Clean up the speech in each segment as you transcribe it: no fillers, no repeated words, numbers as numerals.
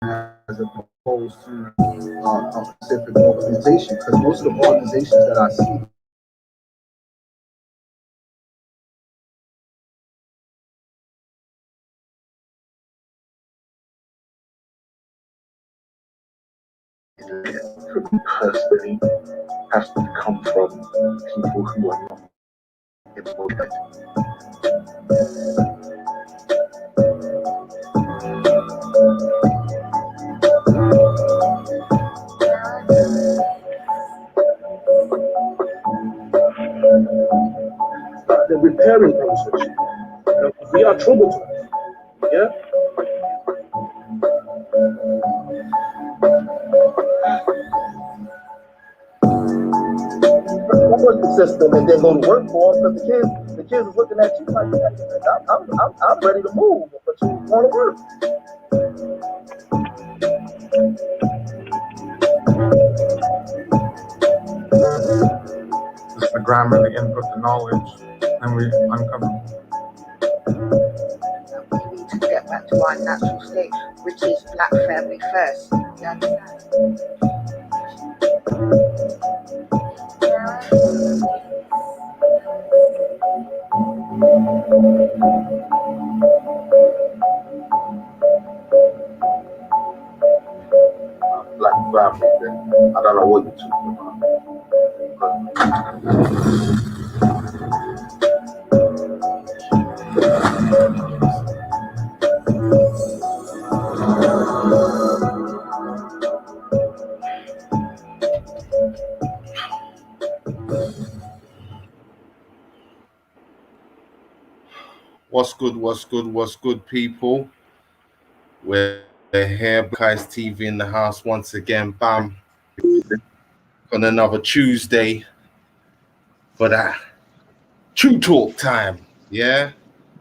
as opposed to a specific organization. Because most of the organizations that I see, personally, has to come from people who are not employed. The repairing process. We are traumatized. Yeah. Support the system and then go to work for them because the kids is looking at you like, I'm ready to move, but you want to work. It's the grammar, the input, the knowledge, and we uncover. We need to get back to our natural state, which is black family first. You understand? Black family, then I don't know what you're talking about. What's good, people? We're here, Black TV in the house once again. Bam, on another Tuesday for that True Talk time, yeah?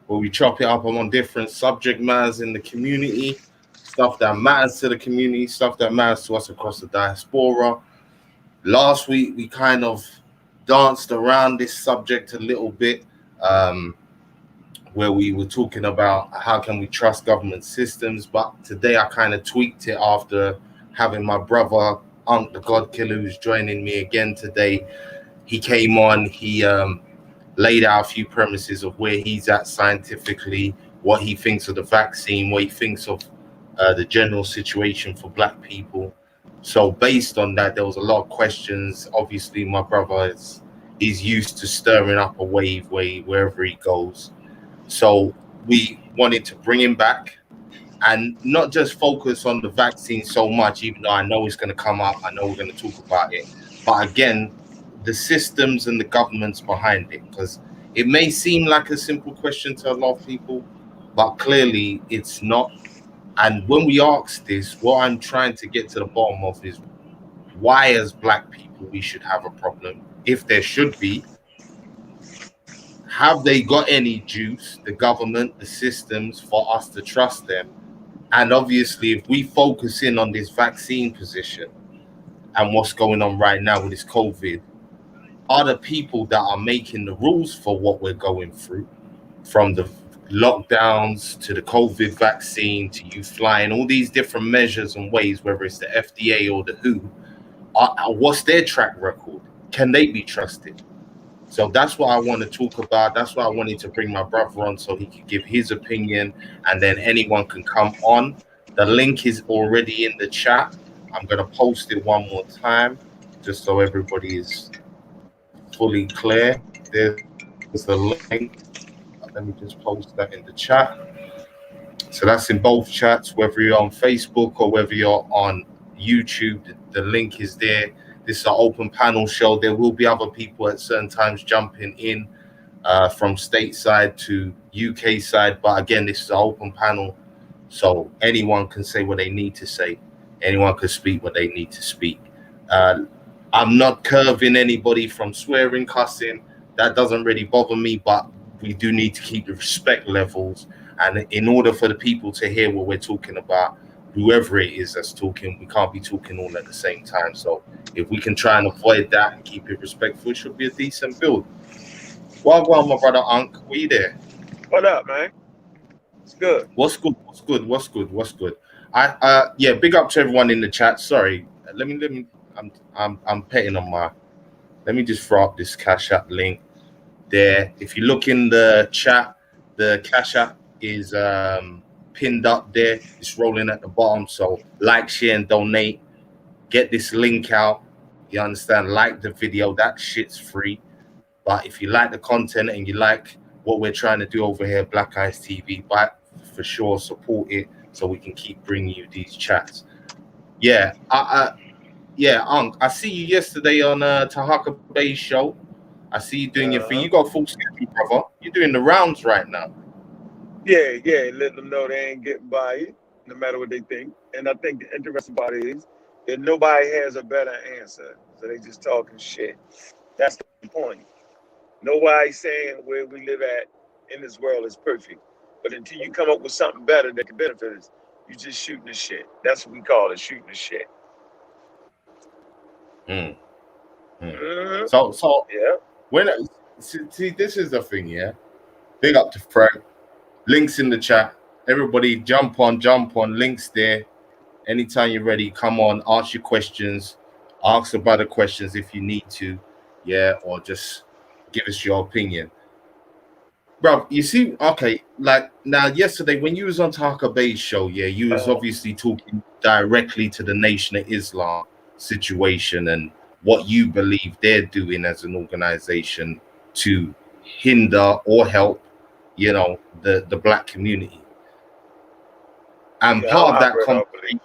Where we chop it up on different subject matters in the community, stuff that matters to the community, stuff that matters to us across the diaspora. Last week, we kind of danced around this subject a little bit. Where we were talking about how can we trust government systems, but today I kind of tweaked it after having my brother Ankh the Godkilla, who's joining me again today. He came on, he laid out a few premises of where he's at scientifically, what he thinks of the vaccine, what he thinks of the general situation for Black people. So based on that, there was a lot of questions. Obviously, my brother is used to stirring up a wave wherever he goes. So we wanted to bring him back and not just focus on the vaccine so much, even though I know it's going to come up. I know we're going to talk about it. But again, the systems and the governments behind it, because it may seem like a simple question to a lot of people, but clearly it's not. And when we ask this, what I'm trying to get to the bottom of is why, as Black people, we should have a problem, if there should be. Have they got any juice, the government, the systems, for us to trust them? And obviously, if we focus in on this vaccine position and what's going on right now with this COVID, are the people that are making the rules for what we're going through, from the lockdowns to the COVID vaccine to you flying, all these different measures and ways, whether it's the FDA or the WHO, what's their track record? Can they be trusted? So that's what I want to talk about. That's why I wanted to bring my brother on so he could give his opinion, and then anyone can come on. The link is already in the chat. I'm going to post it one more time just so everybody is fully clear. There's the link. Let me just post that in the chat. So that's in both chats, whether you're on Facebook or whether you're on YouTube. The link is there. This is an open panel show. There will be other people at certain times jumping in from stateside to UK side. But again, this is an open panel. So anyone can say what they need to say. Anyone can speak what they need to speak. I'm not curving anybody from swearing, cussing. That doesn't really bother me, but we do need to keep the respect levels. And in order for the people to hear what we're talking about, whoever it is that's talking, we can't be talking all at the same time. So if we can try and avoid that and keep it respectful, it should be a decent build. Well, my brother Ankh, we there? What up, man? It's good. What's good? Yeah, big up to everyone in the chat. Sorry, let me. I'm petting on my. Let me just throw up this Cash App link there. If you look in the chat, the Cash App is pinned up there. It's rolling at the bottom. So like, share, and donate. Get this link out. You understand? Like the video. That shit's free. But if you like the content and you like what we're trying to do over here, Black Eyes TV, but for sure support it so we can keep bringing you these chats. Yeah, yeah, Ankh, I see you yesterday on Tahaka Bay's show. I see you doing your thing. You got full schedule, brother. You're doing the rounds right now. Yeah, let them know they ain't getting by it, no matter what they think. And I think the interesting part is that nobody has a better answer, so they just talking shit. That's the point. Nobody's saying where we live at in this world is perfect. But until you come up with something better that can benefit us, you just shooting the shit. That's what we call it, shooting the shit. So yeah. When see, this is the thing, yeah. Big up to Frank. Links in the chat. Everybody jump on. Links there. Anytime you're ready, come on. Ask your questions. Ask about the questions if you need to, yeah, or just give us your opinion, bro. You see, okay, like now yesterday when you was on Taka Bay's show, yeah, you was obviously talking directly to the Nation of Islam situation and what you believe they're doing as an organization to hinder or help, you know, the black community. And part of that conversation,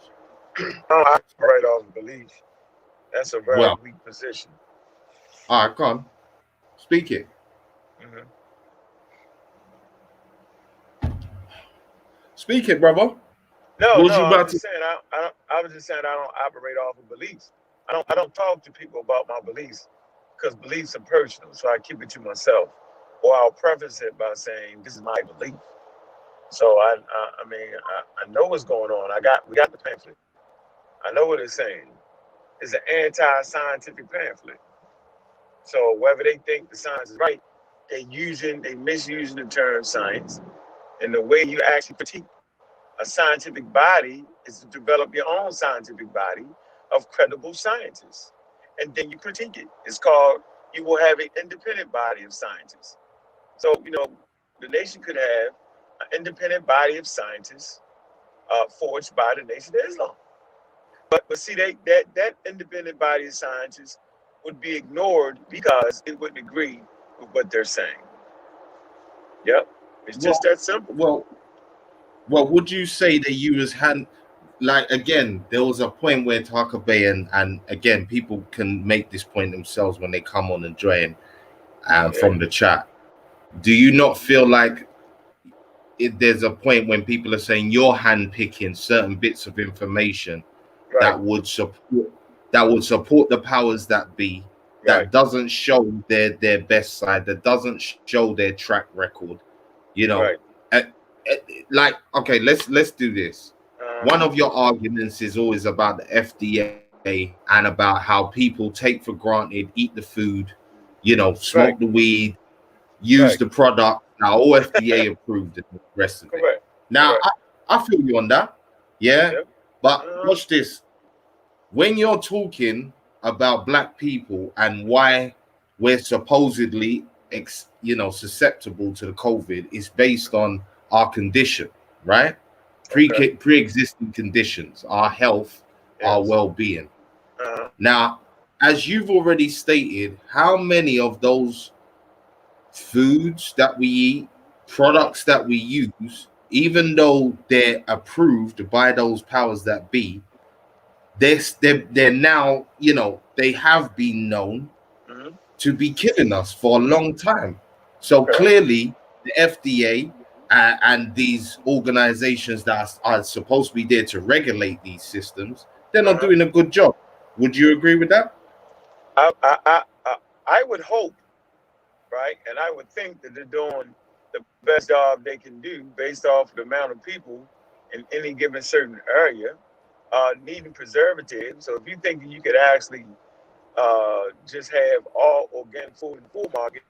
I don't operate off belief. That's a very weak position. All right, go on. Speak it. Speak it, brother. I was just saying I don't operate off of beliefs. I don't talk to people about my beliefs because beliefs are personal, so I keep it to myself. Or I'll preface it by saying this is my belief. So I know what's going on. We got the pamphlet. I know what it's saying. It's an anti-scientific pamphlet. So whether they think the science is right, they misusing the term science. And the way you actually critique a scientific body is to develop your own scientific body of credible scientists. And then you critique it. It's called, you will have an independent body of scientists. So, the nation could have an independent body of scientists forged by the Nation of Islam. But see, that independent body of scientists would be ignored because it wouldn't agree with what they're saying. Yep. It's just that simple. Well, would you say that you was like, again, there was a point where Taka Bay and again, people can make this point themselves when they come on and join from the chat. Do you not feel like there's a point when people are saying you're handpicking certain bits of information that would support the powers that be, that doesn't show their best side, that doesn't show their track record, like, okay, let's do this. One of your arguments is always about the FDA and about how people take for granted, eat the food, smoke the weed, use the product. Now all FDA approved and the rest of it. Now I feel you on that, but watch this. When you're talking about black people and why we're supposedly susceptible to the COVID, is based on our condition, right? Pre-existing conditions, our health, our well-being. Now, as you've already stated, how many of those foods that we eat, products that we use, even though they're approved by those powers that be, they're now, they have been known to be killing us for a long time. So clearly the FDA and these organizations that are supposed to be there to regulate these systems, they're not doing a good job. Would you agree with that? I would hope, right? And I would think that they're doing the best job they can do based off the amount of people in any given certain area needing preservatives. So if you think you could actually just have all organic food in the food market,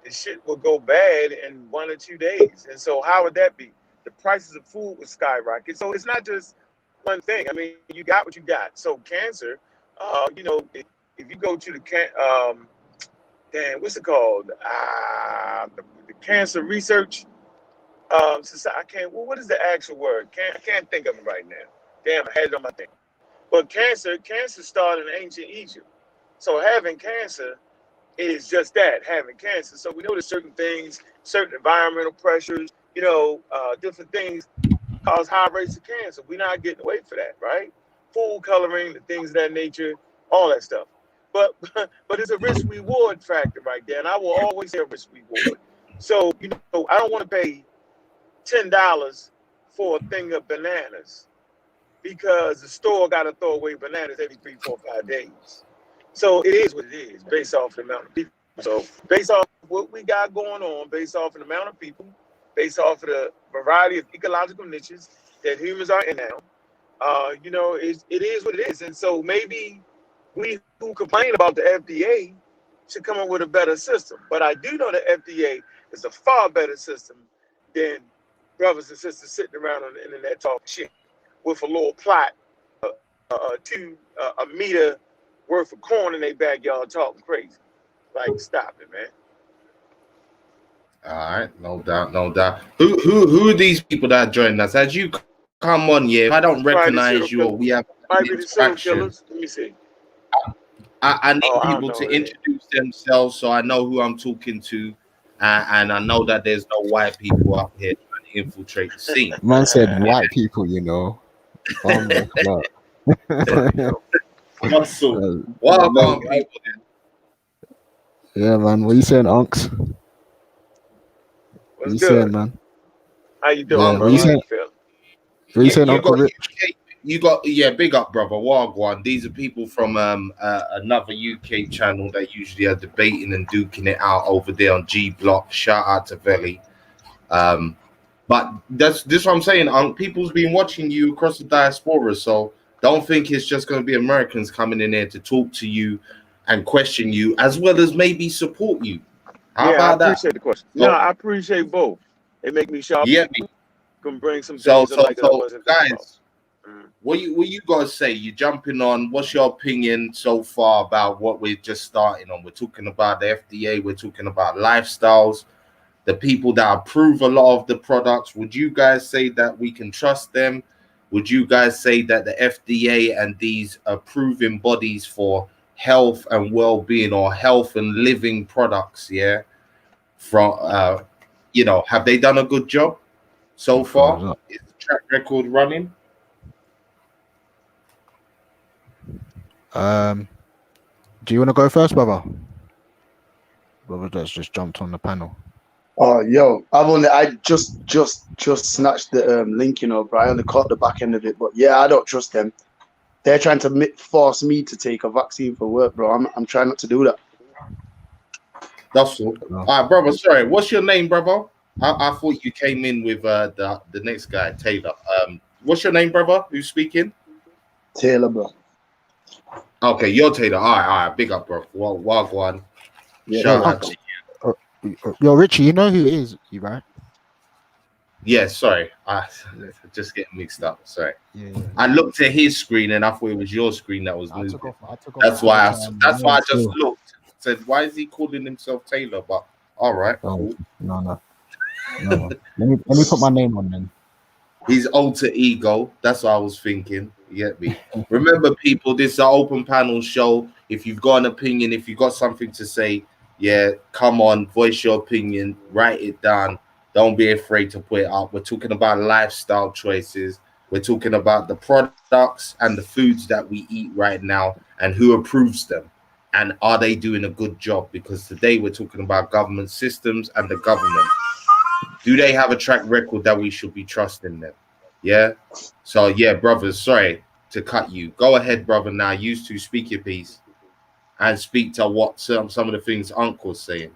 the shit will go bad in 1 or 2 days. And so how would that be? The prices of food would skyrocket. So it's not just one thing. I mean, you got what you got. So cancer, you know, if you go to the what's it called? The Cancer Research Society. I can't. Well, what is the actual word? I can't think of it right now. Damn, I had it on my thing. But cancer started in ancient Egypt. So having cancer is just that, having cancer. So we know that certain things, certain environmental pressures, you know, different things cause high rates of cancer. We're not getting away from that, right? Food coloring, the things of that nature, all that stuff. But it's a risk reward factor right there, and I will always say a risk reward. So you know, I don't want to pay $10 for a thing of bananas because the store got to throw away bananas every 3, 4, 5 days. So it is what it is, based off the amount of people. So based off what we got going on, based off the amount of people, based off of the variety of ecological niches that humans are in now, you know, it is what it is. And so maybe we who complain about the FDA should come up with a better system. But I do know the FDA is a far better system than brothers and sisters sitting around on the internet talking shit with a little plot, a meter worth of corn in their backyard talking crazy. Like, stop it, man. All right, no doubt, no doubt. Who are these people that are joining us? As you come on, yeah, if I don't recognize you or we have might be the serial killers. Let me see. I need people to introduce themselves so I know who I'm talking to, and I know that there's no white people up here trying to infiltrate the scene. Man said white people, you know. Muscle. Welcome, people. Yeah, man. What you saying, Unks? What you saying, man? How you doing, yeah, bro? What you saying, Uncle Rich? You got big up, brother. Wagwan. These are people from another UK channel that usually are debating and duking it out over there on G Block. Shout out to Veli. But that's what I'm saying. People's been watching you across the diaspora, so don't think it's just going to be Americans coming in there to talk to you and question you, as well as maybe support you. How about that? I appreciate the question. No, I appreciate both. It make me sharp. Yeah, can bring some things guys. What you guys say? You jumping on? What's your opinion so far about what we're just starting on? We're talking about the FDA. We're talking about lifestyles. The people that approve a lot of the products. Would you guys say that we can trust them? Would you guys say that the FDA and these approving bodies for health and well-being or health and living products, yeah, from you know, have they done a good job so far? Is the track record running? Do you want to go first, brother? Brother that's just jumped on the panel. Oh, yo, I just snatched the link, you know, but I only caught the back end of it. But yeah, I don't trust them. They're trying to force me to take a vaccine for work, bro. I'm trying not to do that. That's all. All right, brother. Sorry, what's your name, brother? I thought you came in with the next guy, Taylor. What's your name, brother? Who's speaking? Taylor, bro. Okay, you're Taylor. All right. Big up, bro. Wagwan. Yeah, shout out to you. Yo, Richie, you know who it is, you right? Yeah, sorry. I just getting mixed up. Sorry. Yeah. I looked at his screen and I thought it was your screen that was moving. That's why I just looked. Said, why is he calling himself Taylor? But all right. Oh, cool. No. let me put my name on then. His alter ego. That's what I was thinking. You get me? Remember, people, this is an open panel show. If you've got an opinion, if you've got something to say, yeah, come on, voice your opinion, write it down. Don't be afraid to put it up. We're talking about lifestyle choices. We're talking about the products and the foods that we eat right now and who approves them. And are they doing a good job? Because today we're talking about government systems and the government. Do they have a track record that we should be trusting them? Yeah. So, yeah, brothers, sorry to cut you. Go ahead, brother, now. Use to speak your piece and speak to what some of the things Uncle's saying.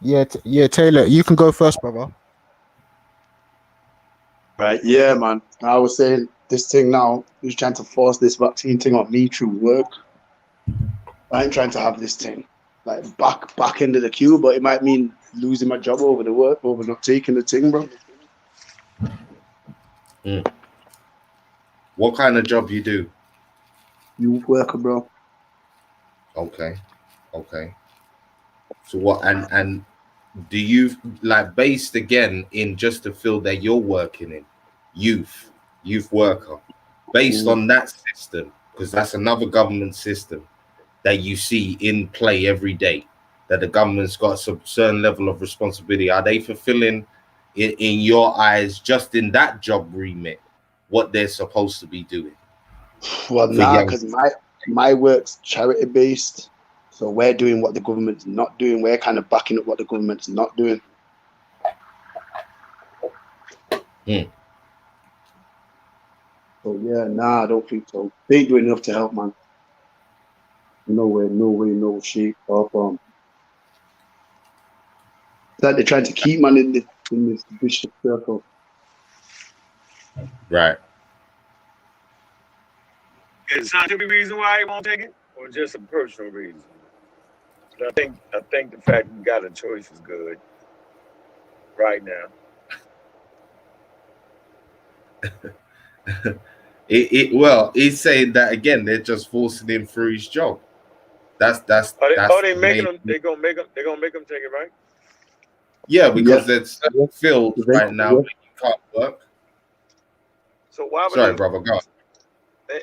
Yeah, Taylor, you can go first, brother. Right, yeah, man. I was saying this thing now is trying to force this vaccine thing on me through work. I ain't trying to have this thing like back into the queue, but it might mean losing my job over the work, over not taking the thing, bro. Mm. What kind of job you do? Youth worker, bro. Okay. So what? And do you like based again in just the field that you're working in, youth worker, based on that system, because that's another government system that you see in play every day, that the government's got a certain level of responsibility. Are they fulfilling, in your eyes, just in that job remit, what they're supposed to be doing Well, for nah, young? because my work's charity based, so we're doing what the government's not doing. We're kind of backing up what the government's not doing. Hmm. So yeah, nah, I don't think so. They ain't doing enough to help, man. No way, no shape or form. It's like they're trying to keep man in this vicious circle. Right. Is scientific reason why he won't take it, or just a personal reason? I think the fact we got a choice is good right now. Well, he's saying that again. They're just forcing him through his job. That's They making them? They're gonna make them take it, right? Yeah, because Yeah, there's certain fields right now where you can't work. So why would Sorry, brother, go on.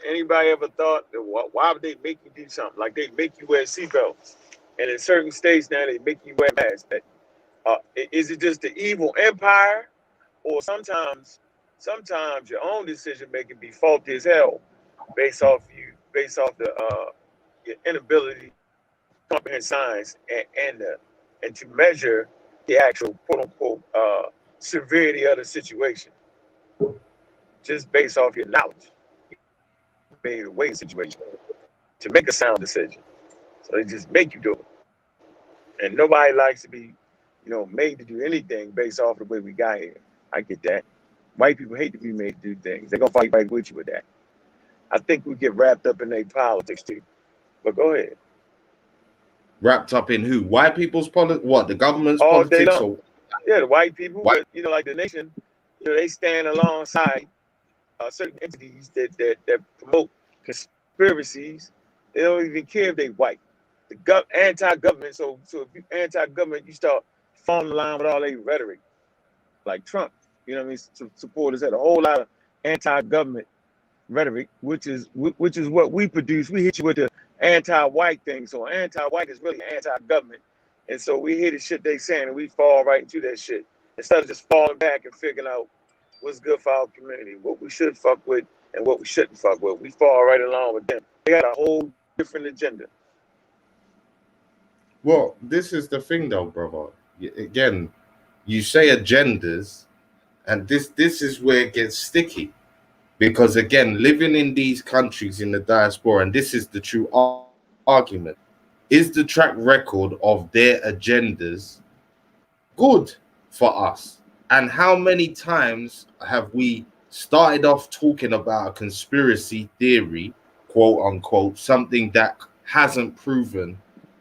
anybody ever thought that why would they make you do something like they make you wear seatbelts, and in certain states now they make you wear masks? Is it just the evil empire, or sometimes your own decision making be faulty as hell, based off the your inability to comprehend science and to measure the actual quote unquote severity of the situation, just based off your knowledge, made a weighing situation to make a sound decision. So they just make you do it, and nobody likes to be, made to do anything based off the way we got here. I get that. White people hate to be made to do things. They're gonna fight right with you with that. I think we get wrapped up in their politics too. But go ahead. Wrapped up in who? White people's politics? What? The government's All day politics? long. Or Yeah, the white people, white? but like the nation, they stand alongside certain entities that promote conspiracies. They don't even care if they white. The anti-government. So if you anti-government, you start falling in line with all their rhetoric, like Trump. You know what I mean? Supporters had a whole lot of anti-government rhetoric, which is what we produce. We hit you with the anti-white thing. So anti-white is really anti-government, and so we hear the shit they saying, and we fall right into that shit instead of just falling back and figuring out what's good for our community, what we should fuck with, and what we shouldn't fuck with. We fall right along with them. They got a whole different agenda. Well, this is the thing, though, brother. Again, you say agendas, and this is where it gets sticky, because again, living in these countries in the diaspora, and this is the true argument: is the track record of their agendas good for us? And how many times have we started off talking about a conspiracy theory, quote unquote, something that hasn't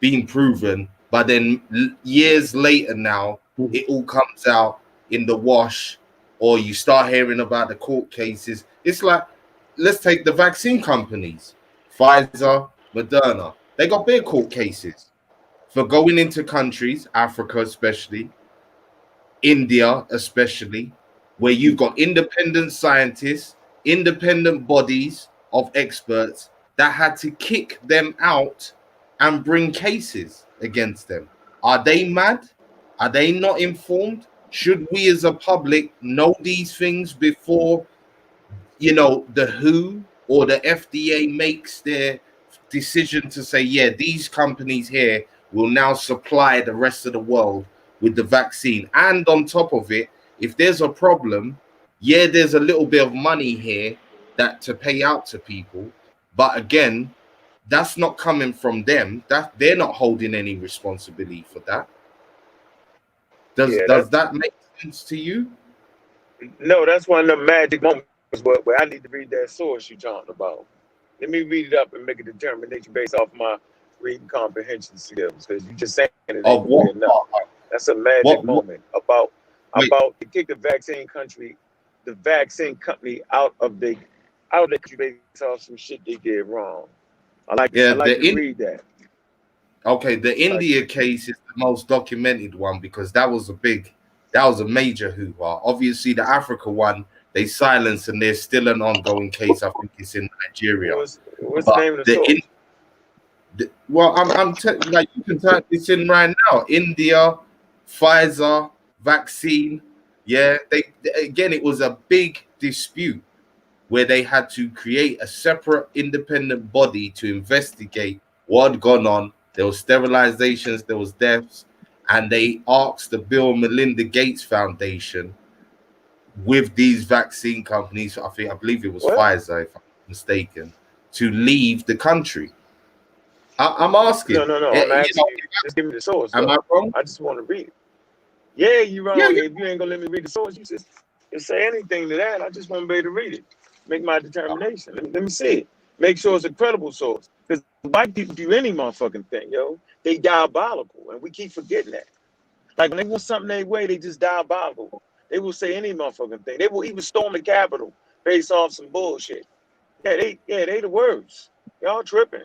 been proven, but then years later now it all comes out in the wash, or you start hearing about the court cases. It's like, let's take the vaccine companies, Pfizer, Moderna. They got big court cases for going into countries, Africa especially, India especially, where you've got independent scientists, independent bodies of experts that had to kick them out and bring cases against them. Are they mad? Are they not informed? Should we as a public know these things before, the WHO or the FDA makes their decision to say, yeah, these companies here will now supply the rest of the world with the vaccine? And on top of it, if there's a problem, yeah, there's a little bit of money here that to pay out to people. But again, that's not coming from them. That they're not holding any responsibility for that. Does that make sense to you? No, that's one of the magic moments where I need to read that source you're talking about. Let me read it up and make a determination based off my reading comprehension skills, because you just saying it ain't enough. That's a magic moment about they kick the vaccine country, the vaccine company out of the country based off some shit they did wrong. I like to read that. Okay, the India case is the most documented one because that was a major hoo-ha. Obviously, the Africa one they silenced, and there's still an ongoing case. I think it's in Nigeria. What's the name of the source? Like you can type this in right now. India, Pfizer vaccine. Yeah, it was a big dispute where they had to create a separate independent body to investigate what had gone on. There was sterilizations, there was deaths, and they asked the Bill and Melinda Gates Foundation with these vaccine companies, I believe it was Pfizer, if I'm not mistaken, to leave the country. I'm asking. No. I'm asking you. Just give me the source. Am I wrong? I just want to read it. Yeah, you're wrong. Yeah. If you ain't gonna let me read the source, you just say anything to that. I just want to be able to read it. Make my determination. Let me see it. Make sure it's a credible source. Because white people do any motherfucking thing, yo. They diabolical, and we keep forgetting that. Like when they want something their way, they just diabolical. They will say any motherfucking thing. They will even storm the Capitol based off some bullshit. They the worst. Y'all tripping.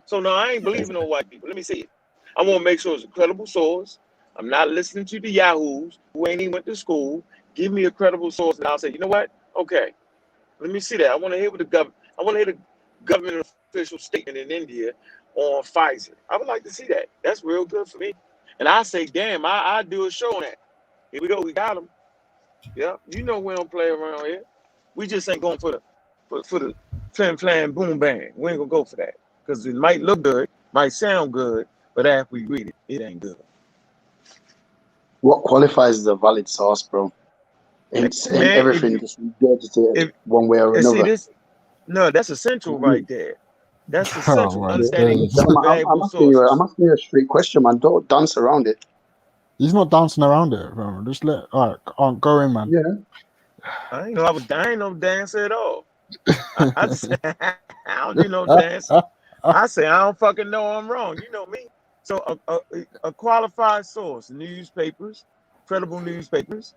So no, I ain't believing no white people. Let me see it. I want to make sure it's a credible source. I'm not listening to the yahoos who ain't even went to school. Give me a credible source, and I'll say, you know what? Okay, let me see that. I want to hear what I want to hear the government official statement in India on Pfizer. I would like to see that. That's real good for me. And I say, damn, I do a show on that. Here we go. We got them. Yeah, you know we don't play around here. We just ain't going for the flam boom bang. We ain't gonna go for that because it might look good, might sound good, but after we read it, it ain't good. What qualifies as a valid source, bro? It's everything just regurgitated one way or another. That's essential right there. That's essential. Understanding I'm asking you a straight question, man. Don't dance around it. He's not dancing around it, bro. Just go in, man. Yeah. I ain't no dancer at all. I don't do no dance. I say I don't fucking know I'm wrong. You know me. So a qualified source, newspapers, credible newspapers,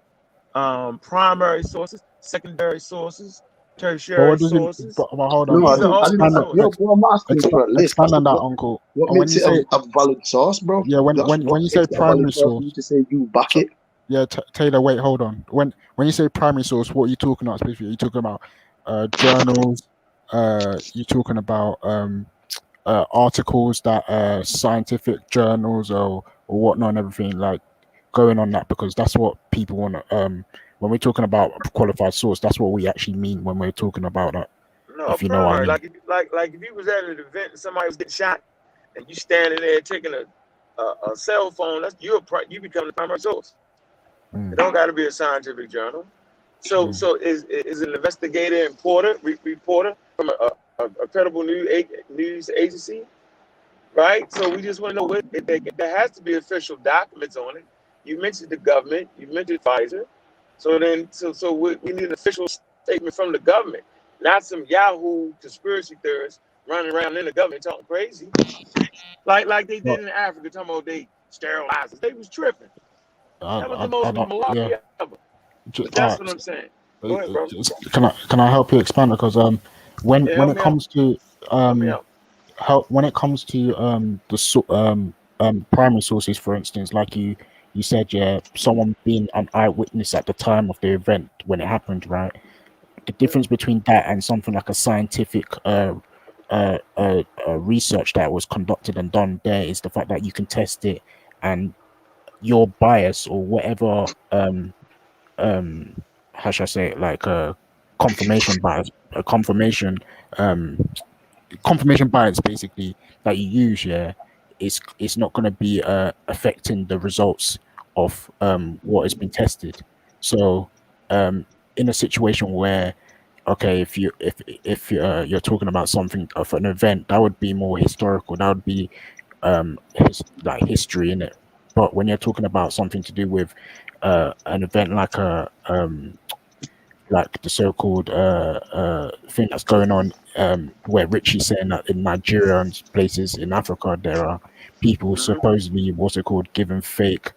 primary sources, secondary sources, tertiary sources. Hold on. I'm asking you for a list. Expand on that, Uncle. What makes it a valid source, bro? Yeah, when you say primary source, you just say you back it. Yeah, Taylor, wait, hold on. When you say primary source, what are you talking about specifically? Are you talking about journals? You talking about articles that scientific journals or whatnot and everything, like going on that, because that's what people want to when we're talking about a qualified source, that's what we actually mean when we're talking about that. No, if you know what I mean. Like if you was at an event and somebody was getting shot and you standing there taking a cell phone, you become the primary source. It don't got to be a scientific journal. So is an investigator and reporter from a credible news agency, right? So we just want to know what there has to be official documents on it. You mentioned the government, you mentioned Pfizer, so we need an official statement from the government, not some Yahoo conspiracy theorists running around in the government talking crazy, like they did in Africa, talking about they sterilized us. They was tripping. That was the most malarkey ever. That's what I'm saying. Go ahead, bro. Can I help you expand? Because when it comes to the primary sources, for instance, like you said, someone being an eyewitness at the time of the event when it happened, right? The difference between that and something like a scientific research that was conducted and done there is the fact that you can test it, and your bias or whatever how should I say it, like confirmation bias basically that you use, it's not going to be affecting the results of what has been tested. So in a situation where if you're talking about something of an event that would be more historical, that would be like history in it. But when you're talking about something to do with an event like like the so-called thing that's going on, where Richie's saying that in Nigeria and places in Africa there are people supposedly given fake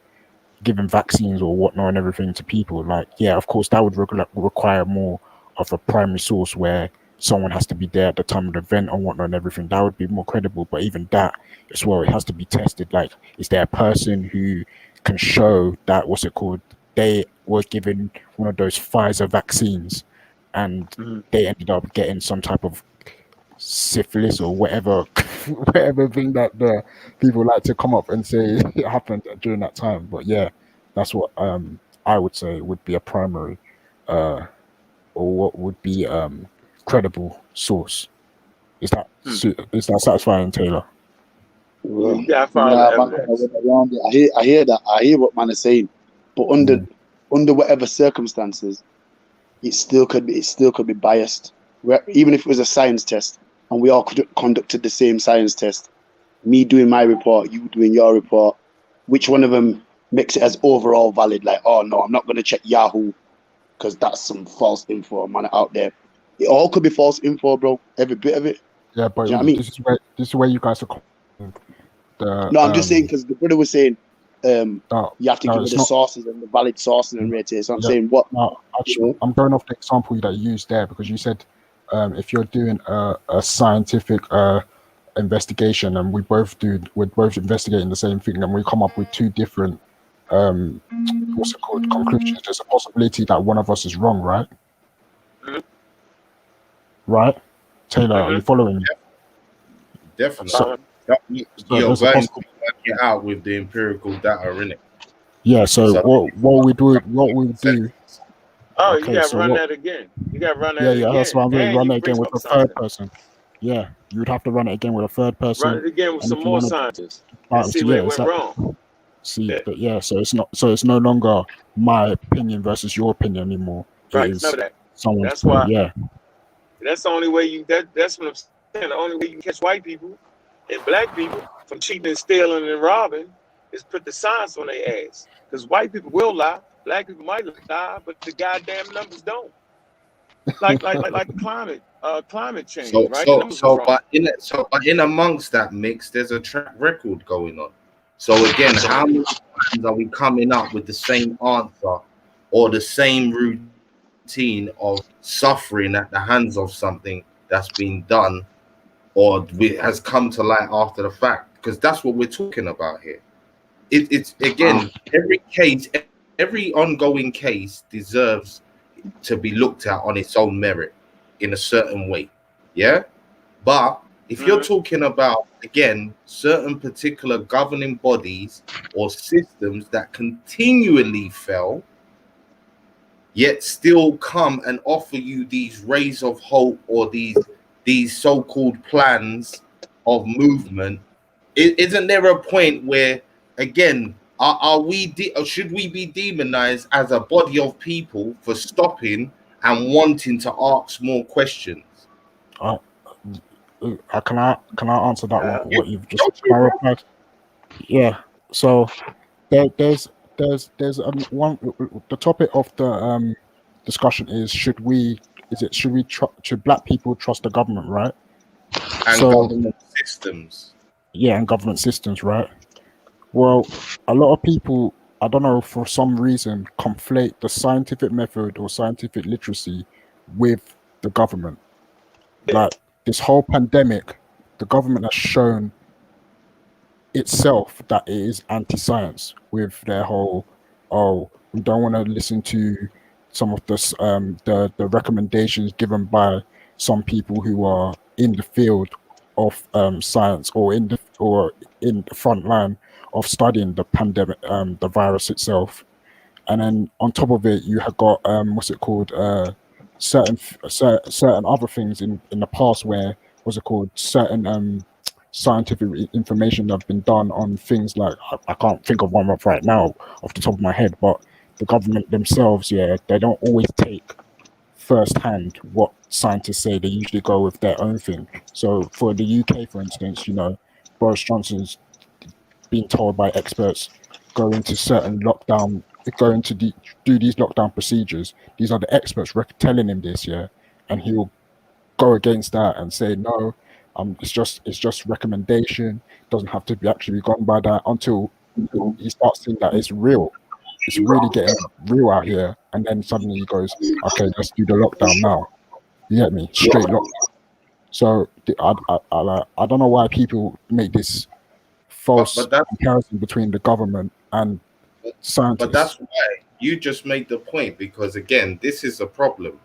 giving vaccines or whatnot and everything to people, like, yeah, of course, that would require more of a primary source where someone has to be there at the time of the event and whatnot and everything. That would be more credible. But even that as well, it has to be tested. Like, is there a person who can show that, what's it called, they were given one of those Pfizer vaccines and they ended up getting some type of syphilis or whatever whatever thing that the people like to come up and say it happened during that time. But yeah, that's what I would say would be a primary or what would be credible source. Is that satisfying, Taylor? Well, You gotta find nah, the man, I evidence. went around it. I hear that. I hear what man is saying, but under whatever circumstances, it still could be biased. Even if it was a science test and we all conducted the same science test, me doing my report, you doing your report, which one of them makes it as overall valid? Like, oh no, I'm not going to check Yahoo because that's some false info, man, out there. It all could be false info, bro. Every bit of it. Yeah, but Do you know what I mean? this is where you guys are. No, I'm just saying because the brother was saying you have to give me the sources and the valid sources and rate it. So I'm saying what? No, actually, I'm going off the example that you used there because you said if you're doing a scientific investigation and we're both investigating the same thing and we come up with two different conclusions, there's a possibility that one of us is wrong, right? Right, Taylor, are you following me? Definitely. You're going to work it out with the empirical data, innit? Yeah. So what we do. Oh, okay, you gotta run that again. You gotta run that again. Yeah, that's why I'm going to run it again with a third person. Yeah, you would have to run it again with a third person. Run it again with some more scientists. And see where it went wrong. But yeah, so it's no longer my opinion versus your opinion anymore. Right. It is Remember that. someone's That's why. Yeah. That's the only way that's what I'm saying. The only way you can catch white people and black people from cheating and stealing and robbing is put the science on their ass. Because white people will lie, black people might lie, but the goddamn numbers don't. Like climate change, right? But in amongst that mix, there's a track record going on. So again, how many times are we coming up with the same answer or the same routine of suffering at the hands of something that's been done or has come to light after the fact? Because that's what we're talking about here. It's again, every ongoing case deserves to be looked at on its own merit in a certain way. Yeah. But if you're talking about, again, certain particular governing bodies or systems that continually fail, yet still come and offer you these rays of hope or these so-called plans of movement, isn't there a point where, again, should we be demonized as a body of people for stopping and wanting to ask more questions? Can I answer that one? What you've just clarified? Yeah. So there's one. The topic of the discussion is should black people trust the government, right? And government systems. Yeah, and government systems, right? Well, a lot of people, I don't know, for some reason, conflate the scientific method or scientific literacy with the government. Like this whole pandemic, the government has shown itself that it is anti-science with their whole, we don't want to listen to some of the recommendations given by some people who are in the field of science or in the front line of studying the pandemic, the virus itself. And then on top of it, you have got certain other things in the past where certain scientific information that have been done on things like, I can't think of one right now off the top of my head, but the government themselves, they don't always take firsthand what scientists say. They usually go with their own thing. So for the UK, for instance, Boris Johnson's being told by experts do these lockdown procedures. These are the experts telling him this, and he will go against that and say no, it's just recommendation. Doesn't have to be actually gone by that until he starts seeing that it's real. it's really getting real out here, and then suddenly he goes, okay, let's do the lockdown now. You get me? Straight lockdown. So I don't know why people make this false comparison between the government and scientists. But that's why you just made the point, because again, this is a problem.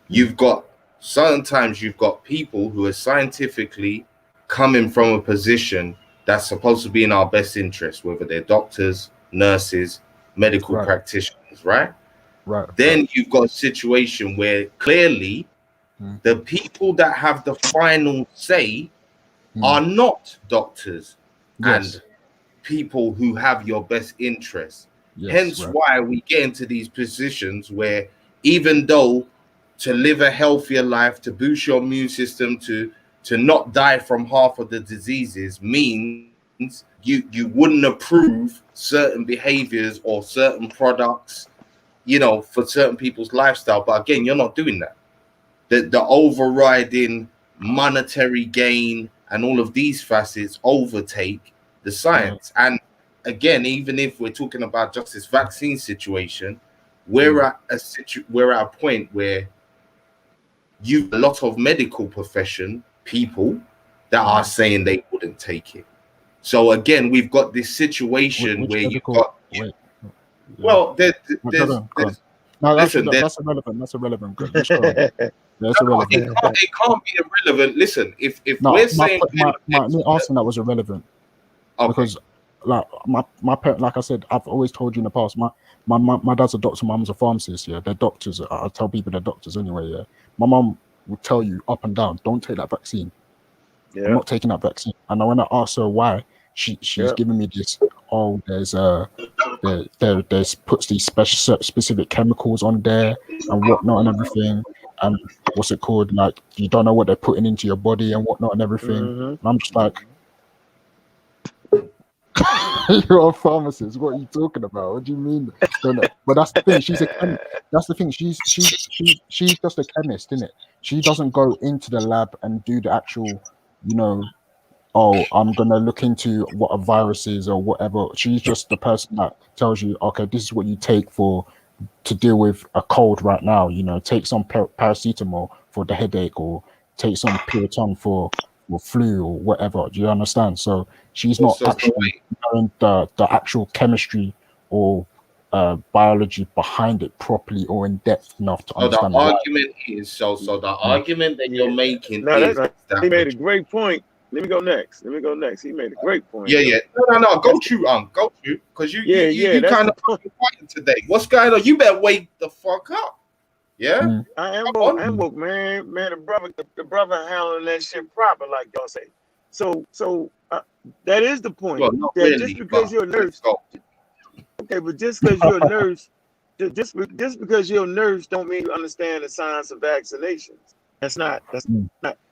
You've got sometimes you've got people who are scientifically coming from a position that's supposed to be in our best interest, whether they're doctors, nurses, medical practitioners, right? Then you've got a situation where clearly the people that have the final say are not doctors and people who have your best interests. Hence why we get into these positions where, even though to live a healthier life, to boost your immune system, to not die from half of the diseases means you wouldn't approve certain behaviors or certain products, you know, for certain people's lifestyle. But again, you're not doing that. The overriding monetary gain and all of these facets overtake the science. And again, even if we're talking about just this vaccine situation, we're at a point where you've a lot of medical profession people that are saying they wouldn't take it. So again, we've got this situation where you've got well, there's no, that's irrelevant. That's irrelevant. That's irrelevant. It can't be irrelevant. Listen, if we're saying me asking that was irrelevant, because like my parent, like I said, I've always told you in the past, my dad's a doctor, my mum's a pharmacist. Yeah, they're doctors. I tell people they're doctors anyway. Yeah, my mum will tell you up and down, don't take that vaccine. Yeah. I'm not taking that vaccine. And when I ask her why, she's giving me this. Oh, there's puts these specific chemicals on there and whatnot and everything. And what's it called? Like, you don't know what they're putting into your body and whatnot and everything. And I'm just like, you're a pharmacist. What are you talking about? What do you mean? But that's the thing. She's a chemist. That's the thing. She's just a chemist, isn't it? She doesn't go into the lab and do the actual, you know, oh, I'm gonna look into what a virus is or whatever. She's just the person that tells you, okay, this is what you take to deal with a cold right now. You know, take some paracetamol for the headache, or take some Piriton for flu or whatever. Do you understand? So she's not actually knowing the actual chemistry or biology behind it properly or in depth enough to understand. The argument is so the argument that you're making is that he made a great point. Let me go next. He made a great point. Yeah. No. Go through, because you kind of fighting today. What's going on? You better wake the fuck up. Yeah, I am woke, man. The brother handling that shit proper, like y'all say. So that is the point. Well, that really, just because you're a nurse, okay, but just because you're a nurse, just because you're a nurse, don't mean you understand the science of vaccinations. That's not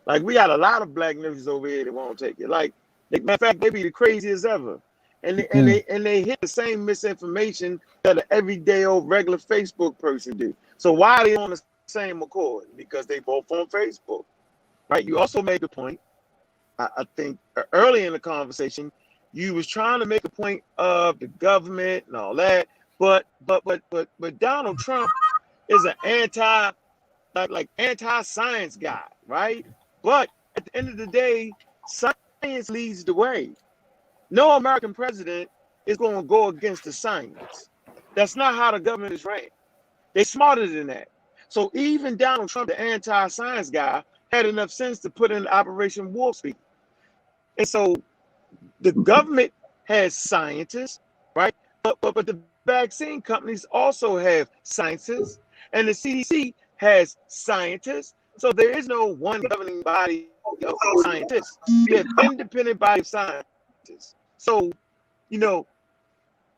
like, we got a lot of black nurses over here that won't take it. Like, matter of fact, they be the craziest ever, and they hit the same misinformation that an everyday old regular Facebook person do. So why are they on the same accord? Because they both on Facebook, right? You also made the point. I think early in the conversation, you was trying to make a point of the government and all that, but Donald Trump is an anti-science guy, right? But at the end of the day, science leads the way. No American president is going to go against the science. That's not how the government is ran. They're smarter than that. So even Donald Trump, the anti-science guy, had enough sense to put in Operation Warp Speed. And so the government has scientists, right? But the vaccine companies also have scientists, and the CDC has scientists. So there is no one governing body of scientists. We have independent body of scientists. So, you know,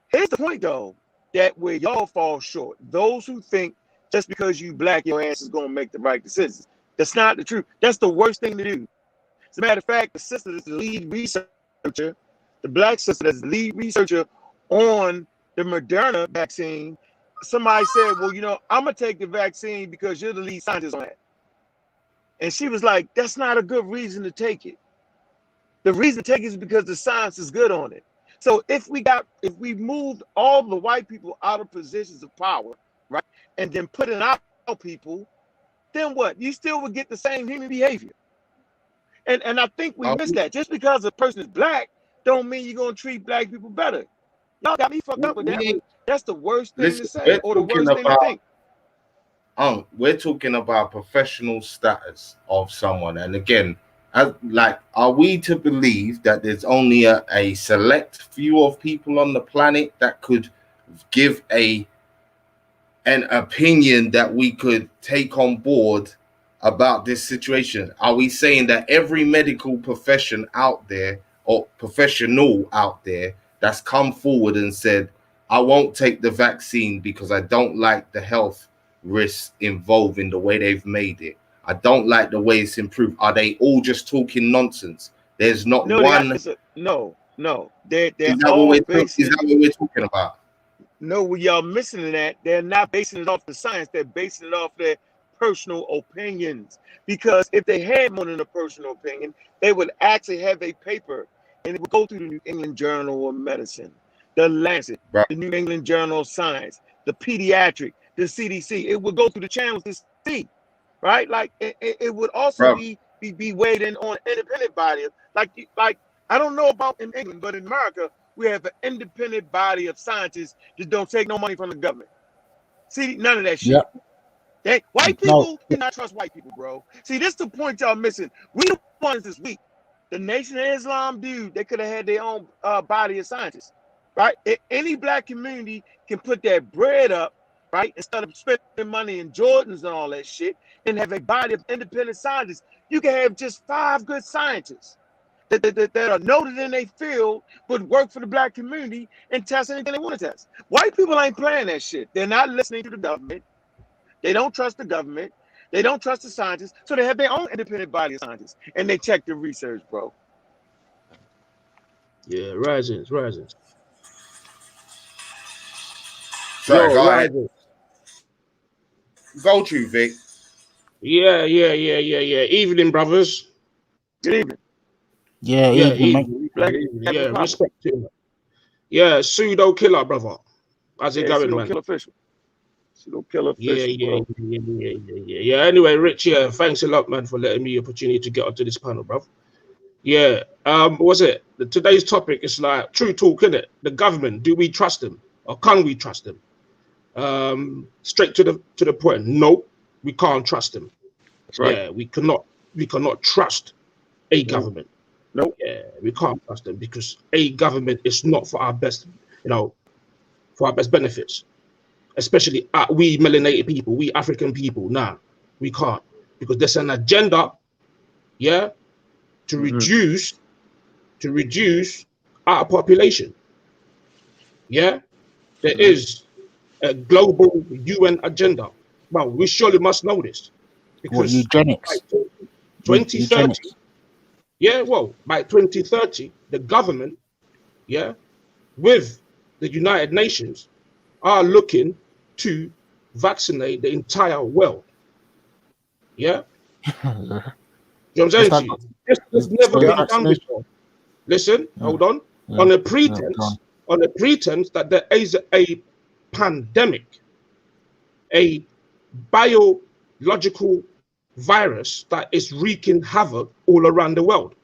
here's the point though, that where y'all fall short. Those who think just because you black, your ass is going to make the right decisions. That's not the truth. That's the worst thing to do. As a matter of fact, the sister that's the lead researcher, the black sister that's the lead researcher on the Moderna vaccine, somebody said, well, you know, I'm going to take the vaccine because you're the lead scientist on that. And she was like, that's not a good reason to take it. The reason to take it is because the science is good on it. So if we moved all the white people out of positions of power, right, and then put in our people, then what? You still would get the same human behavior. And I think we miss that. Just because a person is black, don't mean you're gonna treat black people better. Y'all got me fucked up with that one. That's the worst thing to say, or the worst thing to think. We're talking about professional status of someone, and again, are we to believe that there's only a select few of people on the planet that could give an opinion that we could take on board about this situation? Are we saying that every medical profession out there or professional out there that's come forward and said, I won't take the vaccine because I don't like the health risks involved in the way they've made it, I don't like the way it's improved, are they all just talking nonsense? There's not one. No. They're is that all what we're talking about? No, what y'all missing in that, they're not basing it off the science, they're basing it off their personal opinions. Because if they had more than a personal opinion, they would actually have a paper and it would go through the New England Journal of Medicine, the Lancet, right, the New England Journal of Science, the Pediatric, the CDC. It would go through the channels to see, right? Like it would also be weighed in on independent body. Like I don't know about in England, but in America, we have an independent body of scientists that don't take no money from the government. See, none of that shit. White people cannot trust white people, bro. See, this is the point y'all missing. We the ones this week. The Nation of Islam dude, they could have had their own body of scientists, right? Any black community can put their bread up, right? Instead of spending money in Jordans and all that shit, and have a body of independent scientists. You can have just 5 good scientists that are noted in their field, but work for the black community and test anything they want to test. White people ain't playing that shit. They're not listening to the government. They don't trust the government. They don't trust the scientists. So they have their own independent body of scientists, and they check the research, bro. Yeah, rising. Sorry, Yo, go ahead. Go to Vic. Yeah. Evening, brothers. Good evening. Yeah, evening. Yeah, respect to him. Yeah, pseudo killer, brother. How's it going, man? Killer official. Pseudo killer official. Yeah. Anyway, Rich, thanks a lot, man, for letting me the opportunity to get onto this panel, bro. Yeah. What's it? Today's topic is like true talk, isn't it? The government, do we trust them or can we trust them? Straight to the point. No, we can't trust them. Right. Yeah, we cannot trust a government. No. Yeah, we can't trust them because a government is not for our best, for our best benefits. Especially we melanated people, we African people. Nah, we can't, because there's an agenda, to reduce our population. Yeah, there is a global UN agenda. Well, we surely must know this because eugenics. By 2030, by 2030, the government, with the United Nations, are looking to vaccinate the entire world. Yeah? You know what I'm saying to you? This never been done before. Listen, hold on. On a pretense that there is a pandemic, a biological virus that is wreaking havoc all around the world.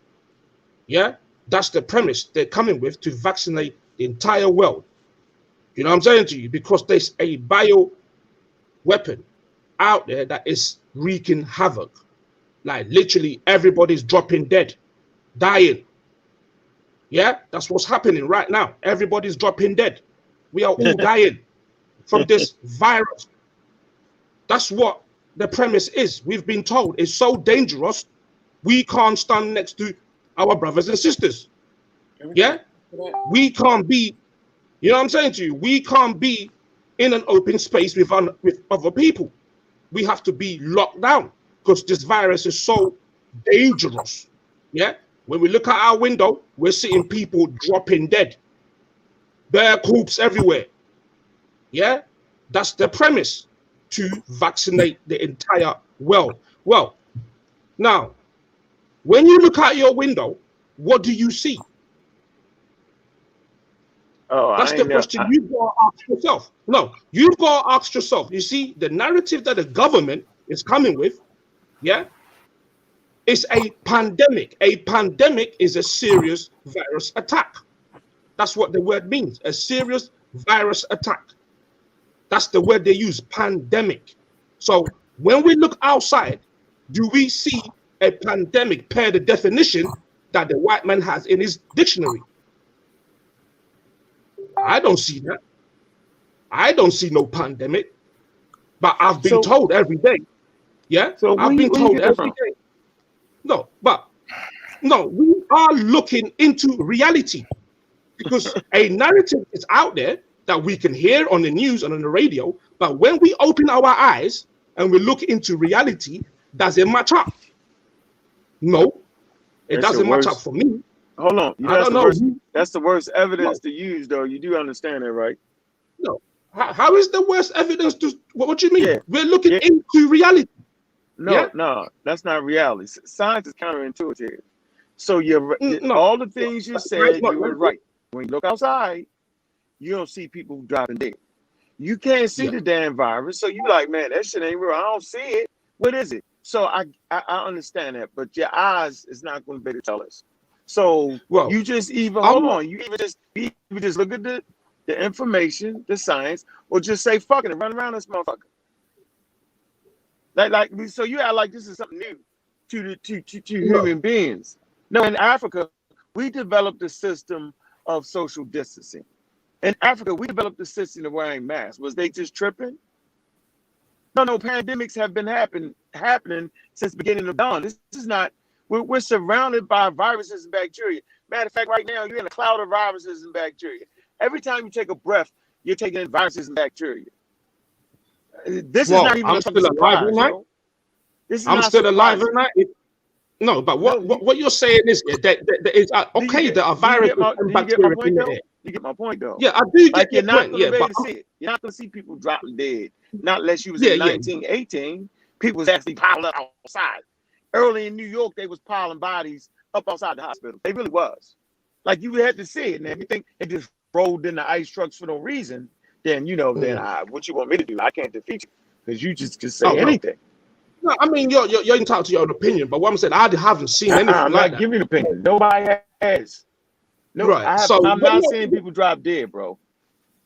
Yeah? That's the premise they're coming with, to vaccinate the entire world. You know what I'm saying to you? Because there's a bio weapon out there that is wreaking havoc. Like literally everybody's dropping dead, dying. Yeah, that's what's happening right now. Everybody's dropping dead. We are all dying from this virus. That's what the premise is. We've been told it's so dangerous, we can't stand next to our brothers and sisters. Yeah, we can't be. You know what I'm saying to you? We can't be in an open space with other people. We have to be locked down because this virus is so dangerous. Yeah? When we look at our window, we're seeing people dropping dead. There are corpses everywhere. Yeah? That's the premise, to vaccinate the entire world. Well, now, when you look out your window, what do you see? Oh, That's I the ain't never. question you've got to ask yourself. No, you've got to ask yourself. You see, the narrative that the government is coming with, yeah, is a pandemic. A pandemic is a serious virus attack. That's what the word means, a serious virus attack. That's the word they use, pandemic. So when we look outside, do we see a pandemic per the definition that the white man has in his dictionary? I don't see that. I don't see no pandemic, but I've been told every day. Yeah, So I've been told every day. No, but no, we are looking into reality because a narrative is out there that we can hear on the news and on the radio. But when we open our eyes and we look into reality, does it match up? No, it doesn't match up for me. Hold on. I don't know. That's the worst evidence to use, though. You do understand that, right? No. How is the worst evidence to what do you mean? Yeah. We're looking into reality. No, that's not reality. Science is counterintuitive. So all the things you said, you were right. When you look outside, you don't see people dropping dead. You can't see the damn virus. So you like, man, that shit ain't real. I don't see it. What is it? So I understand that, but your eyes is not going to be able to tell us. So you just hold on. You even just look at the information, the science, or just say fuck it and run around this motherfucker. Like so you act like this is something new to human beings. No, in Africa, we developed a system of social distancing. In Africa, we developed the system of wearing masks. Was they just tripping? No, pandemics have been happening since the beginning of dawn. This is not. We're surrounded by viruses and bacteria. Matter of fact, right now, you're in a cloud of viruses and bacteria. Every time you take a breath, you're taking in viruses and bacteria. This is not even I'm still alive tonight. I'm still alive tonight. No, but what you're saying is that it's okay that a virus and bacteria in the air. You get my point, though. Yeah, I do like get your point. Yeah, but see it. You're not going to see people dropping dead. Not unless you was in 1918. People was actually piled up outside. Early in New York, they was piling bodies up outside the hospital. They really was. Like you had to see it. And if you think it just rolled in the ice trucks for no reason, then what you want me to do? I can't defeat you because you just can say anything. No, I mean you're entitled to your own opinion, but what I'm saying, I haven't seen anything I'm like not giving an opinion. Nobody has. No, right. I'm not seeing people drop dead, bro.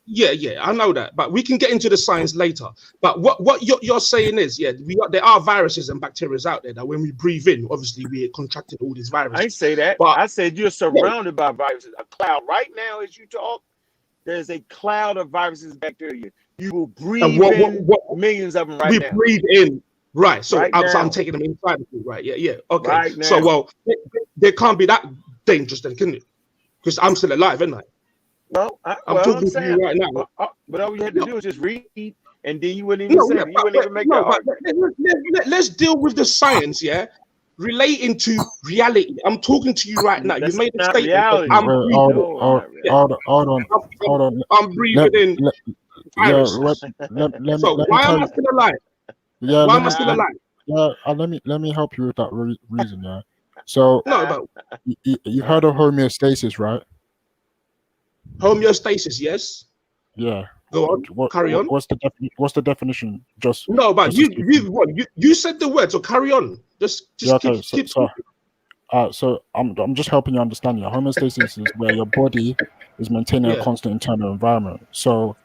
Yeah, I know that, but we can get into the science later. But what you're saying is, there are viruses and bacteria out there that when we breathe in, obviously we contracted all these viruses. I didn't say that. But I said you're surrounded by viruses. A cloud right now as you talk. There's a cloud of viruses and bacteria. You will breathe in millions of them right now. We breathe in, right? So right I'm taking them inside of you, right? Yeah. Okay. Right now. So they can't be that dangerous then, can it? Because I'm still alive, isn't I? Well, I'm talking to you right now. But all you had to do is just read, and then you wouldn't even say it. You wouldn't even make that argument. Let's deal with the science, relating to reality. I'm talking to you right now. You made a statement. Reality. Hold on. I'm breathing in virus. So why am I still alive? Yeah, why am I still alive? Yeah, let me help you with that reason. Yeah. So you heard of homeostasis, right? Homeostasis, yes. Yeah. Go on. Carry on. What's the definition? Just but you said the word, so carry on. Just keep. So I'm just helping you understand. Your homeostasis is where your body is maintaining a constant internal environment. So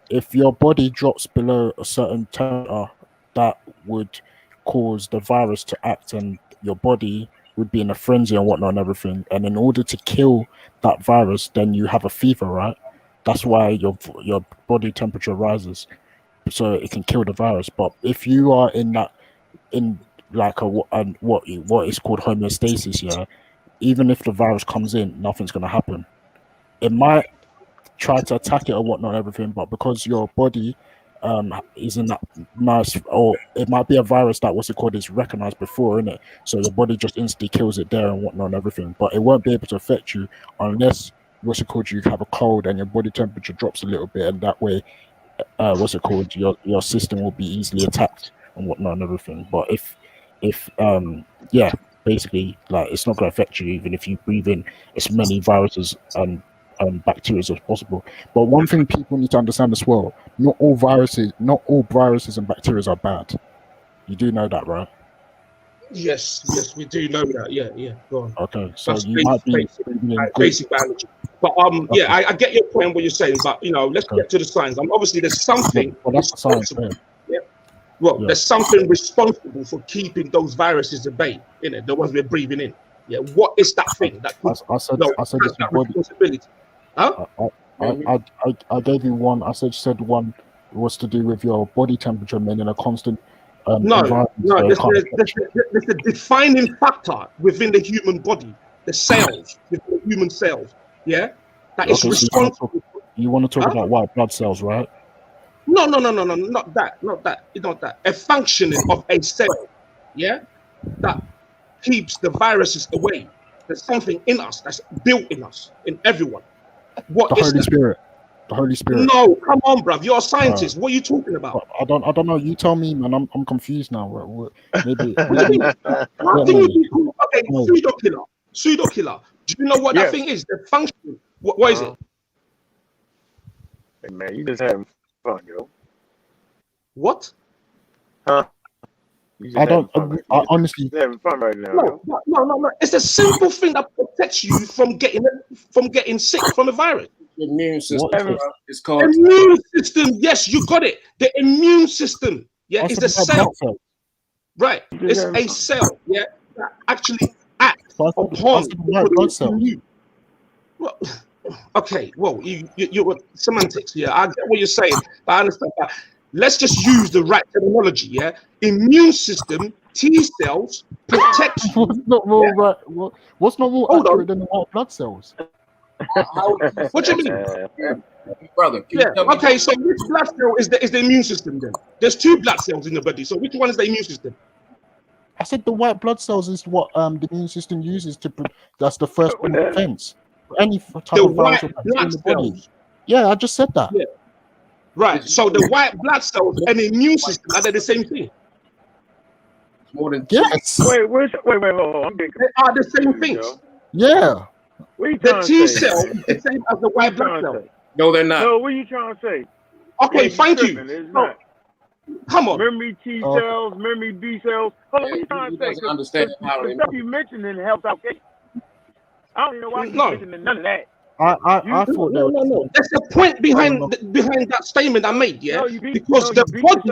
if your body drops below a certain temperature, that would cause the virus to act, and your body would be in a frenzy and whatnot and everything. And in order to kill that virus, then you have a fever, right? That's why your body temperature rises, so it can kill the virus. But if you are in like what is called homeostasis, even if the virus comes in, nothing's gonna happen. It might try to attack it or whatnot and everything, but because your body is in that nice, or it might be a virus that is recognized before, innit? So your body just instantly kills it there and whatnot and everything. But it won't be able to affect you unless you have a cold and your body temperature drops a little bit, and that way your system will be easily attacked and whatnot and everything. But if basically, like, it's not going to affect you even if you breathe in as many viruses and bacteria as possible. But one thing people need to understand as well: not all viruses and bacteria are bad. You do know that, right? Yes, we do know that. Yeah. Go on. Okay, so That's you might be basic biology. But yeah, I get your point, what you're saying. But let's get to the science. Obviously, there's something. Well, that's the science. Yeah. Well, there's something responsible for keeping those viruses at bay, the ones we're breathing in. Yeah. What is that thing that I said has that responsibility? Huh? I gave you one. I said one was to do with your body temperature remaining a constant. No. There's a defining factor within the human body, the cells, within the human cells. Yeah, that is responsible. You want to talk about white blood cells, right? No, not that. A functioning of a cell, yeah, that keeps the viruses away. There's something in us that's built in us, in everyone. What is the Holy Spirit? The Holy Spirit. No, come on, bruv. You're a scientist. What are you talking about? I don't know. You tell me, man. I'm confused now. Maybe. How can you be called? Okay, pseudo killer. Do you know what that thing is? The function. What is it? Hey, man, you just having fun, yo. What? Huh? I honestly having fun right now. No. It's a simple thing that protects you from getting sick from a virus. The immune system. It's called immune system. Yes, you got it. The immune system. Yeah, it's a cell. Right. It's a cell. Yeah, that actually acts upon you. Well, okay. Well, you semantics. Yeah, I get what you're saying. But I understand that. Let's just use the right terminology. Yeah, immune system. T cells protect you. What's not more accurate than the white blood cells? What do you mean, brother? Okay, so which blood cell is the immune system then? There's two blood cells in the body, so which one is the immune system? I said the white blood cells is what the immune system uses to. That's the first defense. Any type of virus in the body. Yeah, I just said that. Yeah. Right. So the white blood cells and the immune system are they the same thing? More than yes. Wait. They are the same things. Yeah. The T cell is the same as the white blood cell. No, they're not. No, what are you trying to say? Okay, thank you. Not. Come on. Memory T cells, memory B cells. Hold on, what are you trying to say? Understand how the stuff you mentioned in health outcome. I don't even know why you mentioned none of that. I thought no. There's a point behind that statement I made, yeah. No, because the body,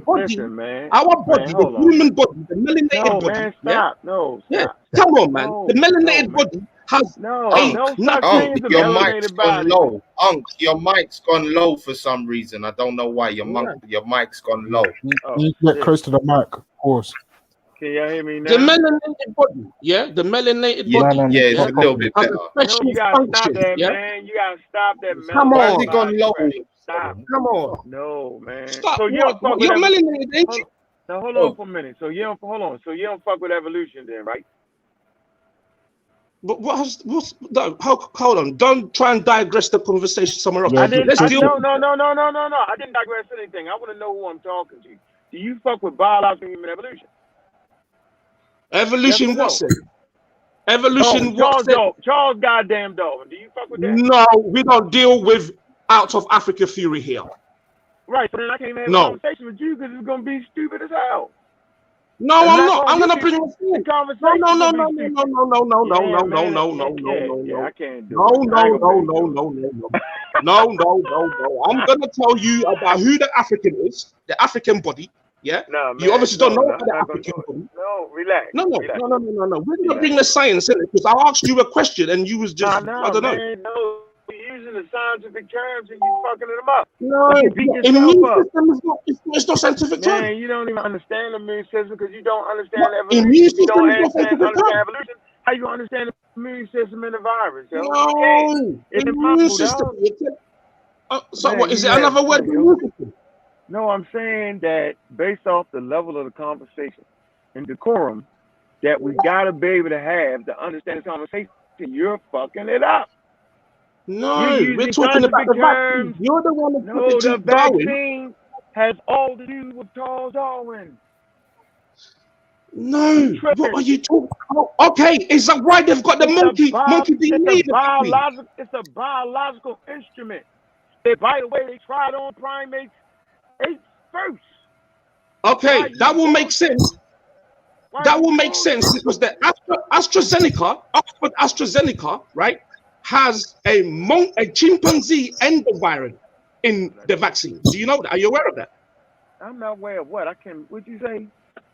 listen, man. Our body, the human body, the melanated body. Man, stop. Yeah? No, yeah. Stop. Come on, man. The melanated body has your mic's gone low. Your mic's gone low for some reason. I don't know why. Your mic's gone low. You get close to the mic, of course. Can y'all hear me now? The melanated body, the melanated body. It's a little bit better. You gotta stop that, man. You gotta stop that. Come on. Why's it gone low? Stop. Come on. No, man. Stop. So you're melanated, ain't you? Now hold on for a minute. So you don't fuck with evolution then, right? But hold on. Don't try and digress the conversation somewhere else. No. I didn't digress anything. I want to know who I'm talking to. Do you fuck with biological human evolution? Evolution, what sense? Evolution, what sense? Charles goddamn Darwin. Do you fuck with that? No, we don't deal with out of Africa theory here. Right, so then I can't have a conversation with you because it's gonna be stupid as hell. No, I'm not. I'm gonna bring the conversation. No. I can't do No. I'm gonna tell you about who the African is, the African body. Yeah. No, you obviously don't know about the African body. No, relax. No. We're gonna bring the science in it because I asked you a question and you was just I don't know. Man, no. You're using the scientific terms and you fucking them up. No, immune system is it's not scientific term. Man, you don't even understand the immune system because you don't understand evolution. Immune system you don't understand evolution. How you understand the immune system and the virus? Yo? No, immune system. So what is it? Another word for immune system? No, I'm saying that based off the level of the conversation and decorum that we gotta be able to have to understand the conversation, you're fucking it up. No, we're talking about the vaccine. You're the one that put it to vaccine has all to do with Charles Darwin. No, what are you talking about? Okay, is that why they've got the monkey DNA? It's a biological instrument. By the way, they tried on primates first. Okay, that will make sense. That will make sense because the AstraZeneca, Oxford AstraZeneca, right, has a chimpanzee endovirus in the vaccine. Do you know that? Are you aware of that? I'm not aware of what what'd you say?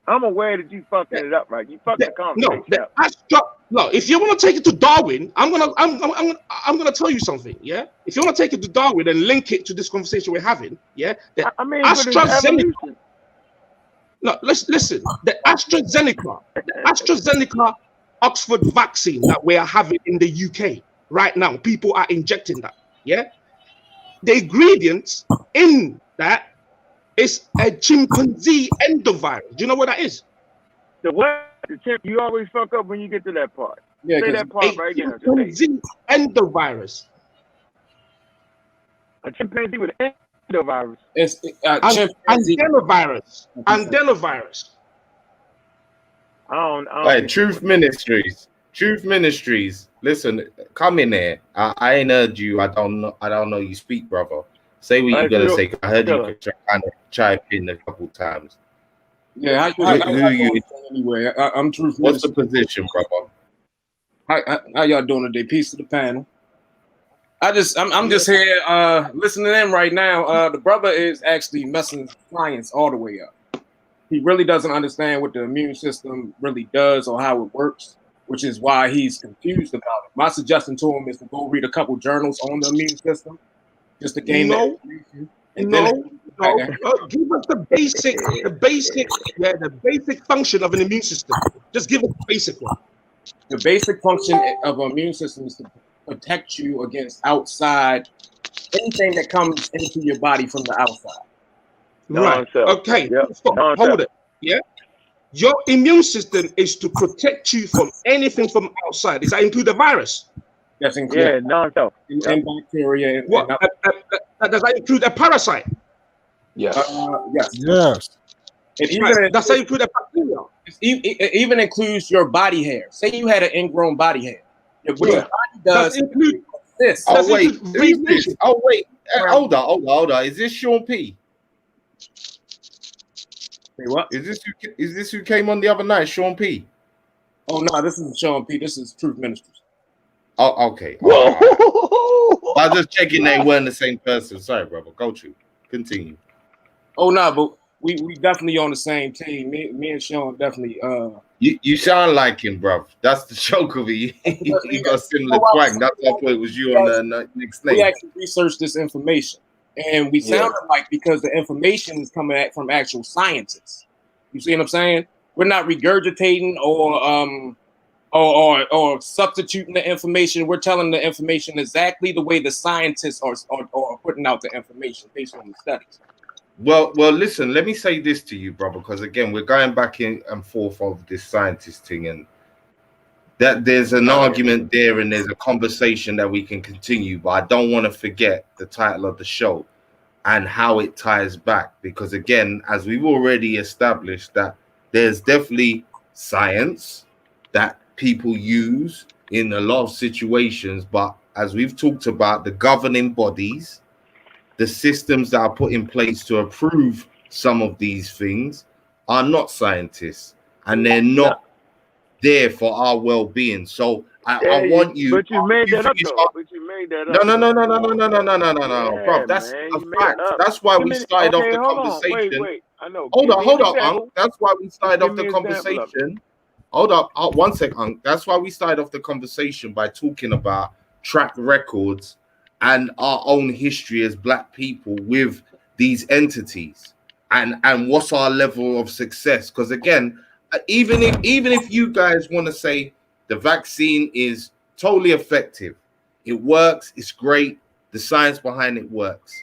I'm aware that you fucking it up, right? You fucked the conversation up. No, if you want to take it to Darwin, I'm gonna tell you something. Yeah, if you want to take it to Darwin and link it to this conversation we're having, yeah, AstraZeneca. No, listen. The AstraZeneca Oxford vaccine that we are having in the UK right now, people are injecting that. Yeah, the ingredients in that is a chimpanzee endovirus. Do you know what that is? The what? You always fuck up when you get to that part. Yeah, say that part right now. Chimpanzee endovirus. A chimpanzee with endovirus. It's Adenovirus. Adenovirus. I don't Hey, Truth Ministries. Listen, come in there. I ain't heard you. I don't know you speak, brother. Say what you're gonna say. I heard you kind of chime in a couple times. Yeah, anyway, I'm Truth. What's the position, brother? How y'all doing today? Peace to the panel. I'm just here listening in right now. The brother is actually messing science all the way up. He really doesn't understand what the immune system really does or how it works, which is why he's confused about it. My suggestion to him is to go read a couple journals on the immune system, just to gain that information. Give us the basic function of an immune system. Just give us the basic one. The basic function of an immune system is to protect you against outside anything that comes into your body from the outside. Right. Okay. Stop. Hold it. Yeah. Your immune system is to protect you from anything from outside. Does that include the virus? That's included. Yeah. And bacteria. Does that include a parasite? Yes. Yes. Does that include a bacteria? It even includes your body hair. Say you had an ingrown body hair. Your body does include this. Oh wait. Hold on. Is this Sean P? Say what? Is this who came on the other night, Sean P? Oh no, this isn't Sean P. This is Truth Ministers. Oh, okay. I was just checking they weren't the same person. Sorry, brother. Go to. Continue. Oh no, but we definitely on the same team. Me and Sean definitely. You sound like him, bro. That's the joke of it. You got a similar twang. That's why I thought it was you on the next name. We actually researched this information, and we sounded like because the information is coming from actual scientists. You see what I'm saying? We're not regurgitating or substituting the information. We're telling the information exactly the way the scientists are putting out the information based on the studies. Well, listen, let me say this to you, brother, because again, we're going back in and forth of this scientist thing, and that there's an argument there and there's a conversation that we can continue, but I don't want to forget the title of the show and how it ties back, because again, as we've already established, that there's definitely science that people use in a lot of situations, but as we've talked about, the governing bodies, the systems that are put in place to approve some of these things are not scientists, and they're not there for our well-being. So I want you. But you made that up, though. But you made that up. No, bro. That's a fact. That's why we started off the conversation. Wait. I know. Hold up, Unc. That's why we started off the conversation. Hold up, 1 second, Unc. That's why we started off the conversation by talking about track records and our own history as Black people with these entities, and what's our level of success. Because again, even if you guys want to say the vaccine is totally effective, it works, it's great, the science behind it works,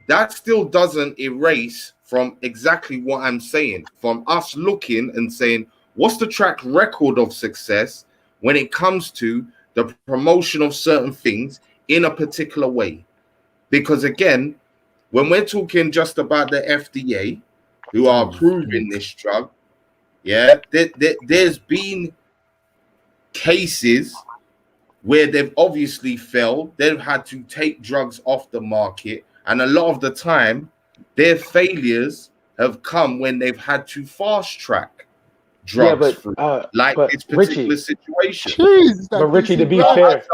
that still doesn't erase from exactly what I'm saying, from us looking and saying, what's the track record of success when it comes to the promotion of certain things in a particular way? Because again, when we're talking just about the FDA, who are approving this drug, Yeah, there's been cases where they've obviously failed. They've had to take drugs off the market, and a lot of the time, their failures have come when they've had to fast track drugs through, like this particular Richie, situation. Jeez, but Richie, to be I fair, just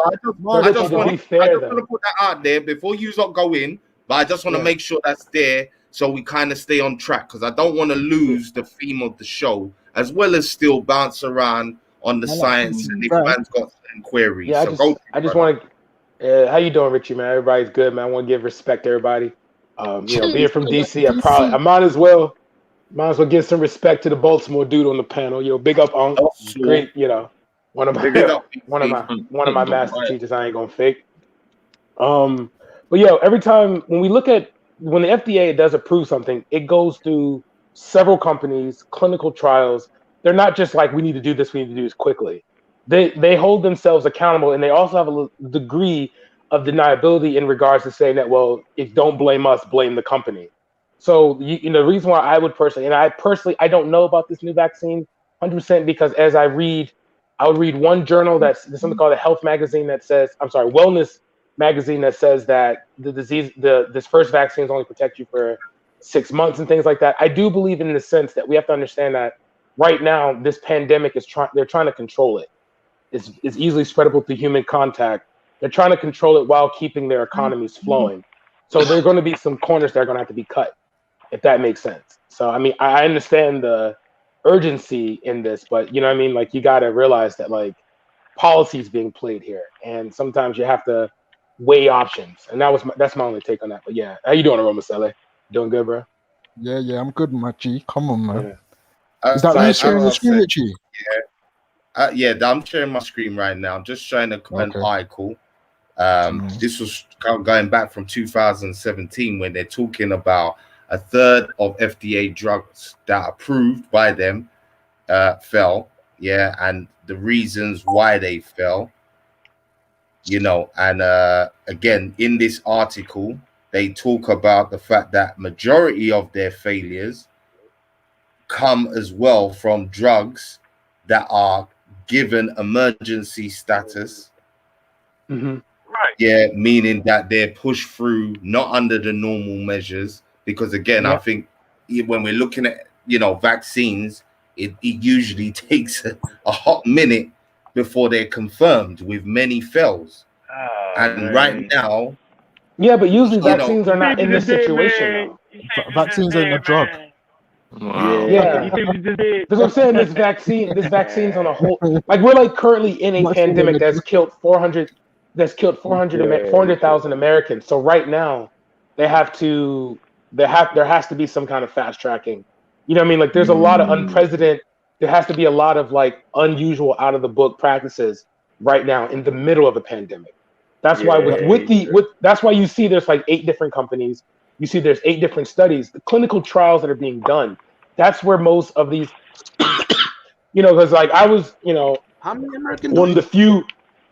want to put that out there before you lot go in, but I just want to make sure that's there so we kind of stay on track, because I don't want to lose the theme of the show, as well as still bounce around on the science and if man's got certain queries. Yeah, So I just want to. How you doing, Richie, man? Everybody's good, man. I want to give respect to everybody. You know, being from DC, I might as well give some respect to the Baltimore dude on the panel. You know, big up Ankh, great. You know, one of my master teachers. I ain't gonna fake. But yeah, every time when the FDA does approve something, it goes through several companies, clinical trials. They're not just like, we need to do this quickly. They hold themselves accountable, and they also have a degree of deniability in regards to saying that, well, if don't blame us, blame the company. So you know, the reason why I would personally, I don't know about this new vaccine 100%, because as I would read one journal there's something called a health magazine that says, wellness magazine that says that this first vaccines only protect you for 6 months and things like that. I do believe in the sense that we have to understand that right now this pandemic they're trying to control it. It's easily spreadable through human contact. They're trying to control it while keeping their economies flowing. So there are going to be some corners that are going to have to be cut, if that makes sense. So I mean, I understand the urgency in this, but you know what I mean? Like, you got to realize that like policy is being played here, and sometimes you have to weigh options. And that's my only take on that. But yeah, how you doing, Aroma Sele? Doing good, bro? Yeah, I'm good, my G. Come on, man. Yeah. Is that me sharing the screen, Richie? Yeah, I'm sharing my screen right now. I'm just showing an article. This was going back from 2017, when they're talking about a third of FDA drugs that are approved by them fell. Yeah, and the reasons why they fell. You know, and again, in this article, they talk about the fact that majority of their failures come as well from drugs that are given emergency status. Mm-hmm. Right. Yeah, meaning that they're pushed through not under the normal measures. Because again, I think when we're looking at, you know, vaccines, it usually takes a hot minute before they're confirmed, with many fails. Right now, but usually vaccines are not in this situation. Vaccines ain't a drug. Yeah, that's what I'm saying. This vaccine's on a whole, like, we're like currently in a pandemic that's killed 400,000 Americans. So right now, there has to be some kind of fast tracking. You know what I mean? Like, there's a lot of unprecedented. There has to be a lot of like unusual, out of the book practices right now in the middle of a pandemic. That's why that's why you see there's like 8 different companies. You see there's 8 different studies, the clinical trials that are being done. That's where most of these, you know, because like I was, you know, how many Americans? One of the few.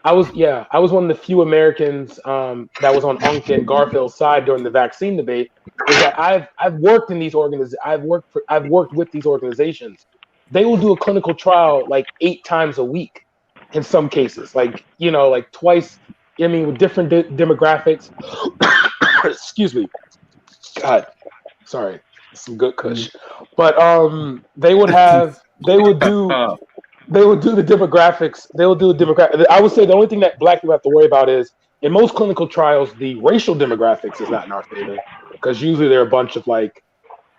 I was one of the few Americans that was on Ankh and Garfield's side during the vaccine debate. Is that I've worked in these organizations. I've worked with these organizations. They will do a clinical trial like 8 times a week, in some cases, like, you know, like twice. I mean, with different demographics. Excuse me. God, sorry, some good kush. But they would do the demographics. They will do the demographic. I would say the only thing that Black people have to worry about is, in most clinical trials, the racial demographics is not in our favor, because usually they're a bunch of like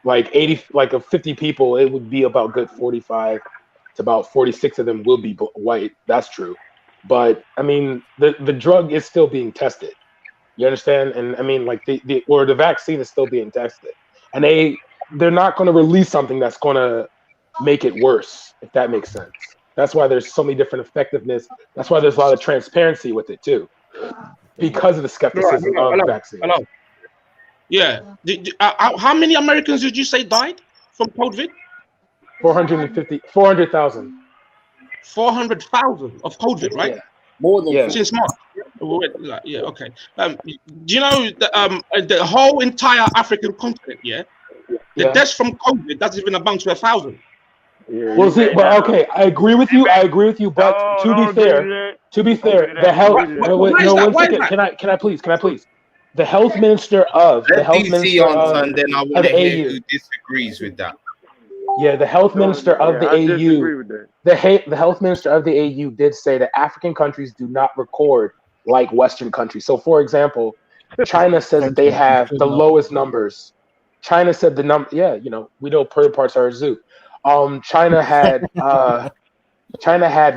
80, like of 50 people, it would be about good 45 to about 46 of them will be white. That's true. But I mean, the drug is still being tested. You understand? And I mean, like the vaccine is still being tested, and they're not going to release something that's going to make it worse, if that makes sense. That's why there's so many different effectiveness. That's why there's a lot of transparency with it too, because of the skepticism of vaccines. Yeah. How many Americans did you say died from COVID? 400,000. 400,000 of COVID, right? Yeah. More than since March. Yeah, okay. Do you know the whole entire African continent? Yeah, the deaths from COVID, that's even about to 1,000. Yeah, Well, you see, made but that okay, up. I agree with you. I agree with you. But No, to be don't agree to fair, that. the Don't health. agree to Wait, that. wait, Why no, is that? one Why is second. that? Can I please? The health minister of Let DC answer, and then I want to the hear AU. who disagrees with that. Yeah, the health minister of the I AU. disagree with that. The health minister of the AU did say that African countries do not record like Western countries. So, for example, China says that Thank they you. have Good the enough. lowest numbers. China said the number. Yeah, we know bird parts are a zoo. China had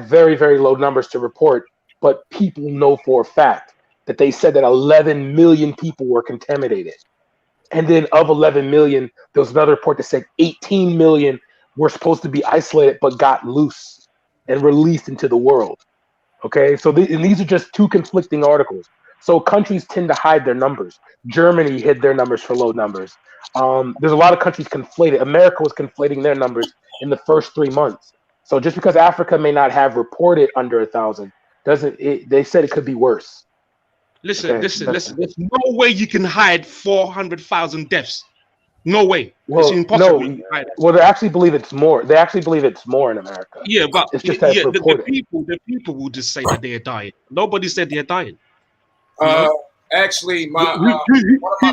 very, very low numbers to report, but people know for a fact that they said that 11 million people were contaminated. And then of 11 million, there was another report that said 18 million were supposed to be isolated but got loose and released into the world. Okay, so and these are just two conflicting articles. So countries tend to hide their numbers. Germany hid their numbers for low numbers. There's a lot of countries conflated. America was conflating their numbers in the first 3 months. So just because Africa may not have reported under 1,000, they said it could be worse. Listen. Okay, There's no way you can hide 400,000 deaths. No way. It's well, impossible. no. Well, they actually believe it's more. They actually believe it's more in America. Yeah, but It's just that it's the reported. people will just say that they're dying. Nobody said they're dying. Actually,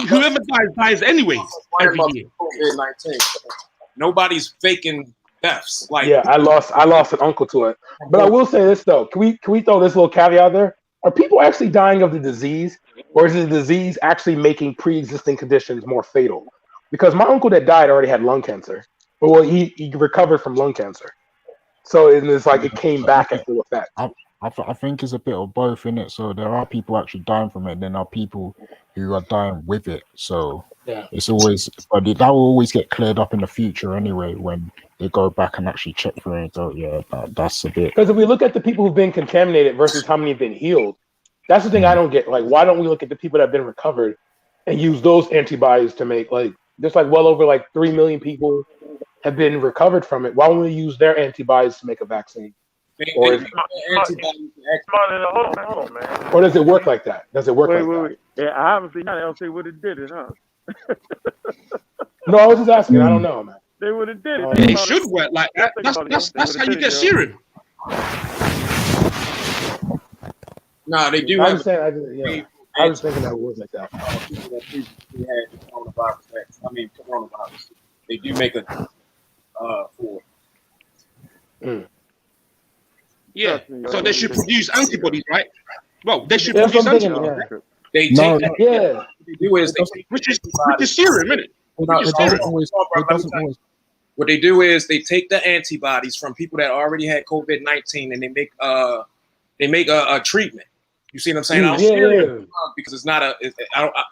whoever dies anyways every year. COVID-19. Nobody's faking deaths. Like, Yeah, I lost an uncle to it. But I will say this though: can we throw this little caveat there? Are people actually dying of the disease, or is the disease actually making pre-existing conditions more fatal? Because my uncle that died already had lung cancer, but well, he recovered from lung cancer, so it's like it came back in full effect. I think it's a bit of both, innit? So there are people actually dying from it, and then there are people who are dying with it. So yeah, it's always, but that will always get cleared up in the future anyway when they go back and actually check for it. So yeah, that's a bit. Because if we look at the people who've been contaminated versus how many have been healed, that's the thing I don't get. Like, why don't we look at the people that have been recovered and use those antibodies to make there's well over 3 million people have been recovered from it. Why don't we use their antibodies to make a vaccine? Or does it work like that? Does it work like that? Wait. Yeah, obviously not. Else they would have did it, huh? No, I was just asking. I don't know, man. They would have did it. It should work like that. That's how you get serum. No, they do. I was thinking that it was like that. People that previously had the coronavirus. They do make a for it. Yeah, so they should produce antibodies, right? Well, they should That's produce what I'm thinking. antibodies. Yeah. They take that. Yeah. What they do is Which is serum, isn't it? What they do is they take the antibodies from people that already had COVID-19 and they make a treatment. You see what I'm saying? I don't say it's a drug because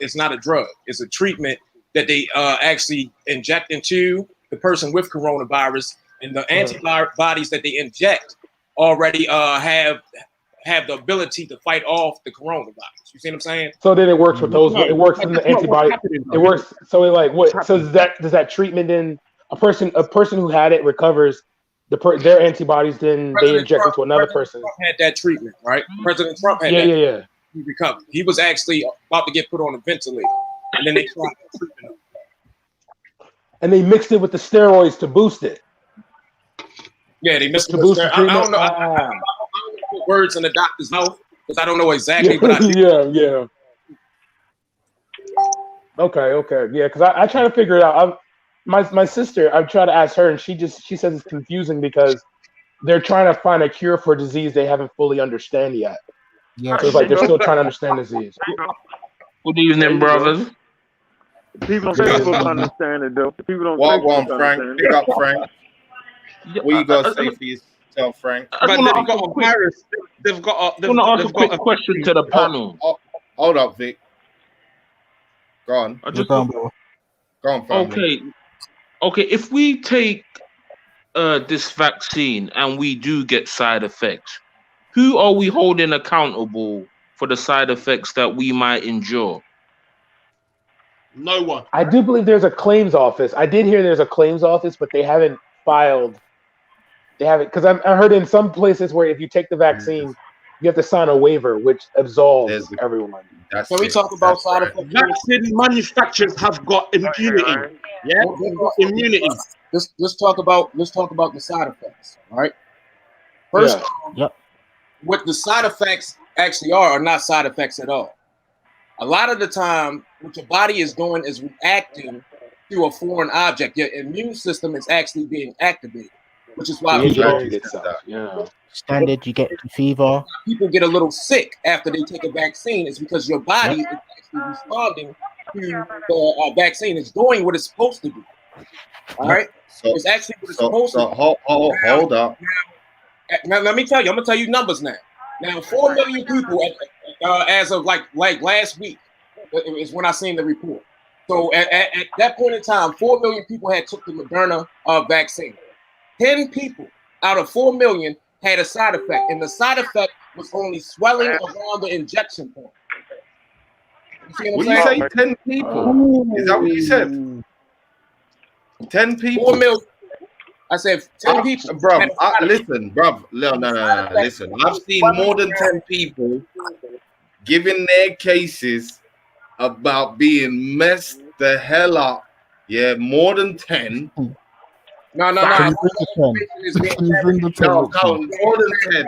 it's not a drug. It's a treatment that they actually inject into the person with coronavirus, and the antibodies that they inject already have the ability to fight off the coronavirus. You see what I'm saying? So then it works with those. It works in the antibody. It works. So what? So does that treatment then a person who had it recovers their antibodies, then they inject into another person. Trump had that treatment, right? President Trump had that. Yeah. He recovered. He was actually about to get put on a ventilator, and then they tried that treatment. And they mixed it with the steroids to boost it. Yeah, they mixed it to with boost the steroids. I don't know. treatment. I don't put words in the doctor's mouth because I don't know exactly. But I do. Yeah. Okay. Yeah, because I try to figure it out. My sister, I've tried to ask her, and she says it's confusing because they're trying to find a cure for a disease they haven't fully understand yet. Yeah, so it's like they're still trying to understand disease. Good evening, brothers. People on Facebook understand it though. People on Walk Facebook on, Frank. understand Pick it. up, Frank. What you got to say for yourself, Frank? I But want they've to got a virus. They've got. ask a quick question to the panel. Hold up, Vic. Go on. Go on, family. Okay. If we take this vaccine and we do get side effects, who are we holding accountable for the side effects that we might endure? No one. I do believe there's a claims office. I did hear there's a claims office, but they haven't filed. They haven't, because I heard in some places where if you take the vaccine, you have to sign a waiver, which absolves everyone. When we talk about side effects, vaccine manufacturers have got impunity. Yeah, immunity. Let's talk about the side effects. All right. First, what the side effects actually are not side effects at all. A lot of the time, what your body is doing is reacting to a foreign object. Your immune system is actually being activated, which is why standard, you get fever. People get a little sick after they take a vaccine. It's because your body is actually responding to the vaccine. It's doing what it's supposed to do. All right, it's actually what it's supposed to do. Hold up. Now, let me tell you. I'm gonna tell you numbers now. Now, 4 million people, as of like last week, is when I seen the report. So at that point in time, 4 million people had took the Moderna vaccine. 10 people out of 4 million had a side effect, and the side effect was only swelling around the injection point. You see what I'm saying? You say 10 people? Is that what you said? 10 people. 4 million. I said 10 people. Bro, listen, bro. No. Listen, I've seen more than 10 people giving their cases about being messed the hell up. Yeah, more than 10. No. No, more than 10.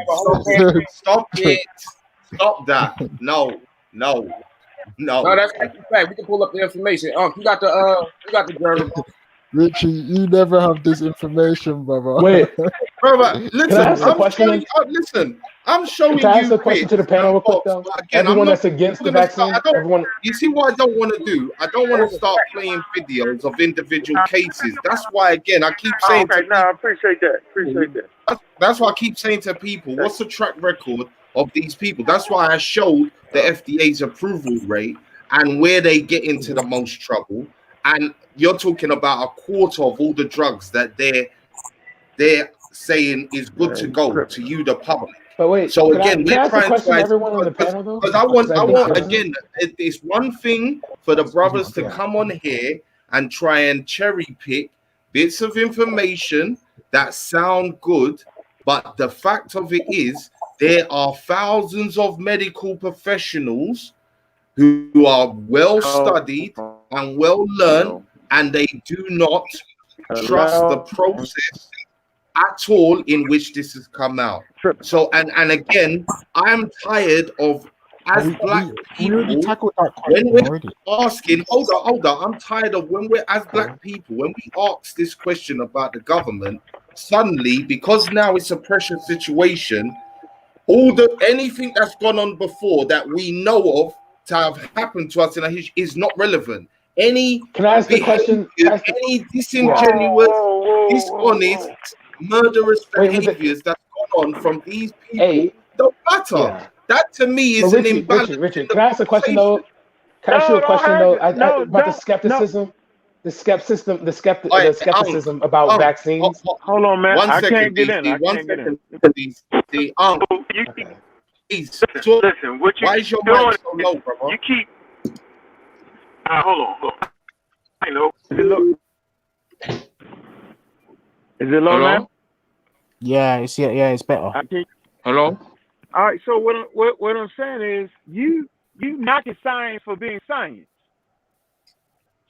Stop it. Stop that. No. No, that's actually fact. We can pull up the information. You got the journal. Richie, you never have this information, brother. Wait, brother, listen. I'm showing you. Can I ask a question to the panel real quick, though? Again, everyone that's against the vaccine, You see what I don't want to do? I don't want to start playing videos of individual cases. That's why, again, I keep saying. I appreciate that. That's why I keep saying to people, what's the track record of these people? That's why I showed the FDA's approval rate and where they get into the most trouble. And you're talking about a quarter of all the drugs that they're saying is good to go to you, the public. But wait, so again, we're trying to everyone on the panel though. Because I want again, it's one thing for the brothers to come on here and try and cherry pick bits of information that sound good, but the fact of it is there are thousands of medical professionals who are well studied and well learned, and they do not trust the process at all in which this has come out. So and again, I'm tired of as black people when we're asking, hold on, I'm tired of when we're as black people, when we ask this question about the government, suddenly, because now it's a pressure situation, anything that's gone on before that we know of to have happened to us in a history is not relevant. Can I ask the question? Any disingenuous, dishonest, murderous behaviors that's gone on from these people don't matter. Yeah. That to me is an imbalance. Richard, can I ask a question though? Can I ask you a question though? About the skepticism, the skepticism about vaccines. Hold on, man. One second, can't get in. Please. Listen, what you why is your mic so low, brother? You keep. Hold on. I know. Is it low? Is it low now? Yeah, it's better. Hello. All right. So what I'm saying is you knocking science for being science.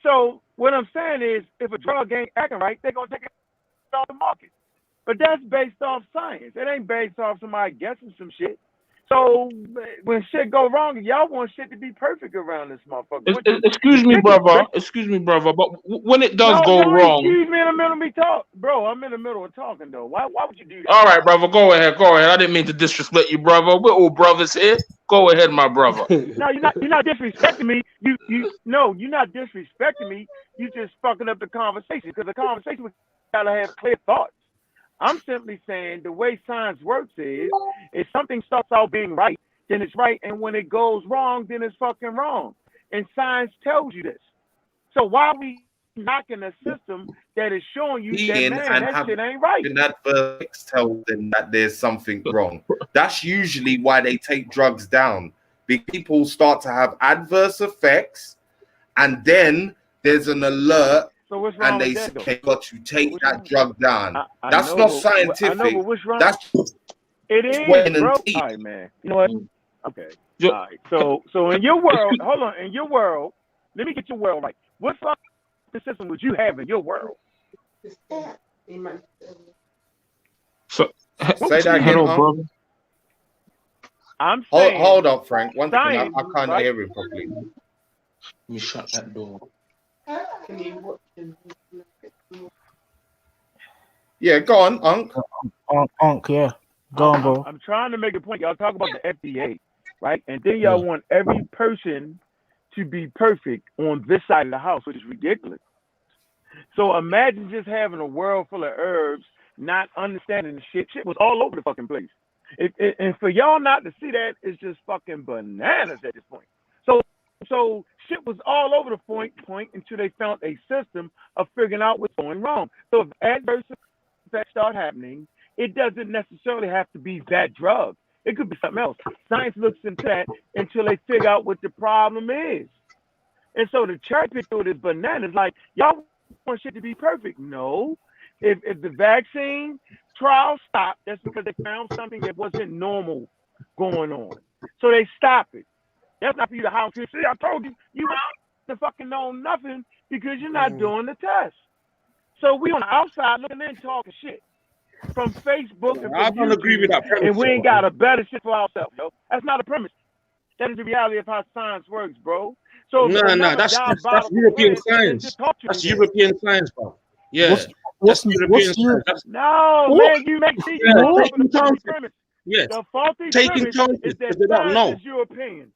So what I'm saying is if a drug ain't acting right, they're gonna take it off the market. But that's based off science. It ain't based off somebody guessing some shit. So when shit go wrong, y'all want shit to be perfect around this motherfucker. Excuse me, brother. But when it does go wrong, excuse me in the middle of me talk, bro. I'm in the middle of talking though. Why would you do that? All right, brother. Go ahead. I didn't mean to disrespect you, brother. We're all brothers here. Go ahead, my brother. No, you're not disrespecting me. You're not disrespecting me. You just fucking up the conversation because the conversation we gotta have clear thoughts. I'm simply saying the way science works is if something starts out being right, then it's right, and when it goes wrong, then it's fucking wrong. And science tells you this. So why are we knocking a system that is showing you that shit ain't right? And that verse tells them that there's something wrong. That's usually why they take drugs down. People start to have adverse effects, and then there's an alert. So what's wrong and they with that, say got to take that drug down. That's not scientific. I know, but what's wrong? It is, bro. All right, man. You know what? Okay. All right. So in your world, hold on. In your world, let me get your world right. What's wrong with fucking system would you have in your world? So, Say that again, Hello, Unc. brother. I'm saying, Hold up, Frank. One second. science, I can't right? hear him properly. let me shut that door. Yeah, go on, Unc. Unc, yeah. Go on, bro. I'm trying to make a point. Y'all talk about the FDA, right? And then y'all want every person to be perfect on this side of the house, which is ridiculous. So imagine just having a world full of herbs, not understanding the shit. Shit was all over the fucking place. And for y'all not to see that is just fucking bananas at this point. So shit was all over the point until they found a system of figuring out what's going wrong. So if adverse effects start happening, it doesn't necessarily have to be that drug. It could be something else. Science looks into that until they figure out what the problem is. And so the cherry pick through is bananas. Like, y'all want shit to be perfect. No. If the vaccine trial stopped, that's because they found something that wasn't normal going on. So they stop it. That's not for you to house here. See, I told you, you don't fucking know nothing because you're not doing the test. So we on the outside looking in talking shit from Facebook and I don't agree with that premise. and we ain't got a better shit for ourselves, yo. That's not a premise. That is the reality of how science works, bro. So No, that's European science. That's European science, bro. Yeah. What's European science. No, man, you make these taking chances. Yes. The faulty Taking premise chances is that because they don't know. is your opinion.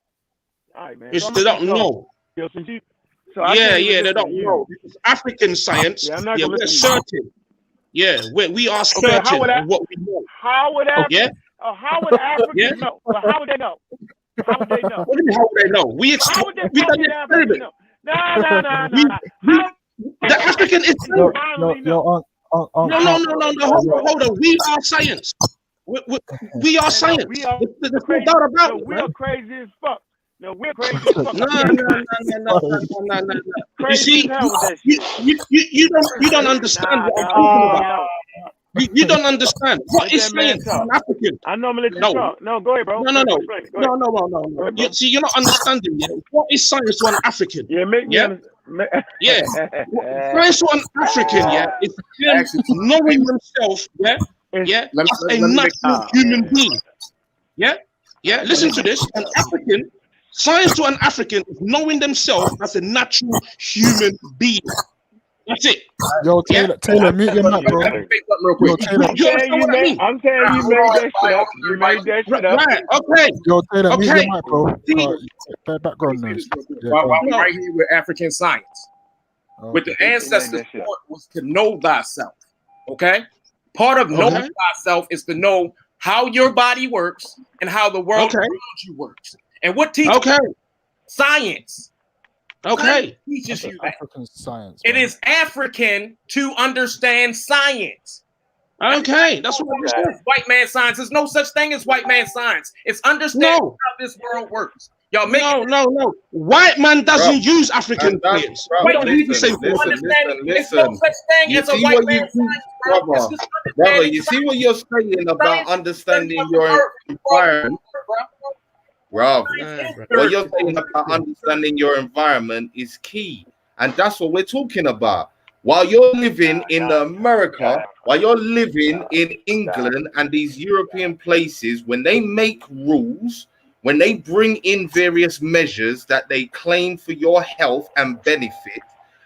All right, man. It's they don't know. They don't know. It's African science. We're certain. Yeah, we are certain of what we know. How would Africans know? Well, how would they know? How would they know? What do you mean, how would they know? We done the experiment. No. The African is No, hold on. We are science. We are science. There's no doubt about it. We are crazy as fuck. No, we're crazy as fuck. No. You see, you don't understand what I'm talking about. You don't understand. What is science? I'm African. I normally talk. No, go ahead, bro. No. You see, you're not understanding yet. What is science to an African? Yeah. Science to an African, is him knowing himself, as a natural human being. Yeah. Listen to this. Science to an African is knowing themselves as a natural human being. That's it. Yo, Taylor, mute your mic, bro. Yo, Taylor. I'm saying you made that shit up. You made that shit up. Right, okay. Yo, Taylor, mute your mic, bro. Background noise. While I'm right here with African science. With the ancestors' point was to know thyself. Okay? Part of knowing thyself is to know how your body works and how the world around you works. And what teaches science? Okay. Teaches you that. African science. It is African to understand science. Okay, that's what I'm saying. White man science. There's no such thing as white man science. It's understanding how this world works. Y'all make no. White man doesn't use African players. We don't use the same thing. There's no such thing as a white man science, brother. You see what you're saying about understanding your environment, bro. What you're saying about understanding your environment is key, and that's what we're talking about. While you're living in America, while you're living in England and these European places, when they make rules, when they bring in various measures that they claim for your health and benefit,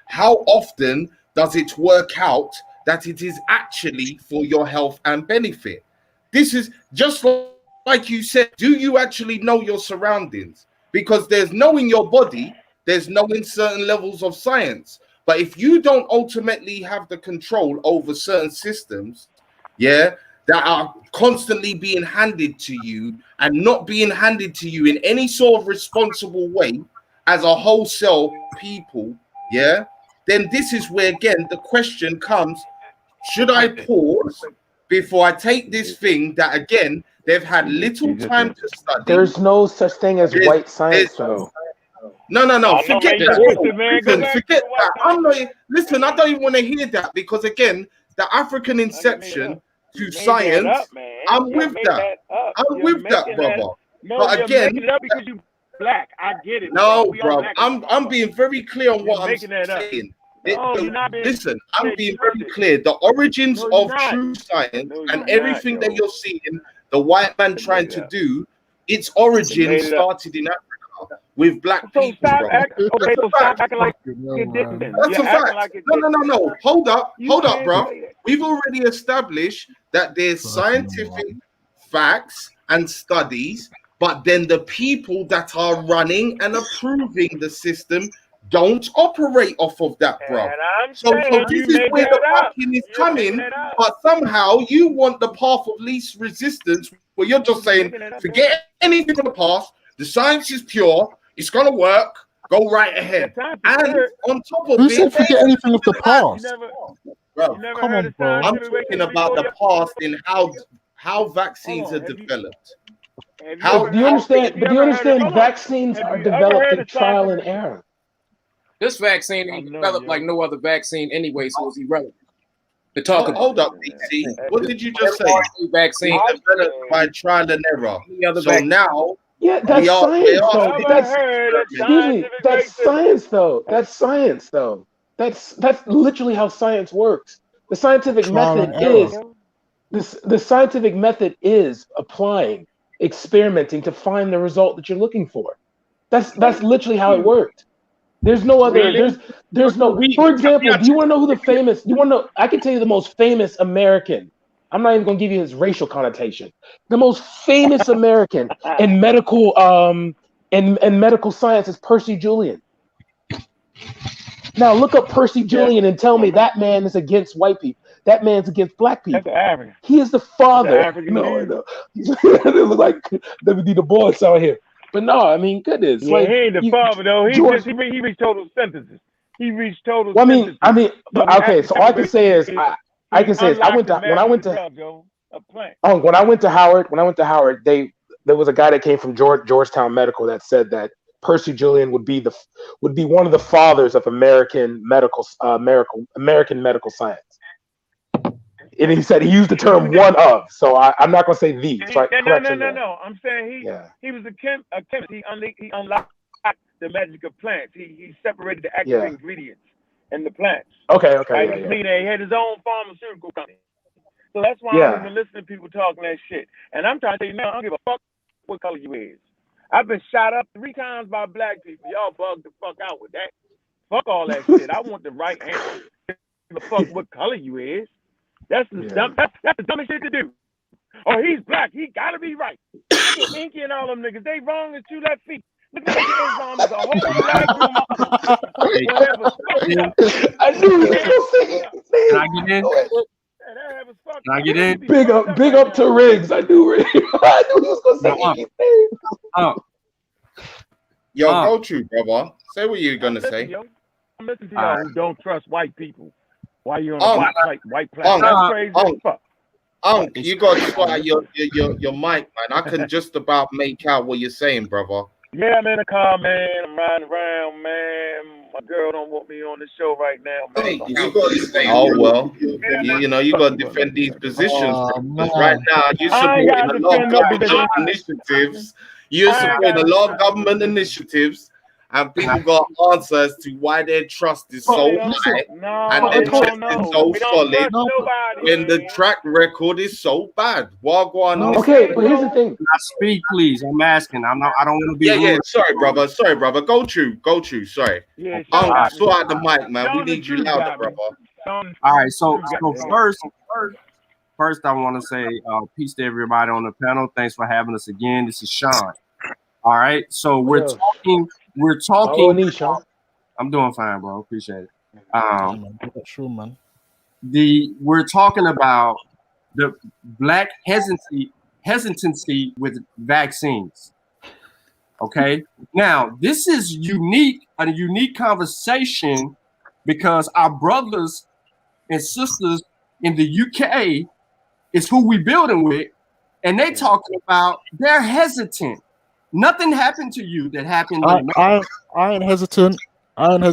how often does it work out that it is actually for your health and benefit? This is just like you said, do you actually know your surroundings? Because there's knowing your body, there's knowing certain levels of science. But if you don't ultimately have the control over certain systems, that are constantly being handed to you and not being handed to you in any sort of responsible way as a wholesale people, then this is where, again, the question comes, should I pause before I take this thing that, again, they've had little time to study? There's no such thing as white science, though. No. Forget that. Forget that. Listen, I don't even want to hear that because, again, the African inception to science, I'm with that. I'm with that, brother. But again, because you black, I get it. No, bro. I'm being very clear on what I'm saying. Listen, I'm being very clear. The origins No, you're of not. true science No, and you're everything not, that yo. you're seeing the white man trying to do, its origin made it up. started in Africa with black So people, stop bro. acting. Okay, That's so a stop fact. acting like No, it man. didn't. That's You're a acting fact. like it No. didn't. Hold up, You can't bro. say that. We've already established that there's scientific facts and studies, but then the people that are running and approving the system don't operate off of that, bro. And I'm So saying this you is made where the that up. backing is You're coming, making it up. but somehow you want the path of least resistance, where you're just saying, Making it up, forget anything from the past. The science is pure. It's gonna work. Go right ahead. And on top of Who it, said forget anything of the You past? never, bro, you never Come heard on, of bro. I'm scientific talking research about the before past in how vaccines are Hold on, have you- developed. Have you How ever Do you heard- understand? have But do you ever heard of- understand? hold on. Vaccines Have are you ever developed heard through of trial and scientific- error. This vaccine ain't developed like no other vaccine anyway, so it's irrelevant to talk about. Hold up, DC. What did you just say? Vaccine Developed by trial and error. other So vaccine. now Yeah, that's science, though. Ever That's heard of excuse me. scientific That's racism? science, though. That's science, though. That's literally how science works. The scientific Trial method and error. is the scientific method is applying, experimenting to find the result that you're looking for. That's literally how it worked. There's no other. Really? There's no. For example, do you want to know who the famous? You want to know? I can tell you the most famous American. I'm not even going to give you his racial connotation. The most famous American in medical in medical science is Percy Julian. Now look up Percy Julian and tell me that man is against white people. That man's against black people. That's African. He is the father. That's African No, dude. no. They look like W.D. Du Bois out here. But no, I mean, goodness. Yeah, like, he ain't the father though. He George- just he reached total sentences. He reached total. Well, sentences. okay. So all I can say is, I can say is, when I went to Howard, there was a guy that came from Georgetown Medical that said that Percy Julian would be one of the fathers of American medical science. And he said he used the term "one of," so I'm not going to say the. So No. I'm saying he was a chemist. He unlocked the magic of plants. He separated the active ingredients in the plants. Okay. He had his own pharmaceutical company. So that's why I don't even listen to people talking that shit. And I'm trying to tell you now, I don't give a fuck what color you is. I've been shot up 3 times by black people. Y'all bugged the fuck out with that. Fuck all that shit. I want the right answer. Give a fuck what color you is. That's the dumbest shit to do. Oh, he's black. He gotta be right. Inky and all them niggas, they wrong as 2 left feet. Look at Islam is a whole black I knew he was gonna say it. Can I get in? Can I get in? Big up to Riggs. I knew Riggs. I knew he was gonna say Inky's name. Yo, go true, brother. Say what you're gonna say. I'm listening to y'all who don't trust white people. Why you on a white platform? That's crazy as fuck. You got to sort out your mic, man. I can just about make out what you're saying, brother. Yeah, I'm in the car, man. I'm riding around, man. My girl don't want me on the show right now, man. Hey, you got to stay. Oh well, you know you got to defend these positions. Because right now you're supporting a lot of government initiatives. You're supporting a lot of government initiatives. And people got answers to why their trust is so high and their chest is so solid when the track record is so bad. Okay, but here's the thing. Can I speak, please? I'm asking. I don't want to be rude. Yeah. Sorry, brother. Go true. Sorry. Yeah, sort out the mic, man. We need you louder, brother. All right. So first, I want to say peace to everybody on the panel. Thanks for having us again. This is Sean. All right. So we're talking. I'm doing fine, bro. Appreciate it. True, man. We're talking about the black hesitancy with vaccines. Okay. Now, this is a unique conversation because our brothers and sisters in the UK is who we building with, and they talking about they're hesitant. Nothing happened to you that happened. I ain't hesitant. I'm yeah.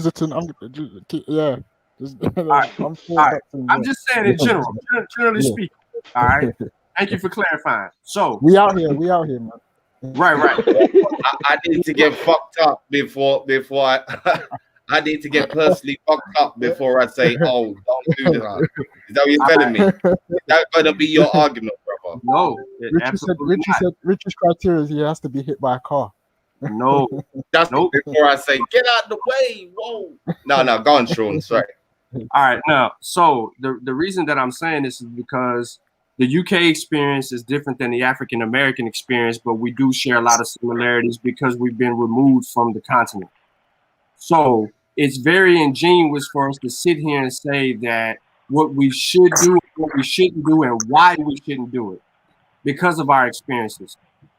I'm just saying in generally speaking. All right. Thank you for clarifying. So we out here, man. Right. I need to get fucked up before I I need to get personally fucked up before I say, "Oh, don't do that." Is that what you're telling me? Is that going to be your argument, brother? No, Richard's criteria is he has to be hit by a car. No, Just before I say, "Get out the way!" Whoa. No, go on, Sean. Sorry. All right, now, so the reason that I'm saying this is because the UK experience is different than the African American experience, but we do share a lot of similarities because we've been removed from the continent. So it's very ingenuous for us to sit here and say that what we should do, what we shouldn't do, and why we shouldn't do it because of our experiences.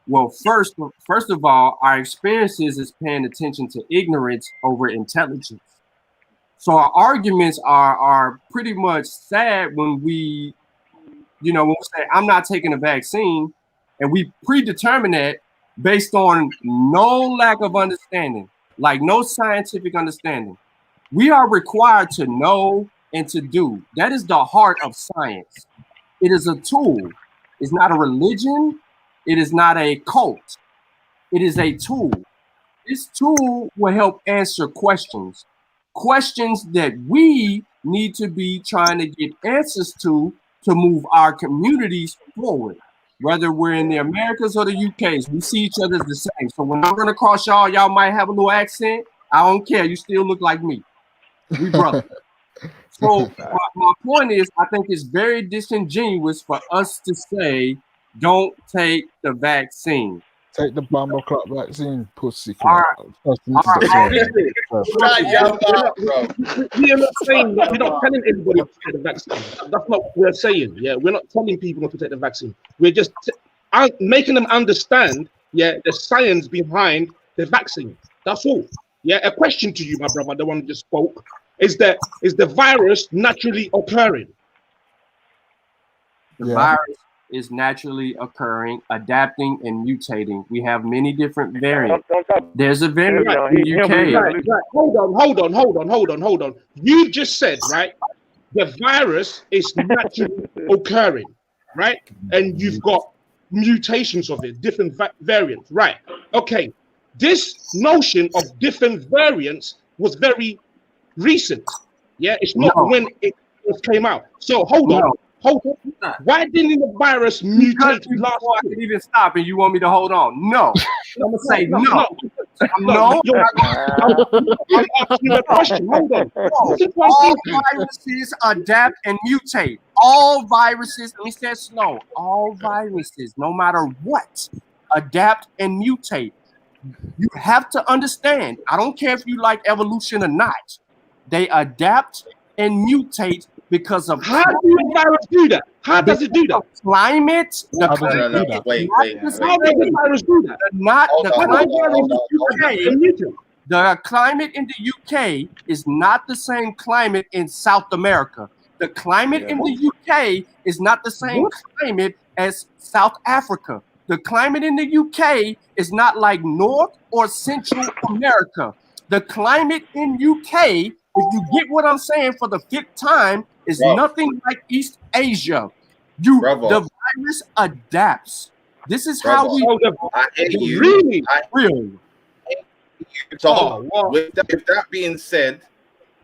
Well, first of all, our experiences is paying attention to ignorance over intelligence. So our arguments are pretty much sad when we, when we say I'm not taking a vaccine, and we predetermine that based on no lack of understanding, like no scientific understanding. We are required to know and to do. That is the heart of science. It is a tool. It's not a religion. It is not a cult. It is a tool. This tool will help answer questions that we need to be trying to get answers to move our communities forward. Whether we're in the Americas or the UKs, we see each other as the same. So when I'm running across y'all might have a little accent. I don't care. You still look like me. We brothers. So my point is, I think it's very disingenuous for us to say, don't take the vaccine. Take the bomber clock vaccine, pussy. We are not saying that we're not telling everybody to take the vaccine. That's not what we're saying. Yeah, we're not telling people not to take the vaccine. We're just making them understand, the science behind the vaccine. That's all. Yeah, a question to you, my brother, the one who just spoke, is the virus naturally occurring? The virus is naturally occurring, adapting, and mutating. We have many different variants. There's a variant in the UK. Right. Hold on. You just said, right, the virus is naturally occurring, right? And you've got mutations of it, different variants, right? Okay, this notion of different variants was very recent. Yeah, it's not when it came out. So hold on. Why didn't the virus mutate last year? I can even stop and you want me to hold on? No. I'm going to say no. No. I'm asking you a question. Hold on. All viruses adapt and mutate. All viruses, let me say it slow. All viruses, no matter what, adapt and mutate. You have to understand, I don't care if you like evolution or not, they adapt and mutate because of how does the virus do that? How does it do that? Climate. Wait. How does the virus do that? The climate in the UK is not the same climate in South America. The climate in the UK is not the same climate as South Africa. The climate in the UK is not like North or Central America. The climate in UK, if you get what I'm saying for the fifth time, is nothing like East Asia. The virus adapts. This is how we. I hate you. Really? So, with that being said,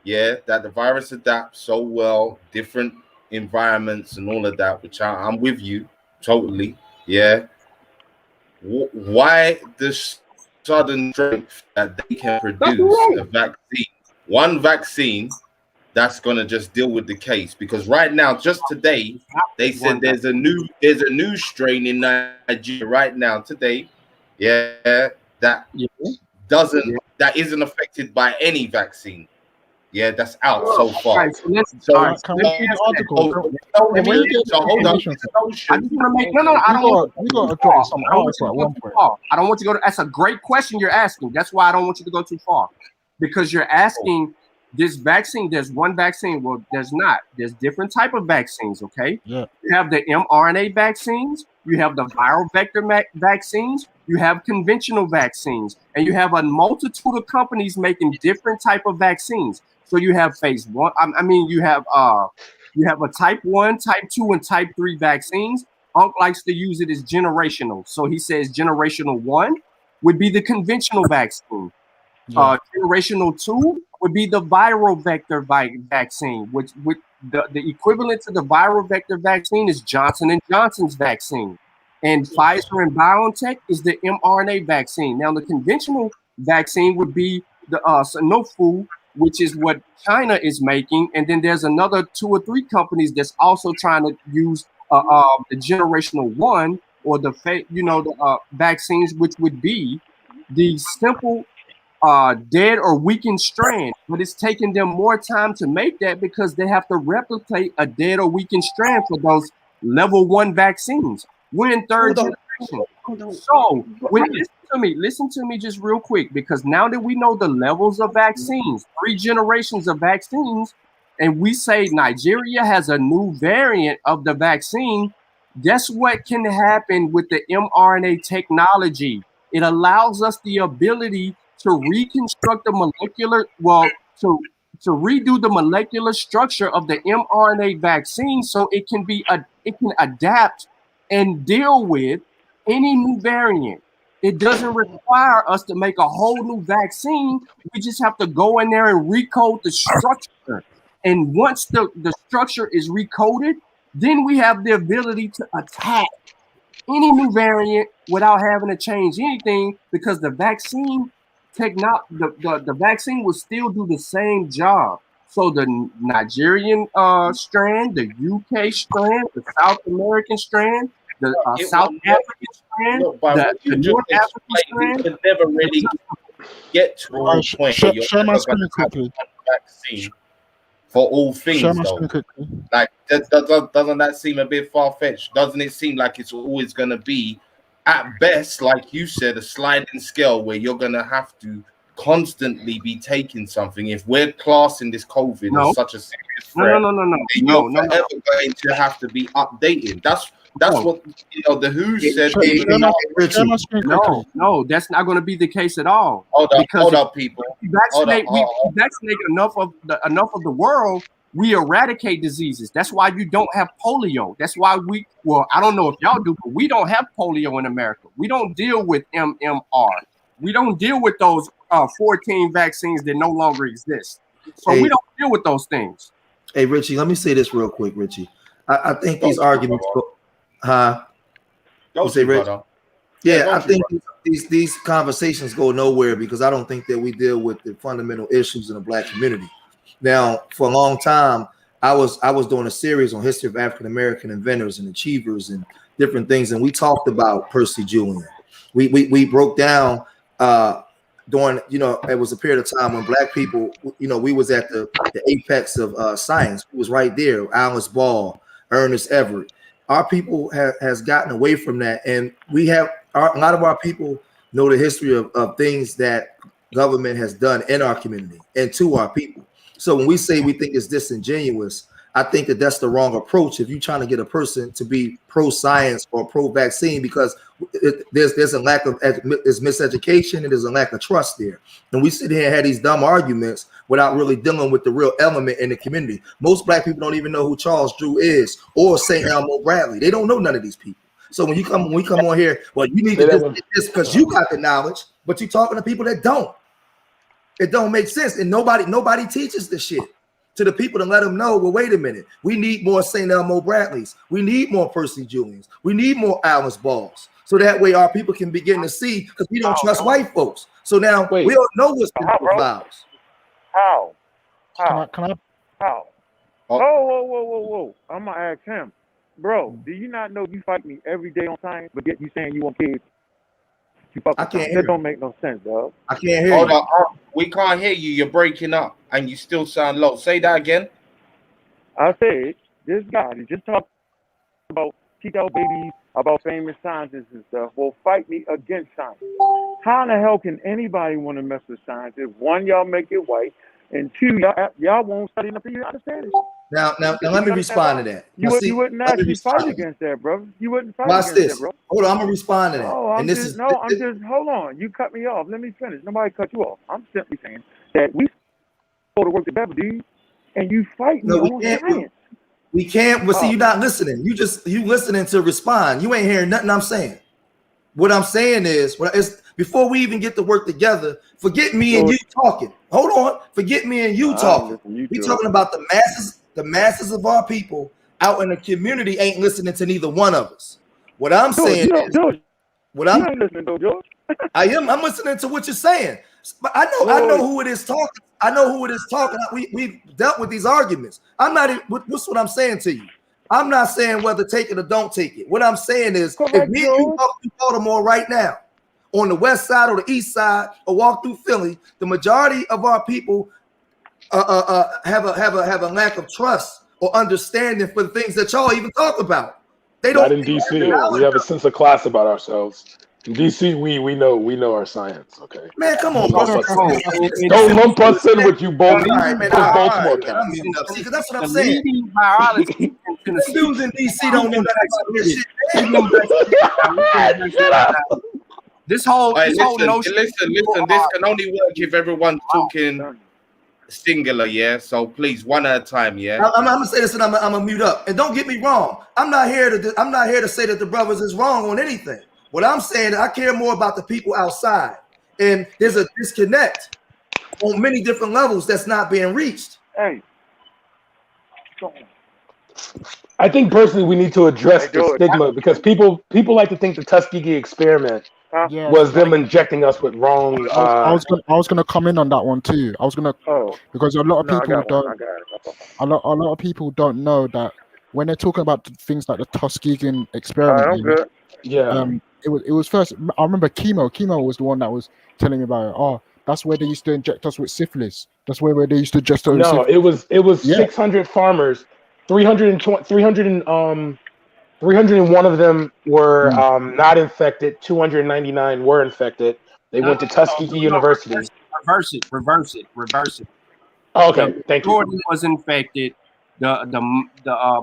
that the virus adapts so well, different environments and all of that, which I'm with you totally. Yeah. Why this sudden strength that they can produce a vaccine? One vaccine that's gonna just deal with the case, because right now, just today, they said there's a new strain in Nigeria right now today, that isn't affected by any vaccine. Yeah, that's out so far. Right, so I just want to make I don't want you to go to. That's a great question you're asking. That's why I don't want you to go too far, because you're asking this vaccine. There's one vaccine. Well, there's not. There's different type of vaccines. Okay. Yeah. You have the mRNA vaccines. You have the viral vector vaccines. You have conventional vaccines, and you have a multitude of companies making different type of vaccines. So you have phase one. You have a type 1, type 2, and type 3 vaccines. Unc likes to use it as generational. So he says generational 1 would be the conventional vaccine. Generational 2 would be the viral vector vaccine, which the equivalent to the viral vector vaccine is Johnson & Johnson's vaccine. And Pfizer and BioNTech is the mRNA vaccine. Now, the conventional vaccine would be the Sanofi, which is what China is making. And then there's another 2 or 3 companies that's also trying to use the generational 1 or the vaccines, which would be the simple dead or weakened strand, but it's taking them more time to make that because they have to replicate a dead or weakened strand for those level 1 vaccines. We're in third generation. So listen to me just real quick, because now that we know the levels of vaccines, 3 generations of vaccines, and we say Nigeria has a new variant of the vaccine, guess what can happen with the mRNA technology? It allows us the ability to reconstruct the molecular, to redo the molecular structure of the mRNA vaccine so it can adapt and deal with any new variant. It doesn't require us to make a whole new vaccine. We just have to go in there and recode the structure. And once the structure is recoded, then we have the ability to attack any new variant without having to change anything, because the vaccine the vaccine will still do the same job. So the Nigerian strand, the UK strand, the South American strand, the South African strand, the North African strand. We could never really get to a point where you're never going to have one vaccine for all things, though. Like, doesn't that seem a bit far-fetched? Doesn't it seem like it's always going to be, at best, like you said, a sliding scale where you're going to have to constantly be taking something? If we're classing this COVID as such a serious threat, you're forever going to have to be updated. That's what the WHO said. No, that's not going to be the case at all. Hold up, people. We vaccinate enough of the world, we eradicate diseases. That's why you don't have polio. That's why I don't know if y'all do, but we don't have polio in America. We don't deal with MMR. We don't deal with those 14 vaccines that no longer exist. So we don't deal with those things. Hey, Richie, let me say this real quick, Richie. I think these arguments say, Rich? Yeah, I think these conversations go nowhere, because I don't think that we deal with the fundamental issues in the Black community. Now, for a long time, I was doing a series on history of African American inventors and achievers and different things, and we talked about Percy Julian. We broke down during, it was a period of time when Black people, we was at the apex of science. We was right there. Alice Ball, Ernest Everett. Our people has gotten away from that, and a lot of our people know the history of things that government has done in our community and to our people. So when we say we think it's disingenuous, I think that that's the wrong approach if you're trying to get a person to be pro-science or pro-vaccine, because there's a lack of there's miseducation and there's a lack of trust there. And we sit here and have these dumb arguments without really dealing with the real element in the community. Most Black people don't even know who Charles Drew is or St. Elmo Bradley. They don't know none of these people. So when we come on here, well, you need to do this because you got the knowledge, but you're talking to people that don't. It don't make sense, and nobody teaches this shit to the people to let them know. Well, wait a minute, we need more St. Elmo Bradleys, we need more Percy Julians, we need more Alice Balls, so that way our people can begin to see, because we don't trust white folks. So now we don't know what's in the clouds. How? Can I? How? Whoa! I'm gonna ask him, bro. Do you not know you fight me every day on science, but yet you saying you want kids? I can't hear. That don't make no sense, dog. I can't hear. Hold on. We can't hear you. You're breaking up, and you still sound low. Say that again. I said this guy he just talked about teach our babies about famous scientists and stuff. Well, fight me against science. How in the hell can anybody want to mess with science if one, y'all make it white, and two, y'all won't study enough for you to understand it? Now, let me respond to that. You wouldn't actually fight against that, bro. You wouldn't fight against that, bro. Hold on, I'm gonna respond to that. Hold on. You cut me off. Let me finish. Nobody cut you off. I'm simply saying that we go to work together, dude, and you fight me on science. We can't. But see, you're not listening. You listening to respond. You ain't hearing nothing I'm saying. What I'm saying is, before we even get to work together, forget me and you talking. Hold on, forget me and you talking. We talking about the masses of our people out in the community ain't listening to neither one of us. What I'm saying is, I'm listening to what you're saying. But I know who it is talking. I know who it is talking. We've dealt with these arguments. I'm not. What's what I'm saying to you? I'm not saying whether take it or don't take it. What I'm saying is, if me and you walk through Baltimore right now, on the west side or the east side, or walk through Philly, the majority of our people have a lack of trust or understanding for the things that y'all even talk about. They don't. Not in DC. We have a sense of class about ourselves. In DC, we know our science. Okay. Man, come on, don't lump us in with you, Baltimore. Baltimore county. See, because that's what I'm saying. Biology dudes in DC don't know that shit. This whole listen. notion. This can only work if everyone's talking singular, yeah. So please, one at a time, yeah. I'm gonna say this, and I'm gonna mute up. And don't get me wrong. I'm not here to say that the brothers is wrong on anything. What I'm saying, I care more about the people outside, and there's a disconnect on many different levels that's not being reached. Hey, I think personally we need to address the stigma, because people like to think the Tuskegee experiment was them injecting us with wrong. I was gonna come in on that one too. I was gonna because a lot of people don't. A lot of people don't know that when they're talking about things like the Tuskegee experiment. It was first. I remember Chemo was the one that was telling me about it. Oh, that's where they used to inject us with syphilis. That's where they used to inject us with syphilis. It was 600 farmers. 301 of them were not infected. 299 were infected. They went to Tuskegee University. Reverse it. Oh, okay, thank you. The majority was infected. The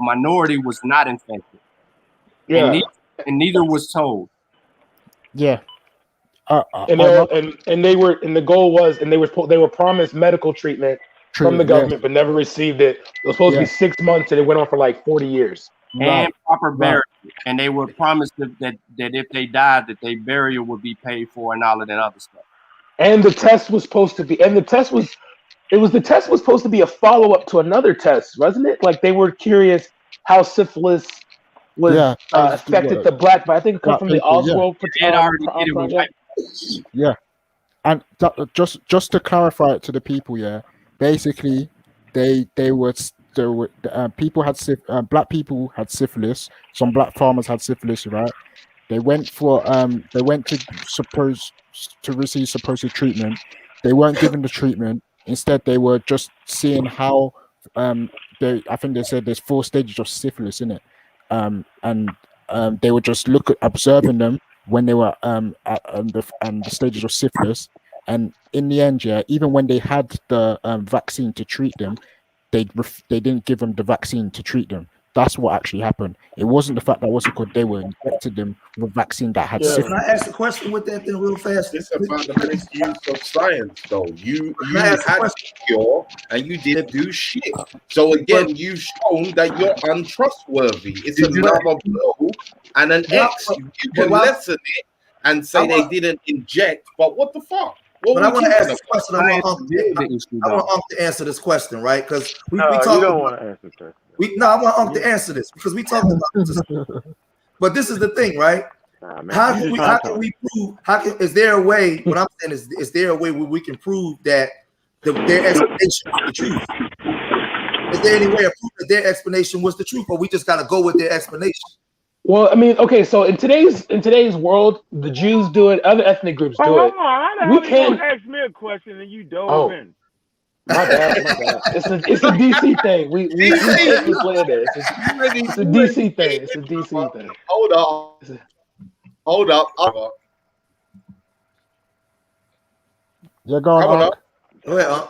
minority was not infected. Yeah, and neither was told. Yeah. The goal was, and they were promised medical treatment from the government, but never received it. It was supposed to be 6 months, and it went on for like 40 years. And proper burial, and they were promised that if they died, that their burial would be paid for, and all of that other stuff. And the test was supposed to be, the test was supposed to be a follow up to another test, wasn't it? Like they were curious how syphilis was affected the black, but I think it comes from the Oswald project. Yeah, and just to clarify it to the people, basically people had black people had syphilis. Some black farmers had syphilis, right? They went to receive supposed treatment. They weren't given the treatment. Instead, they were just seeing how I think they said there's 4 stages of syphilis in it, and they would just observing them when they were at the stages of syphilis. And in the end, even when they had the vaccine to treat them, they didn't give them the vaccine to treat them. That's what actually happened. It wasn't the fact that they were injected them with a vaccine that had syphilis. Can I ask a question with that thing real fast? It's about the misuse of science, though. You had a cure and you didn't do shit. So again, you've shown that you're untrustworthy. It's another blow and an X. You can lessen it and say they didn't inject, but what the fuck? But I want to ask this question. I want Unc to answer this question, right? Because we talk. You don't want to answer this. I want Unc to answer this because we talked about this. But this is the thing, right? How can we prove? Is there a way? What I'm saying is there a way where we can prove that their explanation was the truth? Is there any way of proving that their explanation was the truth, or we just got to go with their explanation? Well, I mean, okay, so in today's world, the Jews do it, other ethnic groups do it. We can't ask me a question and you dove in. My bad. It's a DC thing. We play there. It's a DC thing. It's a DC thing. Hold up. Yeah, go on. Go ahead, Unc.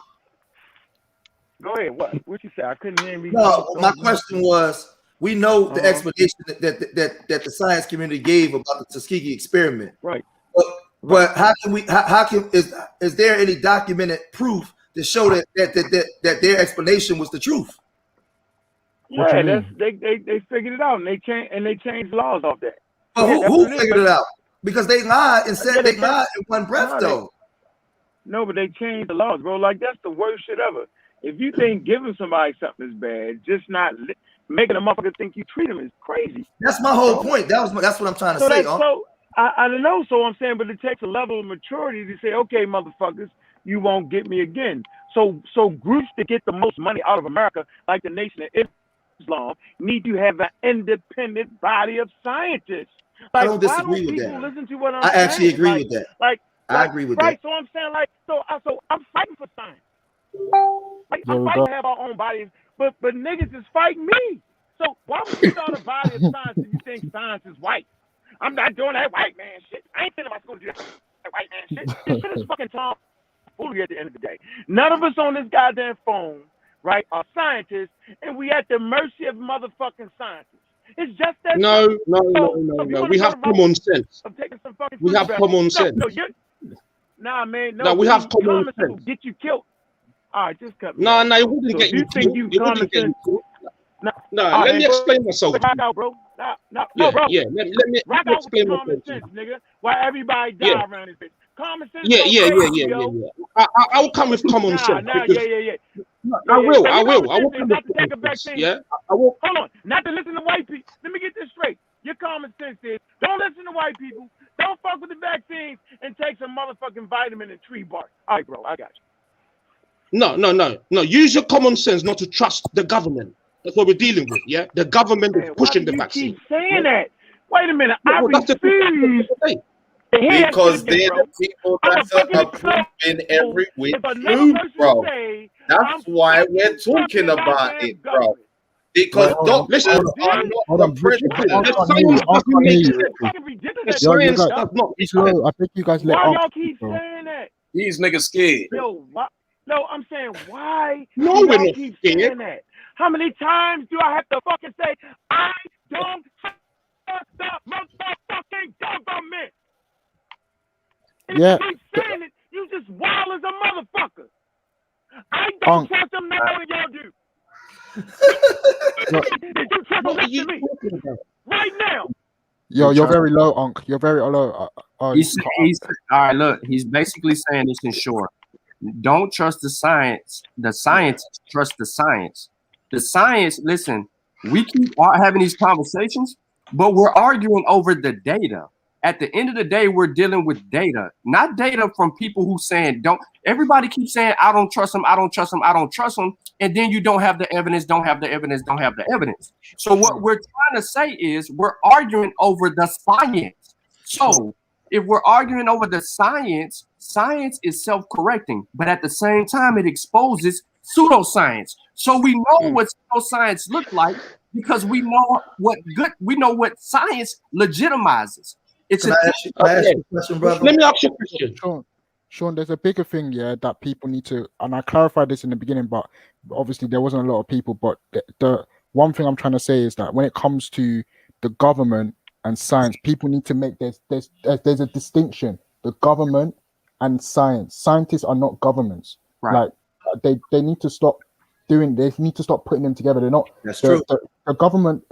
Go ahead. What you say? I couldn't hear me. No, my question was. We know the explanation that the science community gave about the Tuskegee experiment, right? But how can is there any documented proof to show that their explanation was the truth? Yeah, they figured it out and they changed laws off that. But who figured it out? Because they lied and said they lied in one breath, though. No, but they changed the laws, bro. Like, that's the worst shit ever. If you think giving somebody something is bad, just not making a motherfucker think you treat them is crazy. That's my whole point. That's what I'm trying to say. I don't know. So I'm saying, but it takes a level of maturity to say, okay, motherfuckers, you won't get me again. So groups that get the most money out of America, like the Nation of Islam, need to have an independent body of scientists. Like, I don't disagree with that. Listen to what I'm I saying? actually agree with that. I agree with that. Right, so I'm saying, like, so I'm fighting for science. Like, I'm fighting to have our own bodies, but niggas is fighting me. So why would you start a body of science if you think science is white? I'm not doing that white man shit. I ain't sitting in my school to do that white man shit. This shit is fucking tomfoolery at the end of the day. None of us on this goddamn phone, right, are scientists, and we at the mercy of motherfucking scientists. It's just that. No. We have common sense. We have common sense. Nah, man. No, we have common sense. Will get you killed. All right, just cut me. No, it wouldn't get you killed. No, let me explain myself. Rock out, bro. No, bro. Yeah, let me explain myself. Common sense, nigga. Why everybody die around this bitch? Common sense. Yeah. I'll come with common sense. I will come with common sense. Yeah, I will. Hold on, not to listen to white people. Let me get this straight. Your common sense is don't listen to white people. Don't fuck with the vaccines and take some motherfucking vitamin and tree bark. All right, bro, I got you. No. Use your common sense not to trust the government. That's what we're dealing with. Yeah, the government is pushing the vaccine. Keep saying that. Wait a minute. I refuse. Because they're the people that are approving every which move, bro. That's why we're talking about it, bro. Because doctors are not the president. I think you guys let Why y'all keep saying that? These niggas scared. No, I'm saying why? No, we're not keep scared. saying that? How many times do I have to fucking say I don't trust the motherfucking government? And yeah. If you keep saying it, you just wild as a motherfucker. I don't trust them no more than y'all do. Did you trust them to me? Right now. Yo, you're very low, Ankh. You're very low. He's all right. Look, he's basically saying this in short. Don't trust the science. The scientists trust the science. The science. Listen, we keep having these conversations, but we're arguing over the data. At the end of the day, we're dealing with data, not data from people who saying don't. Everybody keeps saying I don't trust them. I don't trust them. I don't trust them. And then you don't have the evidence. Don't have the evidence. Don't have the evidence. So what we're trying to say is we're arguing over the science. So if we're arguing over the science, science is self-correcting, but at the same time, it exposes pseudoscience. So we know what pseudoscience look like because we know what science legitimizes. Can I ask you a question, brother? Let me ask you a question. Sean, there's a bigger thing, that people need to, and I clarified this in the beginning, but obviously there wasn't a lot of people, but the one thing I'm trying to say is that when it comes to the government and science, people need to make there's a distinction. The government and science. Scientists are not governments. Right. Like they need to stop doing. They need to stop putting them together. They're not. That's true. The government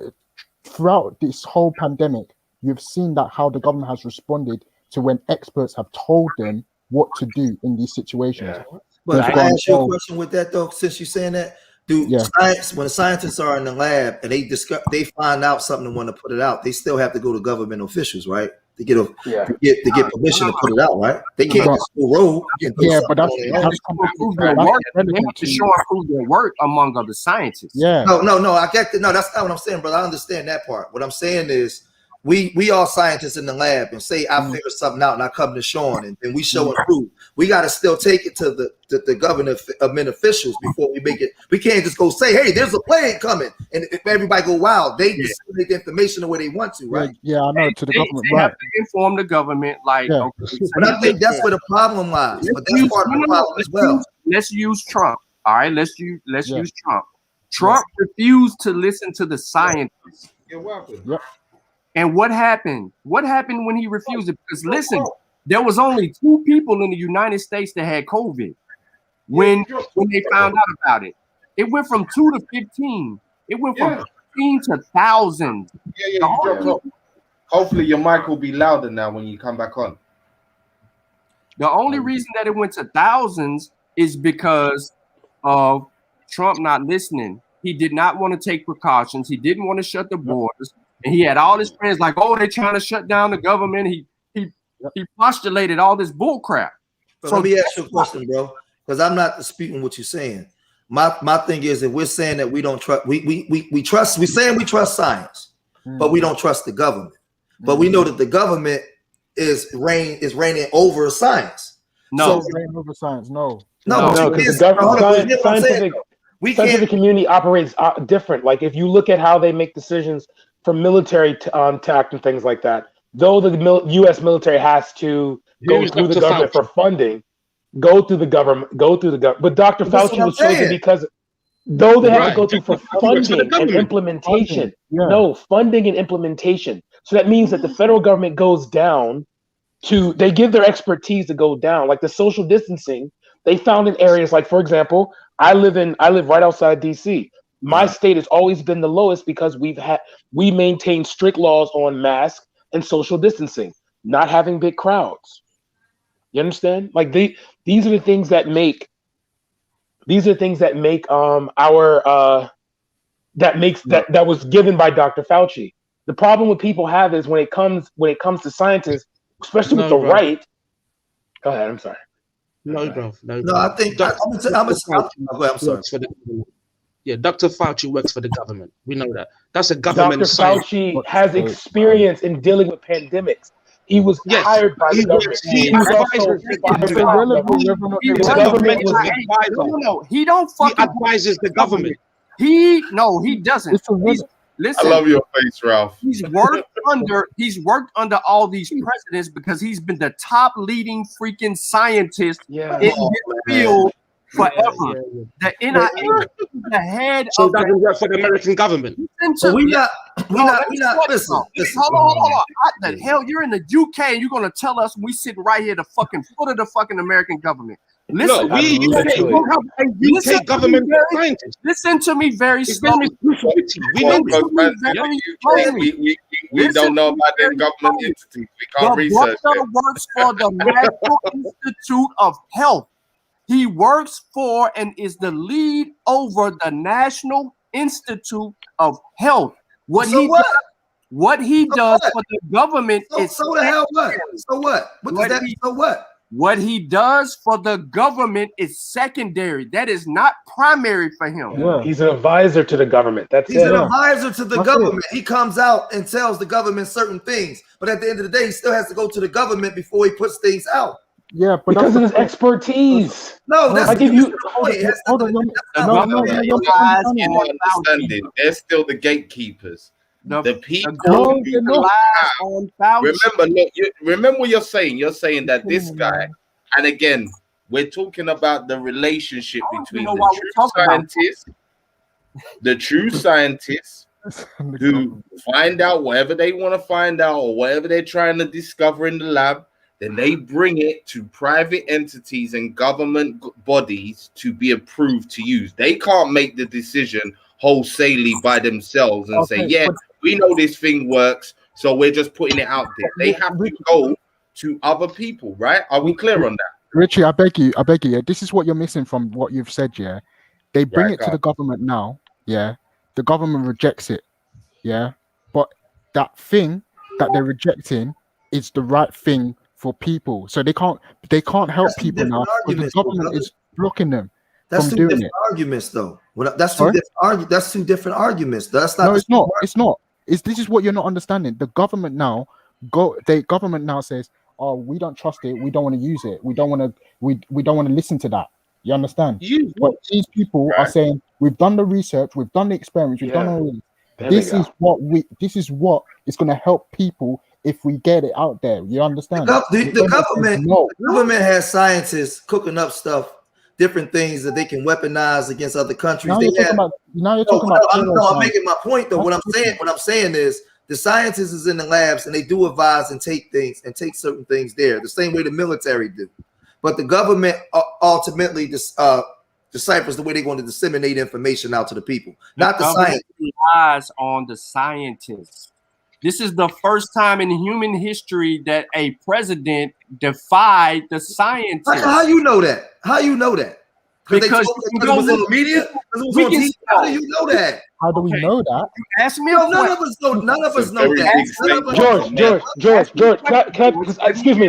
throughout this whole pandemic, you've seen that how the government has responded to when experts have told them what to do in these situations. Yeah. But I ask you a question with that though, since you're saying that. When scientists are in the lab and they find out something and want to put it out, they still have to go to government officials, right? To get permission to put it out, right? They can't just go rogue. But that's they have to show and prove their work among other scientists. Yeah. No, I get that. No, that's not what I'm saying, brother. I understand that part. What I'm saying is we all scientists in the lab and say I figured something out and I come to Sean and we show and prove. We got to still take it to the government officials before we make it. We can't just go say, hey, there's a plane coming, and if everybody go wild, they disseminate the information the way they want to, right? Yeah, I know, to the government, they have to inform the government, like. Yeah. Okay, but I think that's where the problem lies. But that's part of the problem as well. Let's use Trump. All right, let's use Trump. Trump refused to listen to the scientists. You're welcome. Yep. And what happened? What happened when he refused it? Because listen, there was only 2 people in the United States that had COVID when they found out about it. It went from 2 to 15. It went from 15 to thousands. Hold Hopefully your mic will be louder now when you come back on. The only reason that it went to thousands is because of Trump not listening. He did not want to take precautions. He didn't want to shut the borders. And he had all his friends like, oh, they're trying to shut down the government. He postulated all this bull crap. So let me ask you a question, bro, because I'm not disputing what you're saying. My thing is, if we're saying that we don't trust, we trust, we're saying we trust science, but we don't trust the government. But we know that the government is reigning over science. No, so reigning over science. No, because the scientific community operates different. Like if you look at how they make decisions for military tact and things like that, though the U.S. military has to go through the government for funding, go through the government. But Dr. Fauci was chosen because though they have to go through for funding and implementation. Funding and implementation. So that means that the federal government goes down they give their expertise to go down, like the social distancing. They found in areas like, for example, I live right outside DC. My state has always been the lowest because we maintain strict laws on masks and social distancing, not having big crowds. You understand? Like these are the things that make that was given by Dr. Fauci. The problem with people have is when it comes to scientists, especially with the right. Go ahead. I'm sorry. No, bro. I think I'm sorry. Yeah, Dr. Fauci works for the government. We know that. That's a government. Dr. Fauci has experience in dealing with pandemics. He was hired by the government. He don't fucking advises the government. He doesn't. Listen, I love your face, Ralph. He's worked under all these presidents because he's been the top leading freaking scientist in this field forever. The NIH, the head of doesn't work for the American government. So we not listen. Hold on. What the hell? You're in the UK and you're gonna tell us we sitting right here the fucking foot of the fucking American government. Listen, we don't have a UK government scientist. Listen to me very slowly. We don't know about their government entities. We can't research it. Works for the National Institute of Health. He works for and is the lead over the National Institute of Health. What he does for the government is so the hell what? So what? What he does for the government is secondary. That is not primary for him. Yeah. He's an advisor to the government. He's an advisor to the government. He comes out and tells the government certain things, but at the end of the day, he still has to go to the government before he puts things out. Yeah, but because of his expertise. No, that's I give you. They're still the gatekeepers. The people remember what you're saying. You're saying that this guy, and again, we're talking about the relationship between the true scientists who find out whatever they want to find out or whatever they're trying to discover in the lab. Then they bring it to private entities and government bodies to be approved to use. They can't make the decision wholesalely by themselves and say, yeah, we know this thing works, so we're just putting it out there. They have to go to other people, right? Are we clear on that? Richie, I beg you, yeah. This is what you're missing from what you've said, yeah. They bring it to the government now, yeah. The government rejects it, yeah. But that thing that they're rejecting is the right thing for people, so they can't help people now because the government is blocking them from doing it. Arguments, though. That's two different arguments. That's not. No, it's not. This is what you're not understanding. The government now says, "Oh, we don't trust it. We don't want to use it. We don't want to. We don't want to listen to that." You understand? But these people are saying, "We've done the research. We've done the experiments. We've done all this. This is what is going to help people." If we get it out there, you understand? The government has scientists cooking up stuff, different things that they can weaponize against other countries. Now you're talking about. I'm making my point though. What I'm saying is the scientists is in the labs and they do advise and take certain things there, the same way the military do. But the government ultimately deciphers the way they're going to disseminate information out to the people, not the science. Relies on the scientists. This is the first time in human history that a president defied the scientists. How you know that? How you know that? Because it was in the media. How do you know that? How do we know that? You ask me. No, none of us know. None of us know George, that.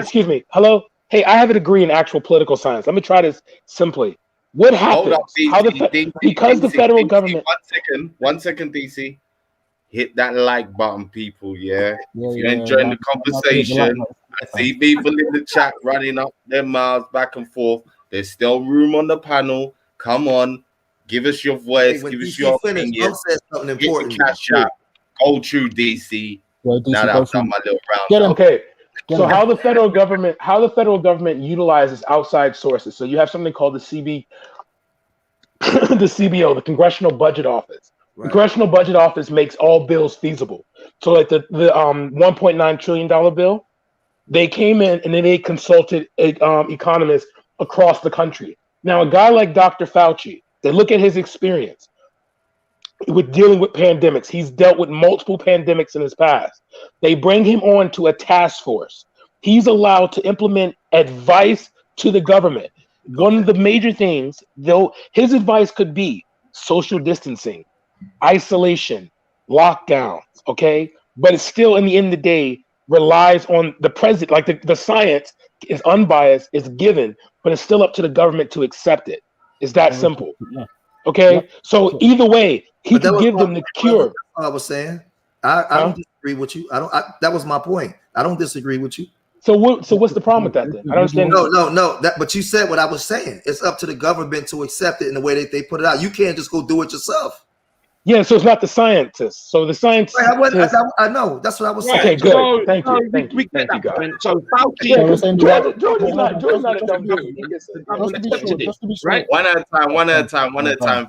excuse me. Hello. Hey, I have a degree in actual political science. Let me try this simply. What happens? Because the federal government. 1 second, DC. Hit that like button, people. Yeah. If you're enjoying the conversation, I see people in the chat running up their mouths back and forth. There's still room on the panel. Come on, give us your voice, give us your opinion. Something important. Cash out. Go through DC. Now that I've done my little round. Okay. So how the federal government utilizes outside sources. So you have something called the CBO, the Congressional Budget Office. Right. The Congressional Budget Office makes all bills feasible. So like the $1.9 trillion bill, they came in and then they consulted economists across the country. Now, a guy like Dr. Fauci, they look at his experience with dealing with pandemics. He's dealt with multiple pandemics in his past. They bring him on to a task force. He's allowed to implement advice to the government. One of the major things, though, his advice could be social distancing, isolation, lockdowns, okay? But it's still, in the end of the day, relies on the president, like the science is unbiased, is given, but it's still up to the government to accept it. It's that simple. Okay? So either way, he can give them the cure. I was saying, I don't disagree with you. That was my point. I don't disagree with you. So what's the problem with that then? I don't understand. No. But you said what I was saying. It's up to the government to accept it in the way that they put it out. You can't just go do it yourself. Yeah, so it's not the scientists. So the scientists. Right, I know. That's what I was saying. Okay, good. So, thank you. We get that, God. So Fauci. George is not a dumb dude. Right? One at a time.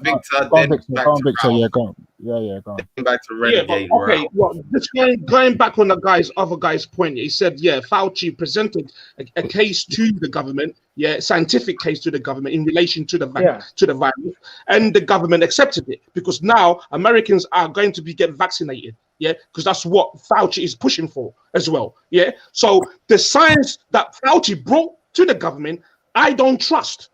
Victor, then back to Victor. Yeah, go on. Back to Renegade. Okay. Well, just going back on the other guy's point, he said, Fauci presented a case to the government. Scientific case to the government in relation to the virus, and the government accepted it because now Americans are going to get vaccinated, because that's what Fauci is pushing for as well, So the science that Fauci brought to the government, I don't trust.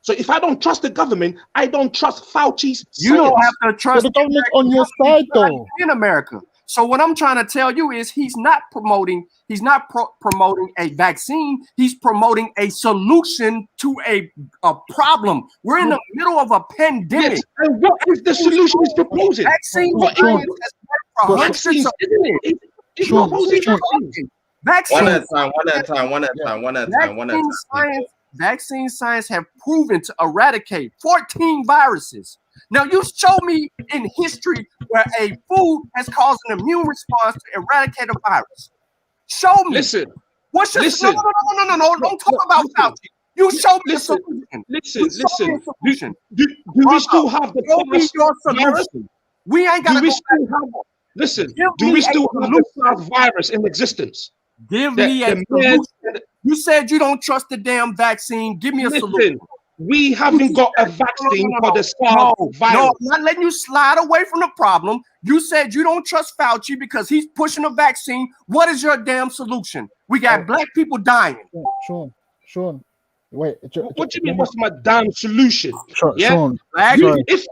So if I don't trust the government, I don't trust Fauci's science. You don't have to trust the government on your side, though. In America. So what I'm trying to tell you is he's not promoting a vaccine. He's promoting a solution to a problem. We're in the middle of a pandemic. Yes. And what is the solution he's proposing? Vaccine. Vaccine science have proven to eradicate 14 viruses. Now, you show me in history where a food has caused an immune response to eradicate a virus. Show me. Listen. What's your No. Don't talk about Fauci. You show me a solution. Listen. Do we still have the solution? We ain't got to Listen. Do we still have the virus in existence? Give me a solution. You said you don't trust the damn vaccine. Give me a solution. We haven't got a vaccine for the SARS virus. No, I'm not letting you slide away from the problem. You said you don't trust Fauci because he's pushing a vaccine. What is your damn solution? We got black people dying. Sean. Wait. What do you mean? What's my damn solution? Sean. If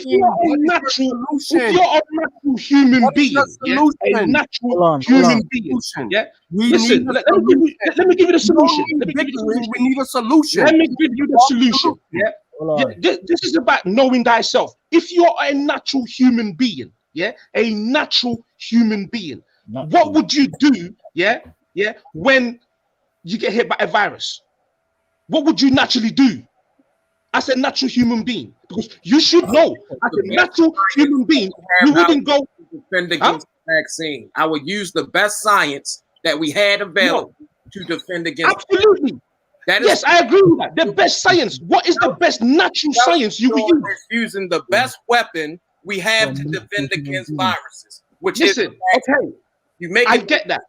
you're a natural human being, a natural human being, listen. Let me give you the solution. We need a solution. Let me give you the solution. This is about knowing thyself. If you're a natural human being, a natural human being, what would you do? When you get hit by a virus. What would you naturally do as a natural human being? Because you should know, as a natural human being, you wouldn't go defend against the vaccine. I would use the best science that we had available to defend against. Absolutely. Yes, I agree with that. The best science. What is the best natural science you will use? Using the best weapon we have to defend against viruses, which is okay. I get that.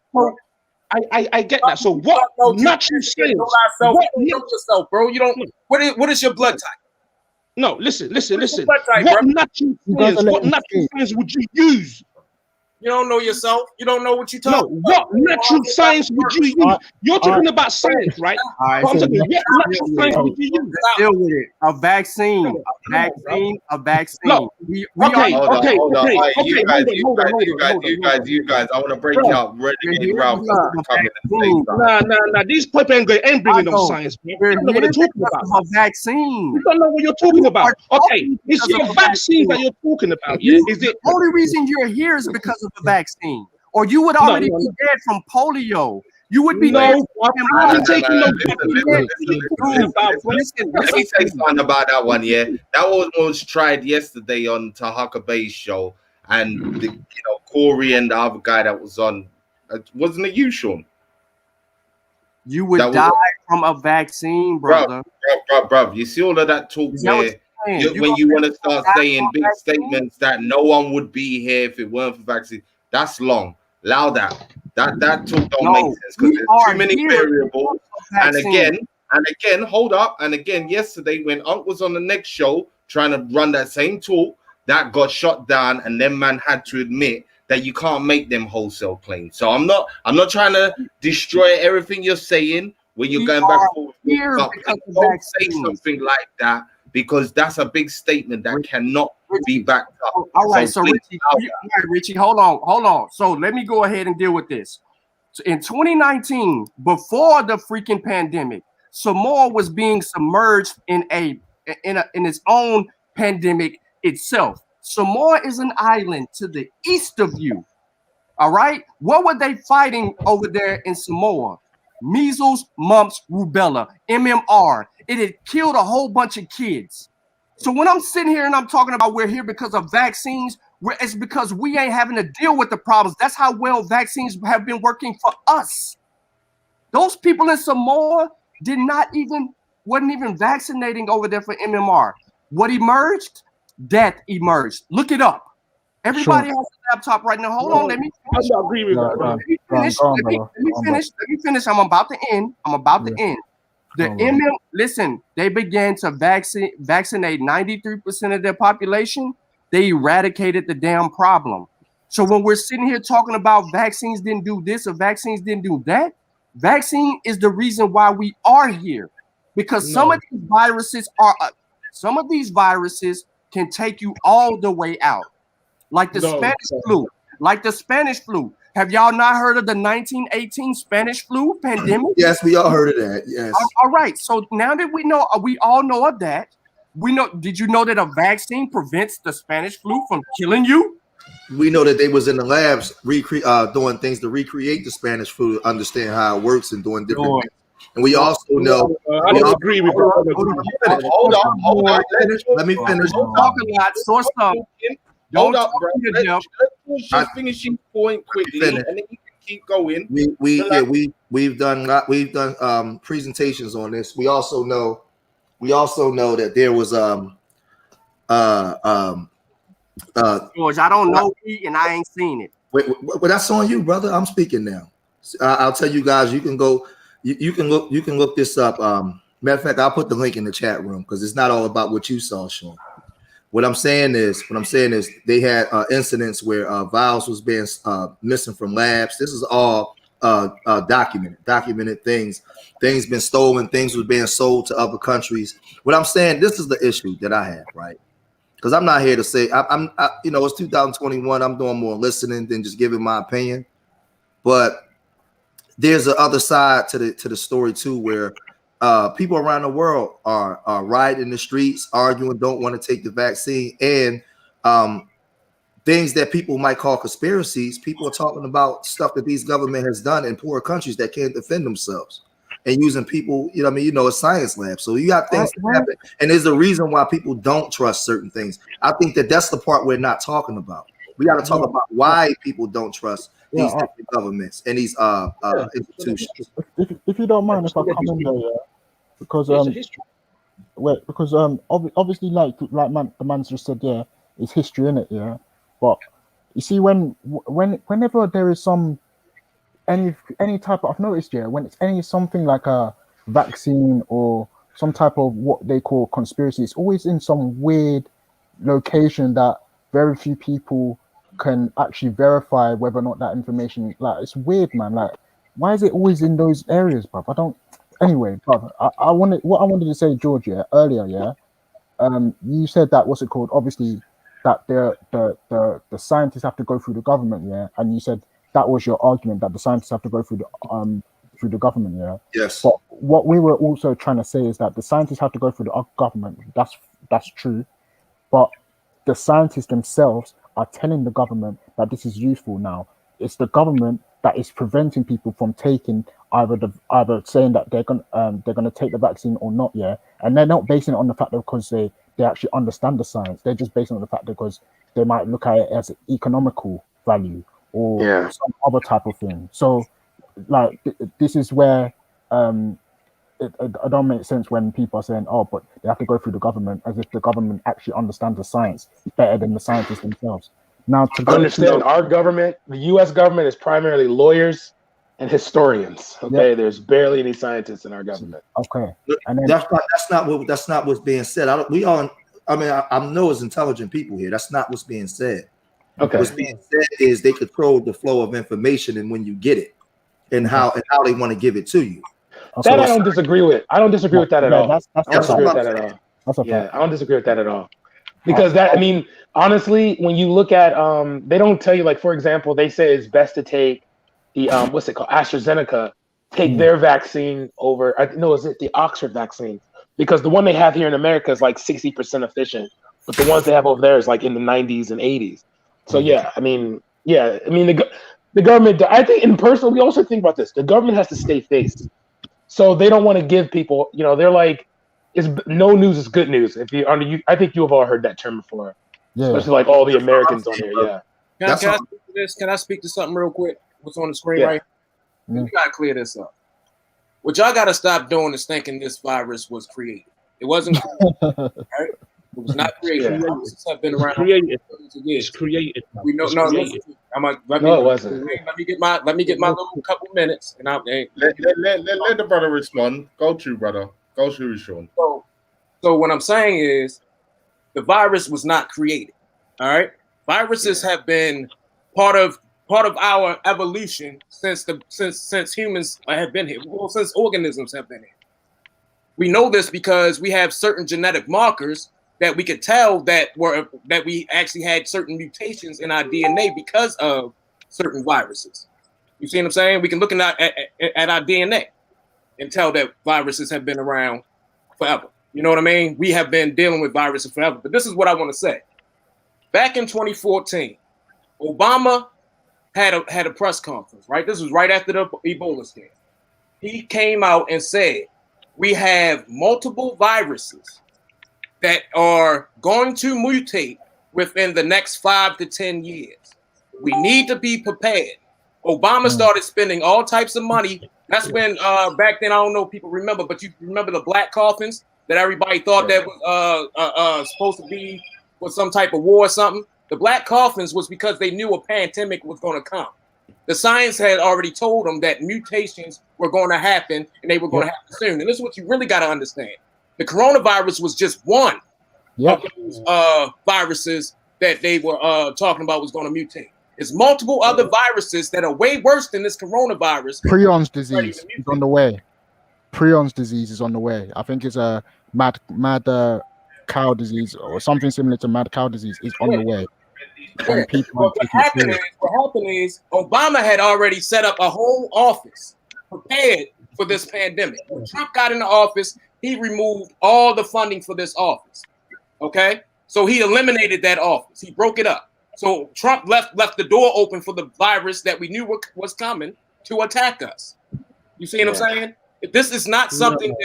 I get that. So what natural science? Yourself, bro. You don't. What is your blood type? No, listen. What natural science would you use? You don't know yourself. You don't know what you're No, talking what about. natural science would you use? You're talking about science, right? All right, But I'm so saying, what natural science would you use? let's deal with it. A vaccine, a vaccine. Look, We okay, Hold on, okay, hold on. okay, All right, okay, hold on. you guys. I want to break Bro, out Renegade Ralph because to come in and say something. Nah. These people ain't bringing no science, bro. You don't know what they're talking about. A vaccine. You don't know what you're talking about. Okay, it's your vaccines that you're talking about. Yeah, is it? The only reason you're here is because of the vaccine, or you would already be dead from polio. You would be dead. I haven't taken no. Let me say something about that one. Yeah, that was tried yesterday on Tahaka Bay's show, and Corey and the other guy that was on, wasn't it you, Sean? You would die from a vaccine, brother. Bro. You see all of that talk where when you want to start saying big statements that no one would be here if it weren't for vaccine. That's long. Allow that. That talk don't make sense because there's too many variables. And again, hold up. And again, yesterday when Unc was on the next show trying to run that same talk, that got shot down, and then man had to admit that you can't make them wholesale claims. So I'm not trying to destroy everything you're saying when you're going back and forth. Don't say something like that, because that's a big statement that cannot be backed up. All right, so Richie, hold on. So let me go ahead and deal with this. So in 2019, before the freaking pandemic, Samoa was being submerged in its own pandemic itself. Samoa is an island to the east of you. All right, what were they fighting over there in Samoa? Measles, mumps, rubella, MMR. It had killed a whole bunch of kids. So when I'm sitting here and I'm talking about we're here because of vaccines, it's because we ain't having to deal with the problems. That's how well vaccines have been working for us. Those people in Samoa wasn't even vaccinating over there for MMR. What emerged? Death emerged. Look it up. Everybody has a laptop right now. Hold on, let me finish. I agree with that. Let me finish. I'm about to end. Listen, they began to vaccinate 93% of their population. They eradicated the damn problem. So when we're sitting here talking about vaccines didn't do this or vaccines didn't do that, vaccine is the reason why we are here. Because some of these viruses can take you all the way out. Like the Spanish flu. Have y'all not heard of the 1918 Spanish flu pandemic? Yes, we all heard of that. Yes. All right. So now that we all know of that, did you know that a vaccine prevents the Spanish flu from killing you? We know that they was in the labs doing things to recreate the Spanish flu, understand how it works and doing different things. And we also know. I don't agree with that. Hold on. Let me finish. Don't talk a lot. Source up. Hold up, bro. Let's just finish your point quickly, and then you can keep going. We've done presentations on this. We also know that there was George, I don't know and I ain't seen it. Well, that's on you, brother. I'm speaking now. I'll tell you guys. You can go. You can look this up. Matter of fact, I'll put the link in the chat room because it's not all about what you saw, Sean. What I'm saying is they had incidents where vials was being missing from labs. This is all documented things. Things been stolen. Things was being sold to other countries. What I'm saying, this is the issue that I have, right? Because I'm not here to say it's 2021. I'm doing more listening than just giving my opinion. But there's the other side to the story too, where people around the world are rioting in the streets, arguing, don't want to take the vaccine, and things that people might call conspiracies. People are talking about stuff that these government has done in poor countries that can't defend themselves, and using people, a science lab. So you got things that happen, and there's a reason why people don't trust certain things. I think that's the part we're not talking about. We got to talk about why people don't trust these different governments and these institutions. If you don't mind, if I come in there, because obviously, like the man just said, it's history in it, But you see, whenever there is any type of, I've noticed, when it's something like a vaccine or some type of what they call conspiracy, it's always in some weird location that very few people can actually verify whether or not that information, like, it's weird, man. Like, why is it always in those areas, bruv? I don't. Anyway, bruv, I wanted what I wanted to say, George, earlier, you said that, what's it called? Obviously, that the scientists have to go through the government, and you said that was your argument, that the scientists have to go through the government, Yes. But what we were also trying to say is that the scientists have to go through the government. That's true, but the scientists themselves are telling the government that this is useful now. It's the government that is preventing people from taking either saying that they're gonna take the vaccine or not, and they're not basing it on the fact that because they actually understand the science. They're just basing it on the fact that because they might look at it as economical value or some other type of thing. So, like, this is where it don't make sense when people are saying, "Oh, but they have to go through the government," as if the government actually understands the science better than the scientists themselves. Now, to understand, our government, the U.S. government, is primarily lawyers and historians. Okay, there's barely any scientists in our government. Okay, and then, that's not what's being said. I know it's intelligent people here. That's not what's being said. Okay, what's being said is they control the flow of information and when you get it, and how they want to give it to you. That I don't disagree with. I don't disagree with that at all. I don't disagree with that at all. Yeah, I don't disagree with that at all. Because that, I mean, honestly, when you look at, they don't tell you, like, for example, they say it's best to take the, what's it called, AstraZeneca, take their vaccine over, is it the Oxford vaccine? Because the one they have here in America is like 60% efficient, but the ones they have over there is like in the 90s and 80s. So the government, I think in personal, we also think about this. The government has to stay faced. So they don't want to give people, they're like, no news is good news. I think you have all heard that term before, especially like all the Americans on here. Yeah. Can I speak to this? Can I speak to something real quick? What's on the screen right here? We gotta clear this up. What y'all gotta stop doing is thinking this virus was created. It wasn't created, right? It was not created. Viruses have been around. It's created. We know. No, listen. Let it wasn't. Let me get my little couple minutes, and let the brother respond. Go through, brother. Go through, Sean. So what I'm saying is, the virus was not created. All right, viruses have been part of our evolution since humans have been here. Well, since organisms have been here. We know this because we have certain genetic markers that we could tell that we actually had certain mutations in our DNA because of certain viruses. You see what I'm saying? We can look at our DNA and tell that viruses have been around forever. You know what I mean? We have been dealing with viruses forever. But this is what I want to say. Back in 2014, Obama had a press conference, right? This was right after the Ebola scare. He came out and said, we have multiple viruses that are going to mutate within the next 5 to 10 years. We need to be prepared. Obama started spending all types of money. That's when back then, I don't know if people remember, but you remember the black coffins that everybody thought that was supposed to be for some type of war or something. The black coffins was because they knew a pandemic was going to come. The science had already told them that mutations were going to happen and they were going to happen soon. And this is what you really got to understand. The coronavirus was just one of those viruses that they were talking about was going to mutate. There's multiple other viruses that are way worse than this coronavirus. Prions disease is on the way. Prions disease is on the way. I think it's a mad cow disease or something similar to mad cow disease is on the way. And people what happened is Obama had already set up a whole office prepared for this pandemic. When Trump got in the office, he removed all the funding for this office. Okay, so he eliminated that office. He broke it up. So Trump left the door open for the virus that we knew was coming to attack us. You see what I'm saying? This is not something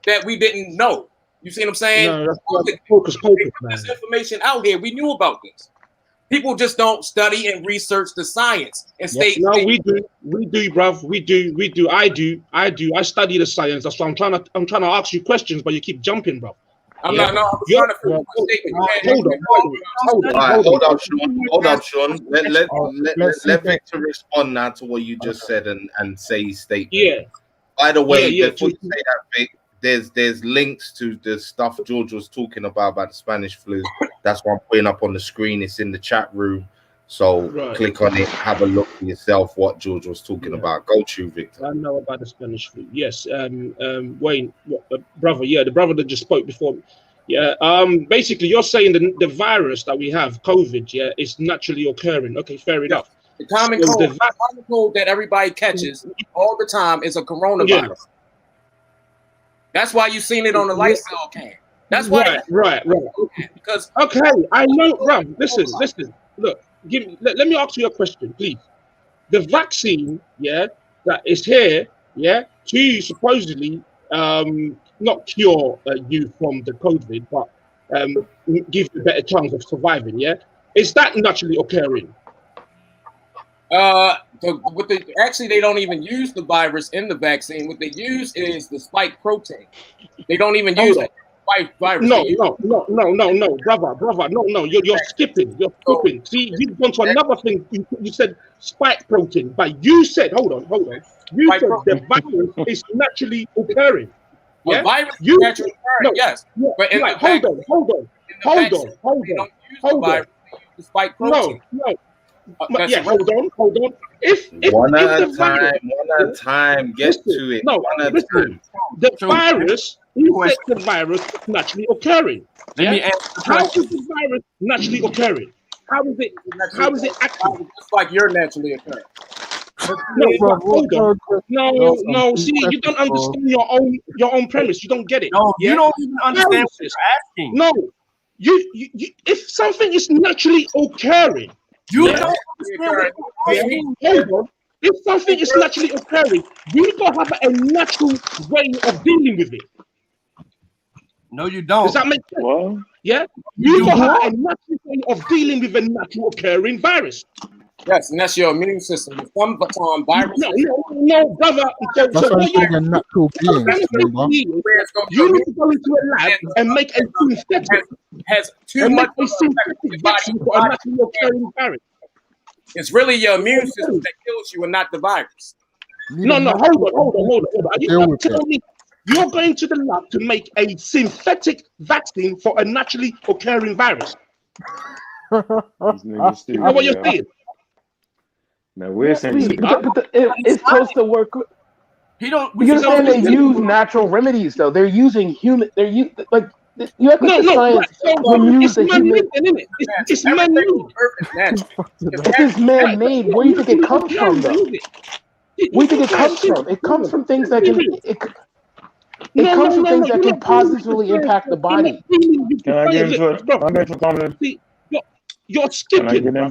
that we didn't know. You see what I'm saying? No, that's focus, this information out here. We knew about this. People just don't study and research the science and stay. No, we do, bruv. We do. I do. I study the science. That's why I'm trying to ask you questions, but you keep jumping, bruv. I'm trying to finish my statement. Hold up, Sean. Let Victor respond now to what you just said and say his statement. Yeah. By the way, before you say that, Vic, there's links to the stuff George was talking about the Spanish flu. That's what I'm putting up on the screen. It's in the chat room. So click on it, have a look for yourself what George was talking about. Go to Victor. I know about the Spanish flu. Yes, Wayne, brother. Yeah, the brother that just spoke before. Yeah. Basically, you're saying the virus that we have, COVID, yeah, is naturally occurring. Okay, fair enough. The common cold that everybody catches all the time is a coronavirus. Yeah. That's why you've seen it on the Lysol can. That's why. Right. Because okay, I know, bro. Listen. Look, let me ask you a question, please. The vaccine, yeah, that is here, yeah, to supposedly not cure you from the COVID, but give you a better chance of surviving, yeah. Is that naturally occurring? Actually, they don't even use the virus in the vaccine. What they use is the spike protein. They don't even use that spike virus. No, brother, no. You're skipping. See, you've gone to another thing. You said spike protein, but you said, hold on. You said the virus is naturally occurring. Yeah, virus is naturally occurring. Yes, but hold on. The spike protein. No. Hold on. If one at a time, get to it. No, listen. The virus, you said the virus is naturally occurring. Let me answer the How question. is the virus naturally occurring? How is it active? Just like you're naturally occurring. No, hold on. No. See, you don't understand your own premise. You don't get it. No, you don't even understand what you're asking. No, you if something is naturally occurring, you don't understand what you're asking. Hold on. If something is naturally occurring, we gotta have a natural way of dealing with it. No, you don't. Does that make sense? What? Yeah, you gotta have a natural way of dealing with a natural occurring virus. Yes, and that's your immune system. Some virus. No, brother. That's why I'm saying a natural being. You need to go into a lab and make a synthetic. Has too much vaccine for a naturally occurring virus. It's really your immune system that kills you and not the virus. No, hold on. Are you not telling me you're going to the lab to make a synthetic vaccine for a naturally occurring virus? Is that what you're saying? No, we're saying it's supposed to work. You're saying they use natural remedies, though. They're using human. They're you have to science. It's man-made, isn't it? It's man-made. If it's man-made, where do you think it comes from, though? Where do you think it comes from? It comes from things that can. It comes from things that can positively impact the body. Can I get into it? I'm going to comment. You're skipping, bro.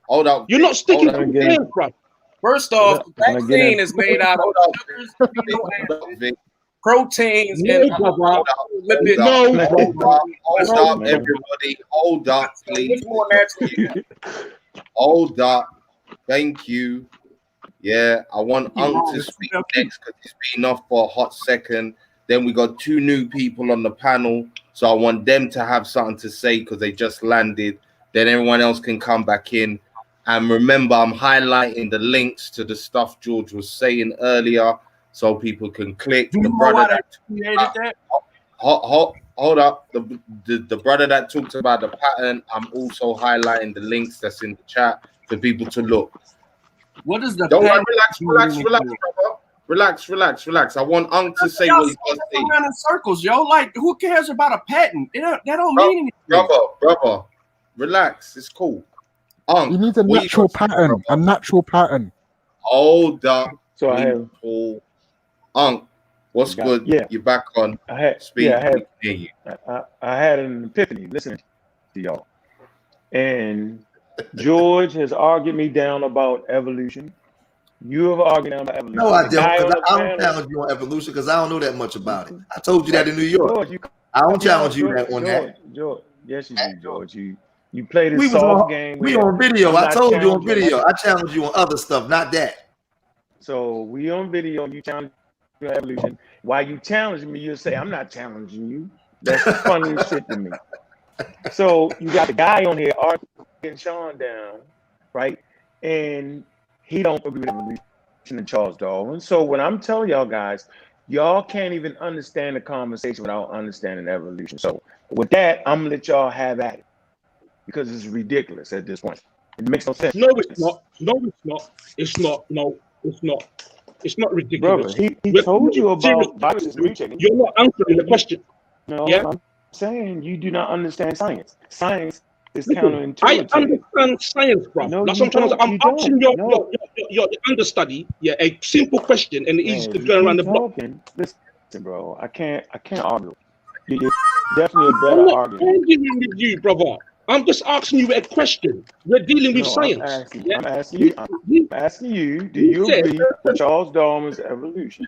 Hold up. You're not sticking to the plan, bro. First off, the vaccine is made out of sugars, proteins, and lipids. Hold up, everybody. Hold up, please. Hold up. Thank you. Yeah, I want Ankh to speak next because he's been off for a hot second. Then we got two new people on the panel, so I want them to have something to say because they just landed. Then everyone else can come back in. And remember, I'm highlighting the links to the stuff George was saying earlier, so people can click. The brother that hold up. The brother that talked about the pattern, I'm also highlighting the links that's in the chat for people to look. What is the? Don't worry, relax. I want Ankh to say what he's going to say. Around in circles, yo. Like, who cares about a patent? That don't mean anything. Brother, relax. It's cool. Ankh, you need a natural pattern. A natural pattern. Hold up. So I have. Ankh, what's good? Yeah, you're back on. I had. Speak. Yeah, I had an epiphany listening to y'all, and George has argued me down about evolution. You have argued down about evolution. No, I don't. I don't challenge you on evolution because I don't know that much about it. I told you that in New York. George, I don't challenge you on that. George, yes, you do, George. You played this soft game. We on video. I told you on video. I challenge you on other stuff, not that. So we on video. You challenge your evolution. While you challenge me, you'll say, "I'm not challenging you." That's funny shit to me. So you got the guy on here arguing Sean down, right? And he don't agree with evolution and Charles Darwin. So when I'm telling y'all guys, y'all can't even understand the conversation without understanding evolution. So with that, I'm gonna let y'all have at it. because it's ridiculous at this point. It makes no sense. No, it's not. No, it's not. It's not. No, it's not. It's not ridiculous. Brother, he We're told you serious. about viruses mutating. You're not answering the question. No, Yeah. I'm saying you do not understand science. Science is Listen, counterintuitive. I understand science, bro. No, That's you what I'm trying to say. don't. I'm You asking don't. your understudy, yeah, a simple question, and Man, he's you going around the keep block. talking. Listen, bro. I can't argue. You're definitely a I'm better not argument. arguing with you, brother. I'm just asking you a question. We're dealing with No, science. I'm asking you. Do you said- agree with Charles Darwin's evolution?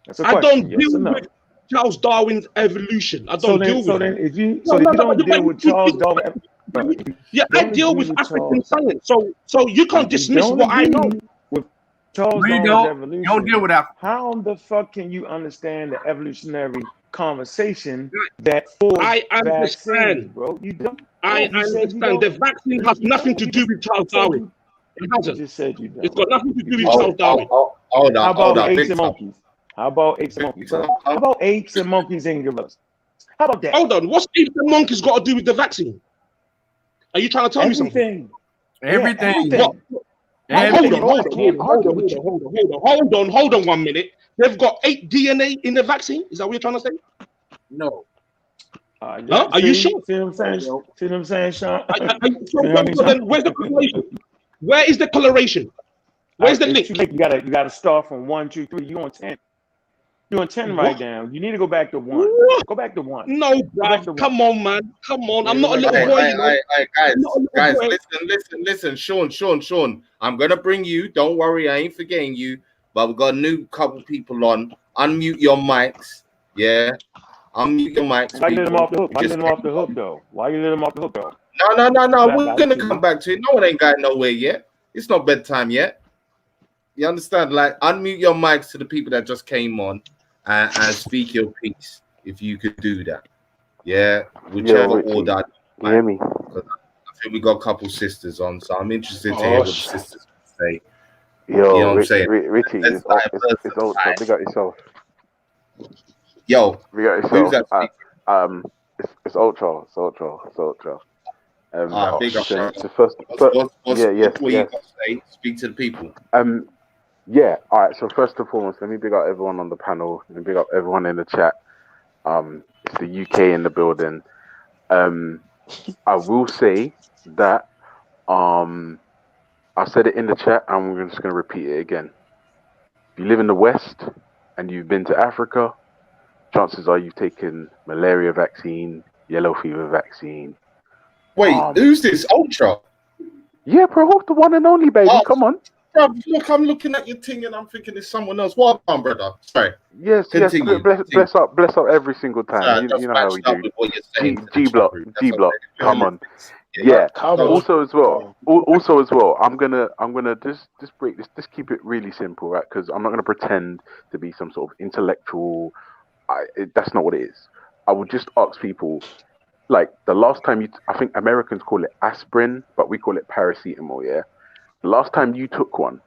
That's a I question. don't Yes deal or no? with Charles Darwin's evolution. I don't deal with that. If you No, don't deal with Charles Darwin, yeah, I deal with African science. So you can't dismiss don't what I know. agree with Charles You Darwin's don't evolution, deal with Africa. how the fuck can you understand the evolutionary conversation that forced I vaccines, understand. bro? You don't. I You said you understand. The don't. vaccine has nothing to do with Charles Darwin. It You hasn't. just said you don't. It's got nothing to do with Oh, Charles Darwin. Hold How on, hold about on. apes Big and time. monkeys? How about apes and monkeys? How about apes and monkeys and gorillas? How about that? Hold on. What's apes and monkeys got to do with the vaccine? Are you trying to tell me something? Everything. What? Everything. Hold on 1 minute. They've got 8 DNA in the vaccine. Is that what you're trying to say? No. Huh? Are you sure? See what I'm saying? See what I'm saying, Sean? So then where's the correlation? Where is the correlation? Where's the link? You gotta start from 1, 2, 3. You on 10. You're on 10 right now. You need to go back to 1. Go back to 1. No, bro. Come on, man. Come on. I'm not a little boy. Guys, listen. Sean. I'm gonna bring you. Don't worry, I ain't forgetting you. But we've got a new couple people on. Unmute your mics. Yeah. Unmute your mics. Why you let them off the hook? Why you Just- let them off the hook though? Why you let them off the hook though? No. We're gonna come back to it. No one ain't got nowhere yet. It's not bedtime yet. You understand? Like, unmute your mics to the people that just came on and speak your piece. If you could do that, yeah. Whichever order. You hear me? I think we got a couple sisters on, so I'm interested to hear what the sisters say. Yo, you know what I'm saying? Richie, it's ultra. Big up yourself. Yo, big up who's yourself. that? It's ultra. It's ultra. Big up. So first, What you got to say? Speak to the people. Yeah. All right. So first and foremost, let me big up everyone on the panel. Let me big up everyone in the chat. It's the UK in the building. I will say that I said it in the chat, and we're just going to repeat it again. If you live in the West and you've been to Africa, chances are you've taken malaria vaccine, yellow fever vaccine. Wait, who's this? Ultra? Yeah, bro, the one and only, baby. Come on. Bro, look, I'm looking at your thing and I'm thinking it's someone else. What on, brother? Sorry. Yes, continue. Bless up every single time. You know how we do. G block. Come on. Yeah. Also as well, I'm gonna just break this. Just keep it really simple, right? Because I'm not gonna pretend to be some sort of intellectual. That's not what it is. I would just ask people, like the last time I think Americans call it aspirin, but we call it paracetamol. Yeah. The last time you took one,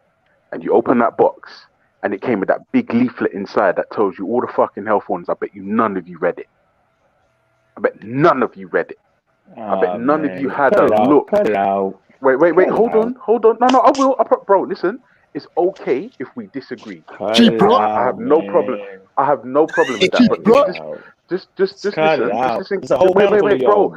and you open that box, and it came with that big leaflet inside that tells you all the fucking health warnings. I bet you none of you read it. I bet none of you read it. I bet none of you had a look. Cut it out. Wait. Hold on. No, I will. Bro, listen. It's okay if we disagree. I have no problem. I have no problem with that. But just listen. Wait, bro.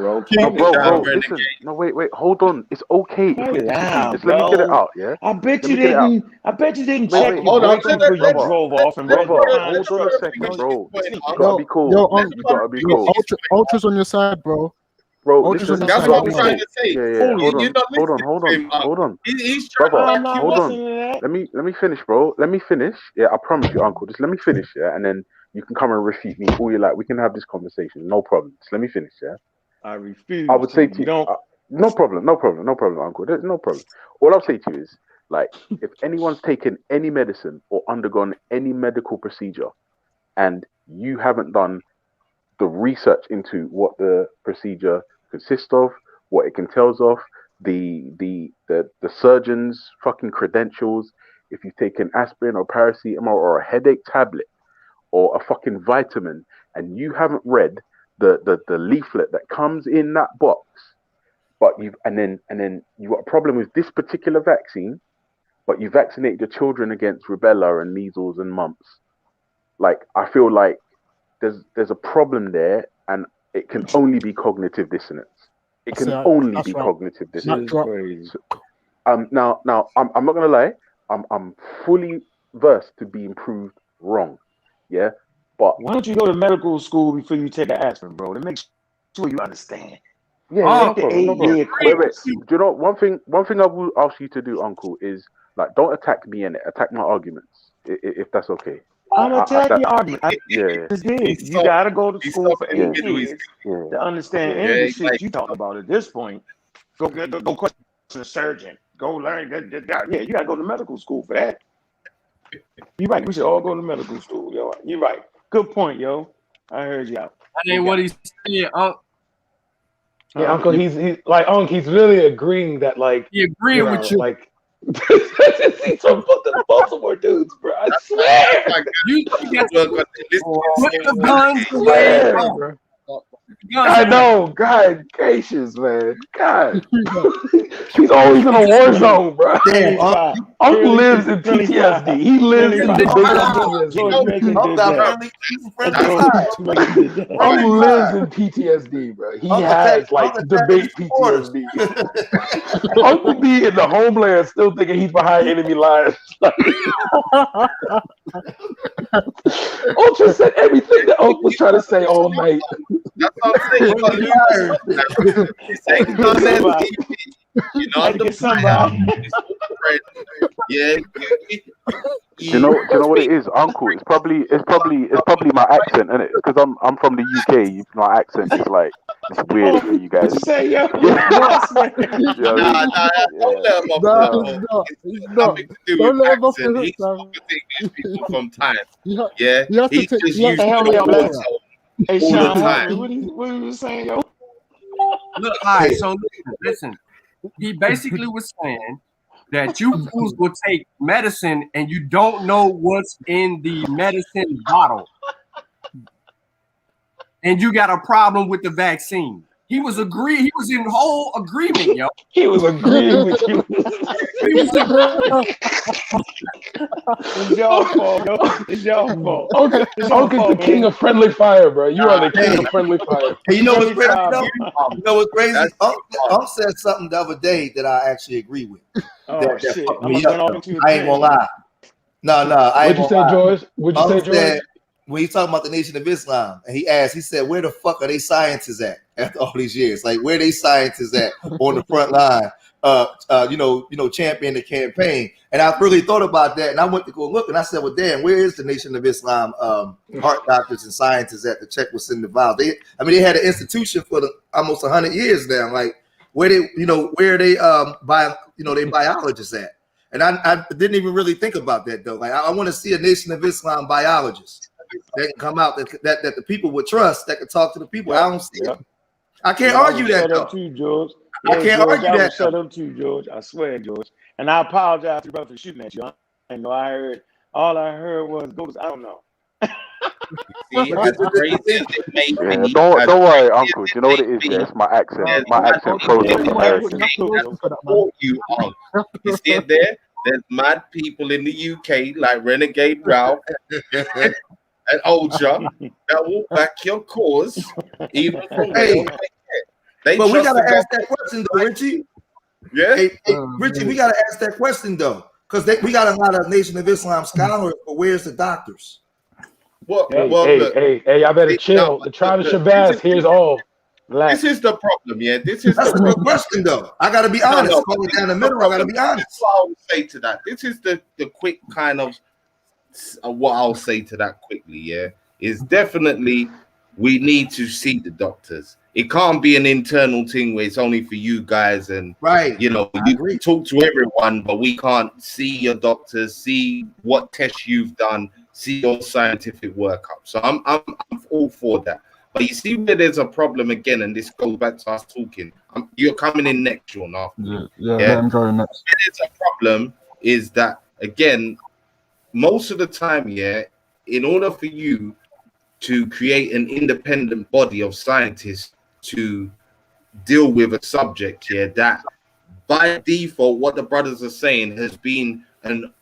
Bro, listen. No, wait. Hold on. It's okay if we disagree. Just let me get it out. Yeah. I bet you didn't check. Hold on. Before you drove off and read hold on a second, bro. You gotta be cool. You gotta be cool. Ultra's on your side, bro. Bro, listen, that's what I'm trying to say. Yeah. Hold on. He's trying brother, to hold on. Let me finish, bro. Let me finish. Yeah, I promise you, uncle. Just let me finish, yeah, and then you can come and refute me all you like. We can have this conversation, no problem. Just let me finish, yeah. I refuse. I would say to you, no problem, uncle. There's no problem. All I'll say to you is, like, if anyone's taken any medicine or undergone any medical procedure, and you haven't done the research into what the procedure consists of, what it entails of, the surgeon's fucking credentials, if you've taken aspirin or paracetamol or a headache tablet or a fucking vitamin, and you haven't read the leaflet that comes in that box, but and then you got a problem with this particular vaccine, but you vaccinate your children against rubella and measles and mumps. Like, I feel like there's a problem there, and it can only be cognitive dissonance. It can only be cognitive dissonance. Now, I'm not gonna lie. I'm fully versed to being proved wrong. Yeah, but why don't you go to medical school before you take an aspirin, bro? To make sure you understand. Yeah, Take the no problem. 8-year Wait. course. Do you know one thing I will ask you to do, Uncle, is like, don't attack me in it. Attack my arguments, if that's okay. I'm attacking your argument. Yeah. You gotta go to school for 8 years to understand any of the shit you talking about at this point. Go question a surgeon. Go learn. Yeah, you gotta go to medical school for that. You're right. We should all go to medical school, yo. You're right. Good point, yo. I heard you out. I mean, what he's saying, yeah, Uncle, he's like, Uncle, he's really agreeing that, like, he agreeing with you. Like, he's talking about the Baltimore dudes, bro. I swear. You got to put the guns away, bro. I know, God gracious, man. God, he's always in a war zone, bro. Damn, Uncle lives in PTSD. He lives in PTSD. Uncle lives in PTSD, bro. He has like debate PTSD. Uncle be in the homeland still thinking he's behind enemy lines. Ultra said everything that Uncle was trying to say all night. That's what I'm saying. You know, I'm the somebody. Yeah. Do you know what it is, Uncle? It's probably my accent, isn't it? Because I'm from the UK. My accent is like, it's weird for you guys. Say, yo. Don't let him off. It's nothing to do with accent. He's talking to English people from time. Yeah. He's just used to Hey, all Sean, the time. what are you saying, yo? Look, all right, so listen. He basically was saying that you fools will take medicine and you don't know what's in the medicine bottle. And you got a problem with the vaccine. He was in whole agreement, yo. He was agreeing with you. It's your fault, yo. It's your fault. Uncle's the king of friendly fire, bro. You are the king of friendly fire. Hey, you know what's crazy? You know what's crazy? Unc said something the other day that I actually agree with. That shit. fucked me up. I ain't gonna lie. No, I ain't What'd you say, George? What'd you say, George? When he's talking about the Nation of Islam, and he said, where the fuck are they scientists at after all these years? Like, where they scientists at on the front line, champion the campaign? And I really thought about that, and I went to go look, and I said, well, damn, where is the Nation of Islam heart doctors and scientists at to check what's in the vial? They had an institution for almost 100 years now. Like, where are they biologists at? And I didn't even really think about that, though. Like, I want to see a Nation of Islam biologist that can come out that the people would trust, that can talk to the people. I don't see it. I can't argue that, though. George. I can't argue that. Shut up too, George. I swear, George. And I apologize to you for shooting at you. I know all I heard was ghosts. I don't know. See, that's crazy. Don't worry, Uncle. Do you know what it is? Yeah, it's my accent. My accent process American. You see it there? There's mad people in the UK like Renegade Ralph and Olja that will back your cause, even from but we gotta ask that question though, Richie. Yeah, hey, Richie, we gotta ask that question though, because we got a lot of Nation of Islam scholars, but where's the doctors? Hey, I better chill. The tribe of Shabazz here's all. This is the problem, yeah. That's a good question, though. I gotta be honest. Going down the middle, I gotta be honest. That's what I would say to that. This is the quick kind of what I'll say to that quickly, yeah. Is definitely we need to see the doctors. It can't be an internal thing where it's only for you guys and you can talk to everyone, but we can't see your doctors, see what tests you've done, see your scientific workup. So I'm all for that. But you see where there's a problem again, and this goes back to us talking. You're coming in next, Sean, after. Yeah, I'm going next. Where there's a problem is that, again, most of the time, in order for you to create an independent body of scientists to deal with a subject here that by default, what the brothers are saying has been an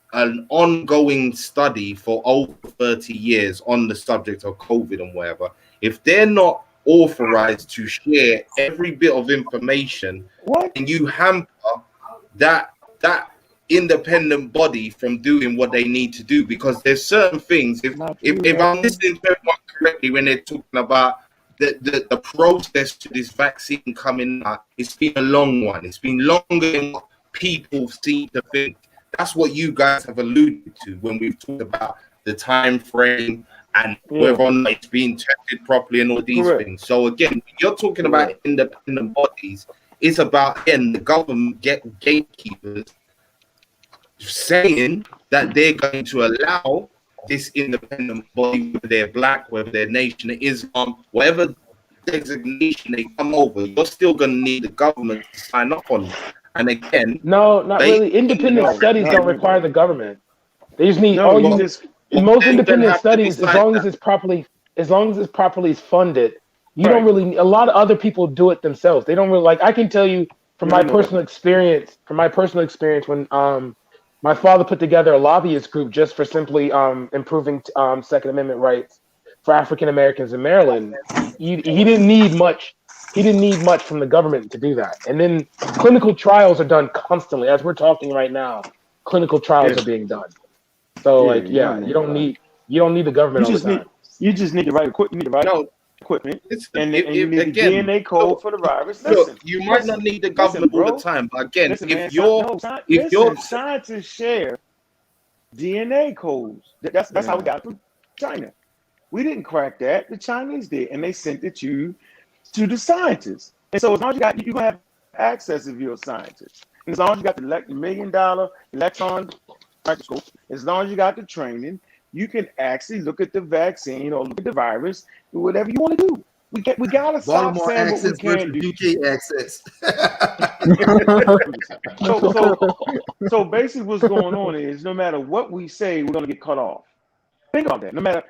ongoing study for over 30 years on the subject of COVID and whatever. If they're not authorized to share every bit of information, and you hamper that independent body from doing what they need to do, because there's certain things. If I'm listening to everyone correctly when they're talking about the process to this vaccine coming out, it's been a long one. It's been longer than what people seem to think. That's what you guys have alluded to when we've talked about the time frame and whether or not it's being tested properly and all these things. So again, when you're talking about independent bodies, it's about, again, the government gatekeepers saying that they're going to allow this independent body, whether they're black, whether they're Nation of Islam, whatever designation they come over, you're still going to need the government to sign up on it. And again, no, not really. Independent studies don't require the government. They just need in most independent studies, as long as it's properly funded, you don't really. A lot of other people do it themselves. They don't really like. I can tell you from my personal experience. When my father put together a lobbyist group just for simply improving Second Amendment rights for African Americans in Maryland. He didn't need much. He didn't need much from the government to do that. And then clinical trials are done constantly. As we're talking right now, clinical trials are being done. So you don't need the government all the time. You just need the right equipment. You need the right equipment. And you need the DNA code for the virus. Listen, you might not need the government all the time, but again, scientists share DNA codes. That's how we got it from China. We didn't crack that. The Chinese did, and they sent it to the scientists. And so as long as you're gonna have access if you're a scientist. And as long as you got the $1 million electron microscope, as long as you got the training, you can actually look at the vaccine or look at the virus, do whatever you want to do. We gotta stop saying what we can't do. UK access. So basically what's going on is no matter what we say, we're gonna get cut off. Think about that. No matter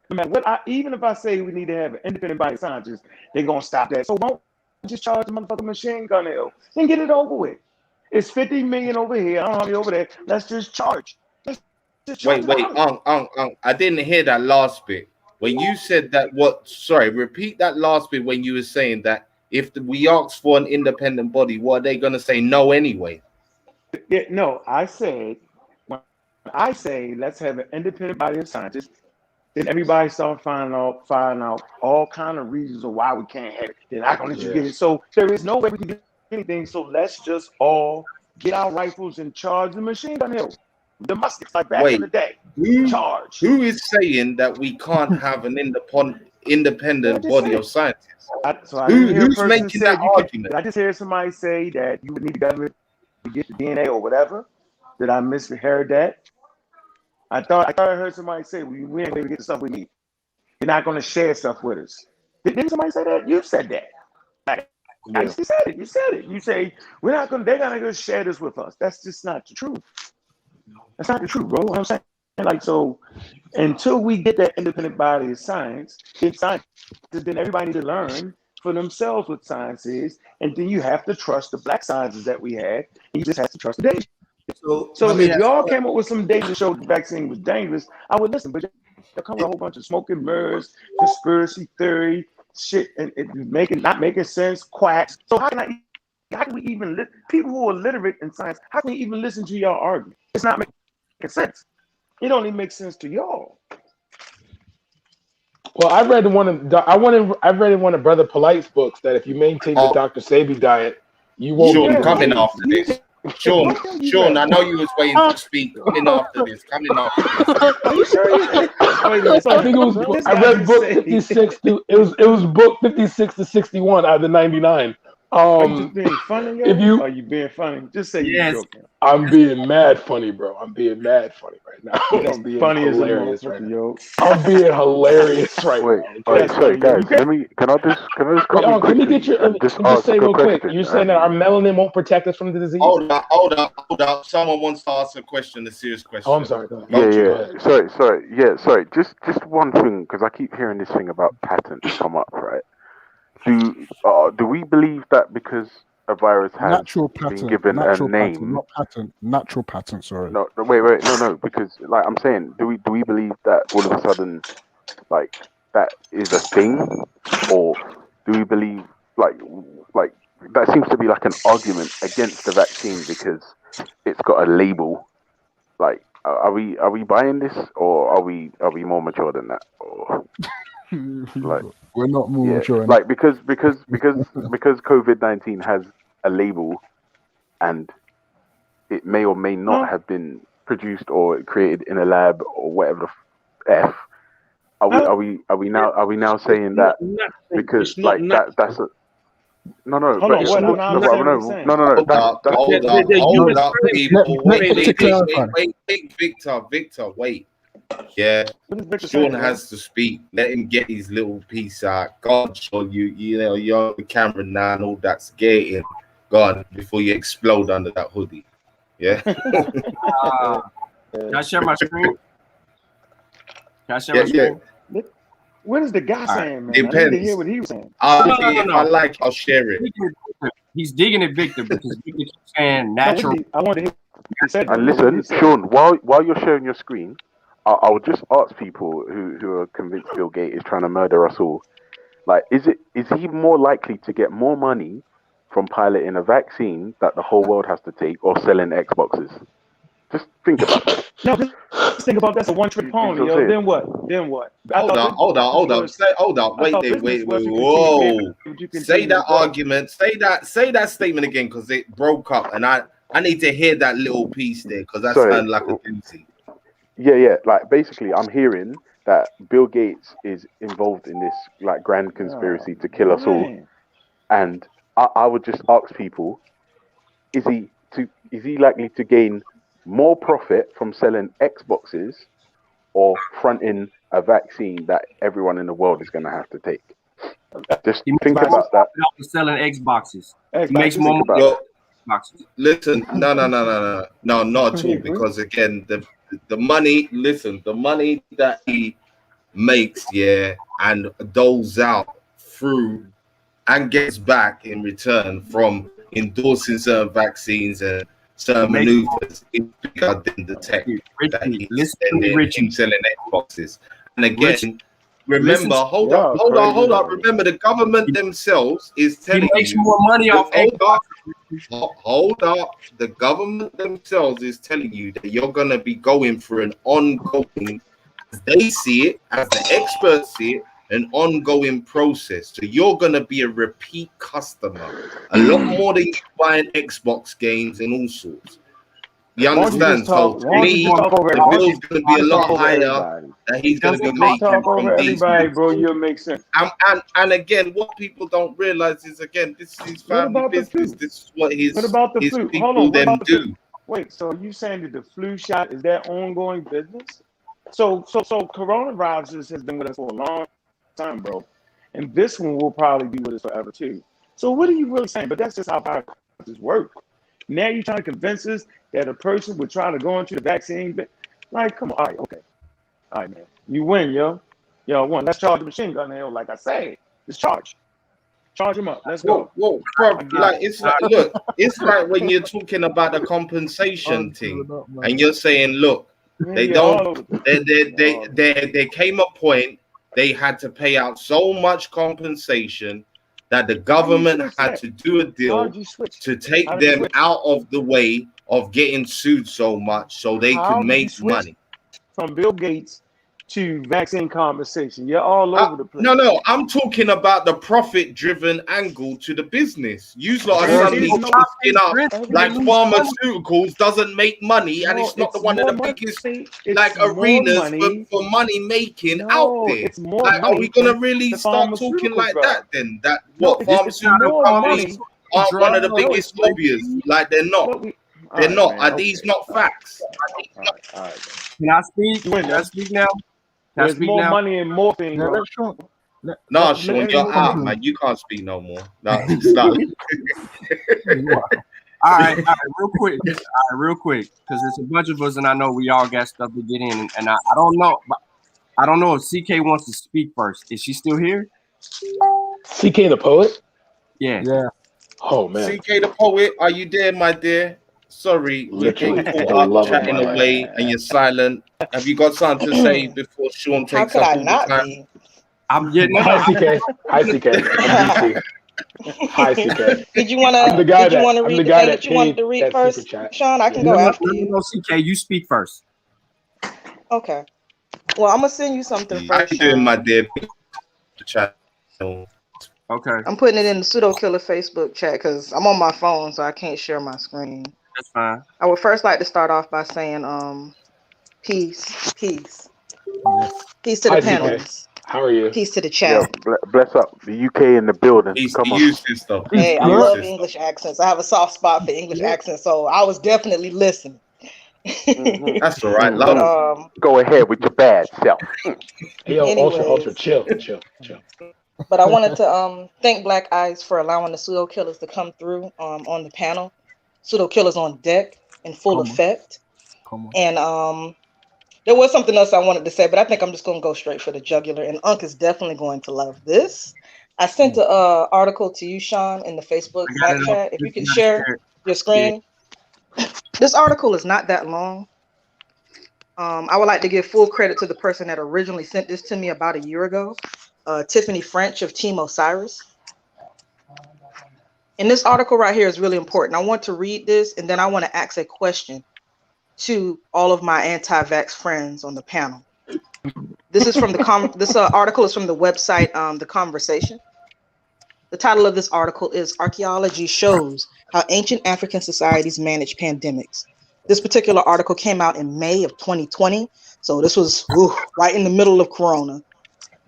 what, even if I say we need to have an independent body of scientists, they're gonna stop that. So don't just charge the motherfucking machine gun hill and get it over with. It's 50 million over here. I don't know how many over there. Let's just charge. Wait. I didn't hear that last bit. When you said that, repeat that last bit when you were saying that if we ask for an independent body, what are they going to say? No, anyway. Yeah, no, I said, when I say let's have an independent body of scientists, then everybody start finding out all kind of reasons of why we can't have it. They're not going to let you get it. So there is no way we can do anything. So let's just all get our rifles and charge the machine gun hill. The muskets like back in the day. Charge. Who is saying that we can't have an independent body of scientists? Who's making that argument? Did I just hear somebody say that you would need the government to get the DNA or whatever? Did I misheard that? I thought I heard somebody say we ain't going to get the stuff we need. You're not going to share stuff with us. Didn't somebody say that? You said that. You said it. You said it. You say they're not going to share this with us. That's just not the truth. That's not the truth, bro. I'm saying, so until we get that independent body of science, then everybody needs to learn for themselves what science is, and then you have to trust the black sciences that we had. You just have to trust the data. So if y'all came up with some data to show the vaccine was dangerous, I would listen. But there comes a whole bunch of smoke and mirrors, conspiracy theory, shit, and not making sense, quacks. So how can we even people who are literate in science? How can we even listen to y'all argue? It's not making sense. It only makes sense to y'all. Well, I read in one of Brother Polite's books that if you maintain the Dr. Sabi diet, you won't. Sean, coming after this. Sean, I know you was waiting to speak. Coming after this. Are you sure? I think it was. I read book 56. It was book 56 to 61 out of the 99. Are you just being funny, yo? Are you being funny? Just say you're joking. I'm being mad funny, bro. I'm being mad funny right now. I'm being funny hilarious right now. I'm being hilarious right now. Wait, sorry, guys. Can I just come let me get your. Just say real quick. You're saying that our melanin won't protect us from the disease? Hold up. Someone wants to ask a question, a serious question. Oh, I'm sorry. Sorry. Just one thing, because I keep hearing this thing about patents come up, right? do we believe that because a virus has Natural been pattern. given Natural a pattern, name? not pattern. Natural pattern. Sorry. No, no, because like I'm saying, do we believe that all of a sudden, like that is a thing, or do we believe like that seems to be like an argument against the vaccine because it's got a label? Like, are we buying this, or are we more mature than that? Or like, We're not more yeah, mature. like because COVID-19 has a label, and it may or may not have been produced or created in a lab or whatever the f. Are we now saying that because like that's a no, Hold but on, it's what? no, I'm not understanding what you're saying. no. Hold up, people. Wait, to clarify. Victor, wait. Yeah, What is Victor Sean saying, has to speak. Let him get his little piece out. God, Sean, you know, you're on the camera now and all that's gating. God, before you explode under that hoodie. Yeah. Can I share my screen? Can I share my Yeah. screen? What is the guy saying, man? Depends. I need to hear what he was saying. If I like, I'll share it. He's digging at Victor because Victor keeps saying natural. I want to hear what he said. And listen, Sean, while you're sharing your screen, I'll just ask people who are convinced Bill Gates is trying to murder us all. Like, is he more likely to get more money from piloting a vaccine that the whole world has to take, or selling Xboxes? Just think about that. No, just think about that's a one-trick pony, yo. Then what? Hold on. Wait. Whoa. Say that argument. Say that statement again, because it broke up, and I need to hear that little piece there, because that sounded like a doozy. Yeah. Like, basically, I'm hearing that Bill Gates is involved in this like grand conspiracy to kill us all, and I would just ask people: is he likely to gain more profit from selling Xboxes or fronting a vaccine that everyone in the world is going to have to take? Just think about that. Selling Xboxes. He makes more money. Listen, no, not at all. Because again, the money. Listen, the money that he makes, and doles out through and gets back in return from endorsing certain vaccines and certain maneuvers is bigger than the tech that he's selling Xboxes. And again, remember, hold up. Remember, the government themselves is telling you makes more money off hold up. The government themselves is telling you that you're gonna be going through an ongoing, as they see it, as the experts see it, an ongoing process. So you're gonna be a repeat customer, a lot more than you buying Xbox games and all sorts. You understand? So to me, the bill's gonna be a lot higher that he's gonna be making from these. Bro, you'll make sense. And again, what people don't realize is, again, this is his family business. This is what his people them do. Wait, so you saying that the flu shot is their ongoing business? So coronavirus has been with us for a long time, bro, and this one will probably be with us forever too. So what are you really saying? But that's just how viruses work. Now you're trying to convince us that a person would try to go into the vaccine, like, come on, all right, man, you win, yo, one. Let's charge the machine gun now, like I said, just charge him up. Let's go. Whoa, bro, like it's like, look, it's like when you're talking about the compensation thing, and you're saying, look, they came a point they had to pay out so much compensation that the government had to do a deal to take them out of the way of getting sued so much so they could make money. From Bill Gates to vaccine compensation, you're all over the place. No, I'm talking about the profit-driven angle to the business. You lot are suddenly talking up like pharmaceuticals doesn't make money, and it's not one of the biggest arenas for money making out there. Like, are we gonna really start talking like that then? That what pharmaceutical companies aren't one of the biggest lobbyists? Like, they're not. They're not. Are these not facts? Can I speak? Can I speak now? There's more money and more things. No, Sean, you're out, man. You can't speak no more. No, stop. All right, real quick, because it's a bunch of us, and I know we all got stuff to get in, and I don't know if CK wants to speak first. Is she still here? CK the poet? Yeah. Yeah. Oh man. CK the poet, are you there, my dear? Sorry, we're Literally getting the caught up love of chatting my life. away and you're silent. Have you got something to say before Sean How takes could up I all the not time? be? I'm getting Hi out. CK. Hi CK. I'm DC. Hi CK. Did you I'm wanna the guy did you wanna I'm read the the guy thing that that you wanted paid to read that super first, chat. Sean? I can Yeah. go after you. No, CK, you speak first. Okay. Well, I'm gonna send you something How first, you doing, my Sean. dear? The chat. Okay, I'm putting it in the Pseudo Killer Facebook chat because I'm on my phone, so I can't share my screen. that's fine. I would first like to start off by saying, peace, peace, peace to the Hi CK. panelists, How are you? peace to the Yo, chat. bless up. The UK in the building. He's Come on. used this stuff. Hey, I Yeah. love English accents. I have a soft spot for English accents, so I was definitely listening. That's all right, But love. Go ahead with your bad self. Hey yo, ultra, anyways, chill. but I wanted to thank Black Eyes for allowing the Pseudo Killers to come through on the panel. Pseudo Killers on deck in full effect. Come on. And there was something else I wanted to say, but I think I'm just gonna go straight for the jugular. And Unc is definitely going to love this. I sent an article to you, Sean, in the Facebook I got back it up. chat. If you can Just share share it. your screen. This article is not that long. I would like to give full credit to the person that originally sent this to me about a year ago, Tiffany French of Team Osiris. And this article right here is really important. I want to read this, and then I want to ask a question to all of my anti-vax friends on the panel. This is from the this article is from the website The Conversation. The title of this article is Archaeology Shows How Ancient African Societies Manage Pandemics. This particular article came out in May of 2020. So this was right in the middle of Corona,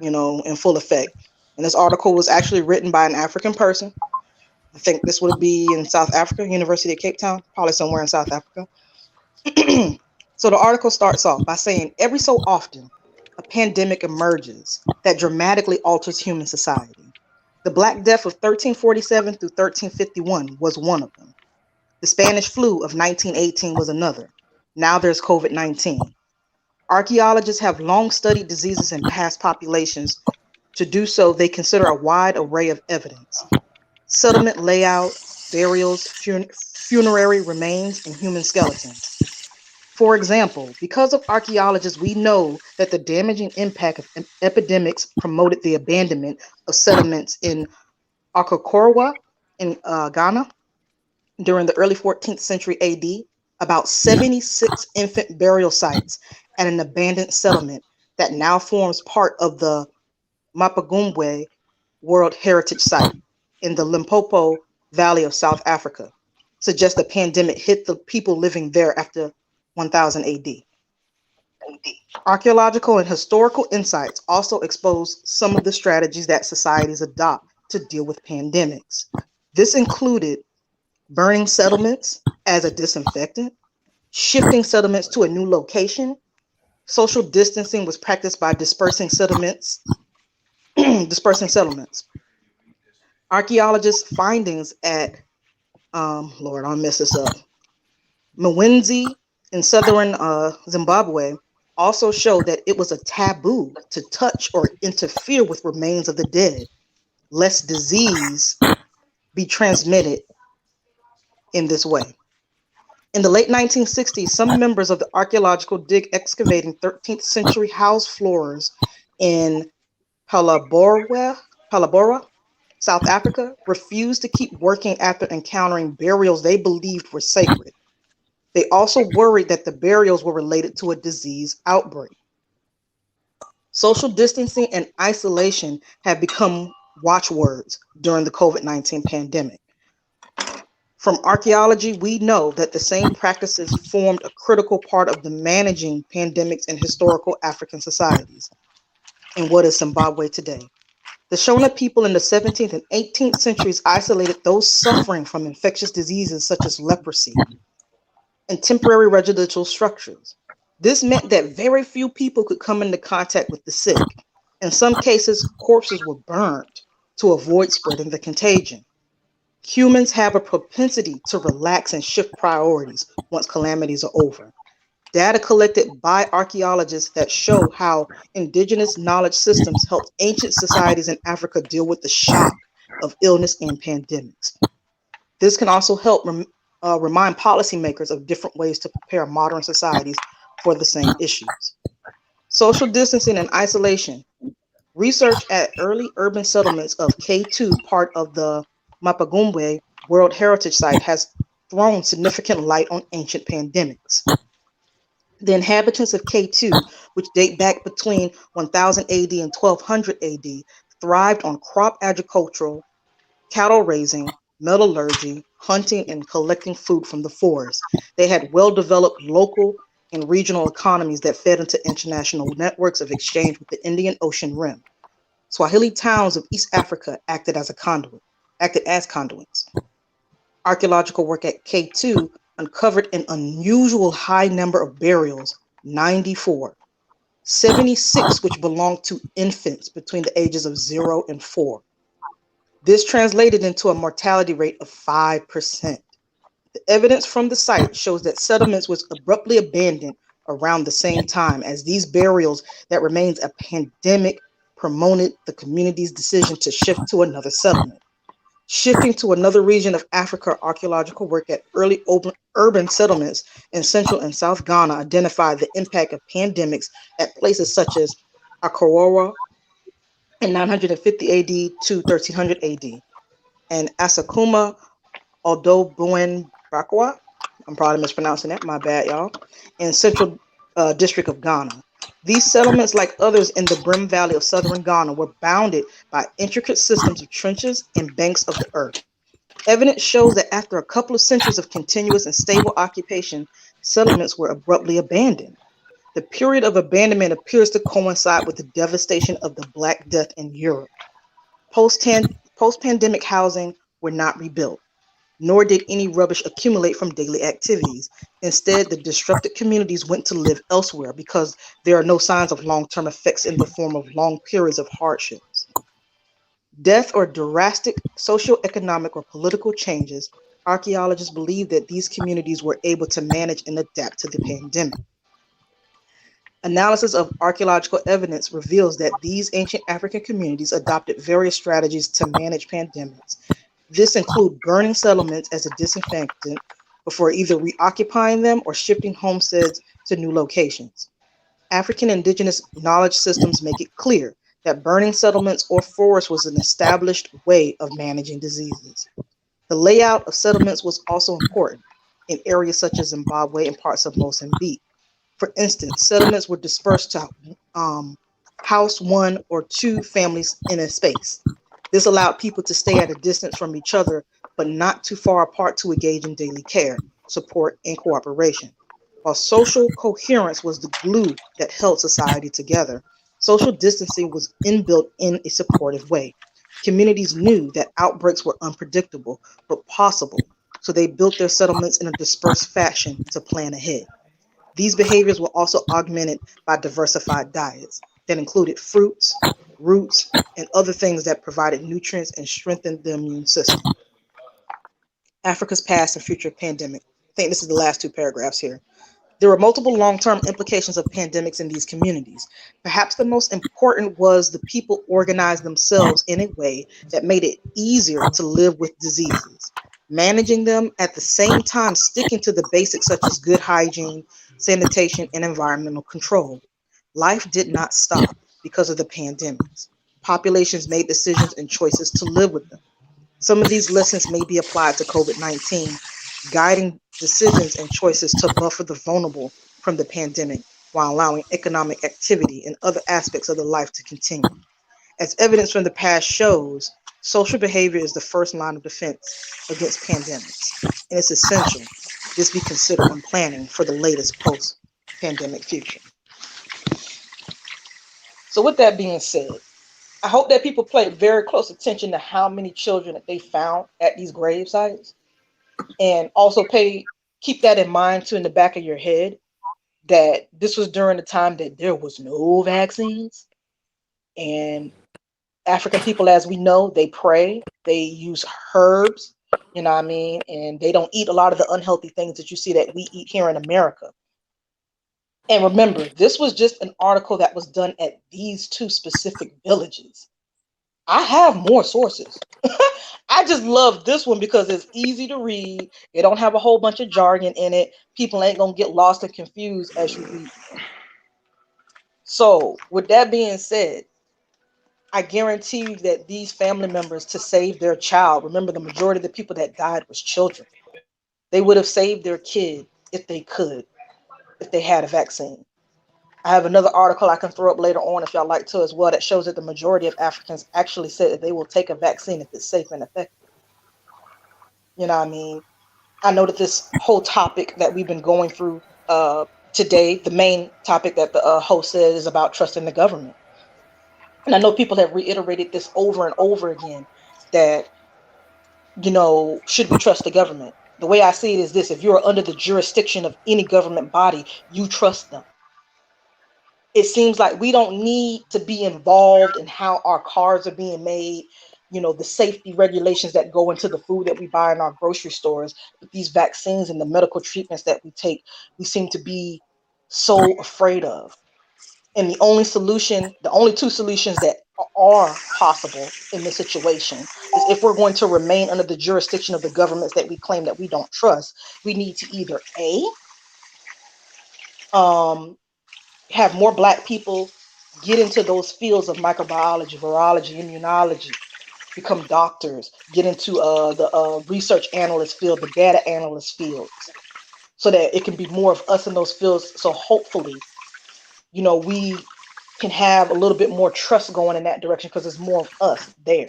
in full effect. And this article was actually written by an African person. I think this would be in South Africa, University of Cape Town, probably somewhere in South Africa. So the article starts off by saying, every so often, a pandemic emerges that dramatically alters human society. The Black Death of 1347 through 1351 was one of them. The Spanish flu of 1918 was another. Now there's COVID-19. Archaeologists have long studied diseases in past populations. To do so, they consider a wide array of evidence: settlement layout, burials, funerary remains, and human skeletons. For example, because of archaeologists, we know that the damaging impact of epidemics promoted the abandonment of settlements in Akakorwa in Ghana during the early 14th century AD, about 76 infant burial sites at an abandoned settlement that now forms part of the Mapagumwe World Heritage Site in the Limpopo Valley of South Africa suggest a pandemic hit the people living there after 1000 AD. Archaeological and historical insights also expose some of the strategies that societies adopt to deal with pandemics. This included burning settlements as a disinfectant, shifting settlements to a new location. Social distancing was practiced by dispersing settlements. Archaeologists' findings at Lord, I'll mess this up. Mwenzi in southern Zimbabwe also showed that it was a taboo to touch or interfere with remains of the dead, lest disease be transmitted in this way. In the late 1960s, some members of the archaeological dig excavating 13th century house floors in Palabora, South Africa, refused to keep working after encountering burials they believed were sacred. They also worried that the burials were related to a disease outbreak. Social distancing and isolation have become watchwords during the COVID-19 pandemic. From archaeology, we know that the same practices formed a critical part of the managing pandemics in historical African societies. In what is Zimbabwe today? The Shona people in the 17th and 18th centuries isolated those suffering from infectious diseases such as leprosy in temporary residential structures. This meant that very few people could come into contact with the sick. In some cases, corpses were burned to avoid spreading the contagion. Humans have a propensity to relax and shift priorities once calamities are over. Data collected by archaeologists that show how indigenous knowledge systems helped ancient societies in Africa deal with the shock of illness and pandemics. This can also help remind policymakers of different ways to prepare modern societies for the same issues. Social distancing and isolation. Research at early urban settlements of K2, part of the Mapagumbe World Heritage Site, has thrown significant light on ancient pandemics. The inhabitants of K2, which date back between 1000 AD and 1200 AD, thrived on crop agriculture, cattle raising, metallurgy, hunting, and collecting food from the forest. They had well-developed local and regional economies that fed into international networks of exchange with the Indian Ocean Rim. Swahili towns of East Africa acted as conduits. Archaeological work at K2 uncovered an unusual high number of burials, 94, 76 which belonged to infants between the ages of 0 and 4. This translated into a mortality rate of 5%. The evidence from the site shows that settlements was abruptly abandoned around the same time as these burials that remains a pandemic promoted the community's decision to shift to another settlement. Shifting to another region of Africa, archaeological work at early urban settlements in Central and South Ghana identified the impact of pandemics at places such as Akorowa in 950 AD to 1300 AD, and Asakuma Odobuenbakwa, I'm probably mispronouncing that, my bad, y'all, in Central District of Ghana. These settlements, like others in the Brim Valley of southern Ghana, were bounded by intricate systems of trenches and banks of the earth. Evidence shows that after a couple of centuries of continuous and stable occupation, settlements were abruptly abandoned. The period of abandonment appears to coincide with the devastation of the Black Death in Europe. Post-pandemic housing were not rebuilt, nor did any rubbish accumulate from daily activities. Instead, the disrupted communities went to live elsewhere because there are no signs of long-term effects in the form of long periods of hardships. Death or drastic socioeconomic or political changes, archaeologists believe that these communities were able to manage and adapt to the pandemic. Analysis of archaeological evidence reveals that these ancient African communities adopted various strategies to manage pandemics. This includes burning settlements as a disinfectant before either reoccupying them or shifting homesteads to new locations. African indigenous knowledge systems make it clear that burning settlements or forests was an established way of managing diseases. The layout of settlements was also important in areas such as Zimbabwe and parts of Mozambique. For instance, settlements were dispersed to house 1 or 2 families in a space. This allowed people to stay at a distance from each other, but not too far apart to engage in daily care, support, and cooperation. While social coherence was the glue that held society together, social distancing was inbuilt in a supportive way. Communities knew that outbreaks were unpredictable, but possible, so they built their settlements in a dispersed fashion to plan ahead. These behaviors were also augmented by diversified diets that included fruits, roots, and other things that provided nutrients and strengthened the immune system. Africa's past and future pandemic. I think this is the last 2 paragraphs here. There were multiple long-term implications of pandemics in these communities. Perhaps the most important was the people organized themselves in a way that made it easier to live with diseases, managing them at the same time sticking to the basics such as good hygiene, sanitation, and environmental control. Life did not stop because of the pandemics. Populations made decisions and choices to live with them. Some of these lessons may be applied to COVID-19, guiding decisions and choices to buffer the vulnerable from the pandemic while allowing economic activity and other aspects of the life to continue. As evidence from the past shows, social behavior is the first line of defense against pandemics, and it's essential this be considered when planning for the latest post-pandemic future. So with that being said, I hope that people pay very close attention to how many children that they found at these grave sites, and also keep that in mind too in the back of your head that this was during the time that there was no vaccines, and African people, as we know, they pray, they use herbs, you know what I mean, and they don't eat a lot of the unhealthy things that you see that we eat here in America. And remember, this was just an article that was done at these 2 specific villages. I have more sources. I just love this one because it's easy to read. It don't have a whole bunch of jargon in it. People ain't gonna get lost and confused as you read. So, with that being said, I guarantee you that these family members, to save their child, remember the majority of the people that died was children. They would have saved their kid if they could, if they had a vaccine. I have another article I can throw up later on if y'all like to as well that shows that the majority of Africans actually said that they will take a vaccine if it's safe and effective. You know what I mean? I know that this whole topic that we've been going through today, the main topic that the host said is about trusting the government. And I know people have reiterated this over and over again that, should we trust the government? The way I see it is this: if you're under the jurisdiction of any government body, you trust them. It seems like we don't need to be involved in how our cars are being made, the safety regulations that go into the food that we buy in our grocery stores, but these vaccines and the medical treatments that we take, we seem to be so afraid of. And the only 2 solutions that are possible in this situation is, if we're going to remain under the jurisdiction of the governments that we claim that we don't trust, we need to either have more Black people get into those fields of microbiology, virology, immunology, become doctors, get into the research analyst field, the data analyst fields, so that it can be more of us in those fields. So hopefully, we can have a little bit more trust going in that direction because there's more of us there.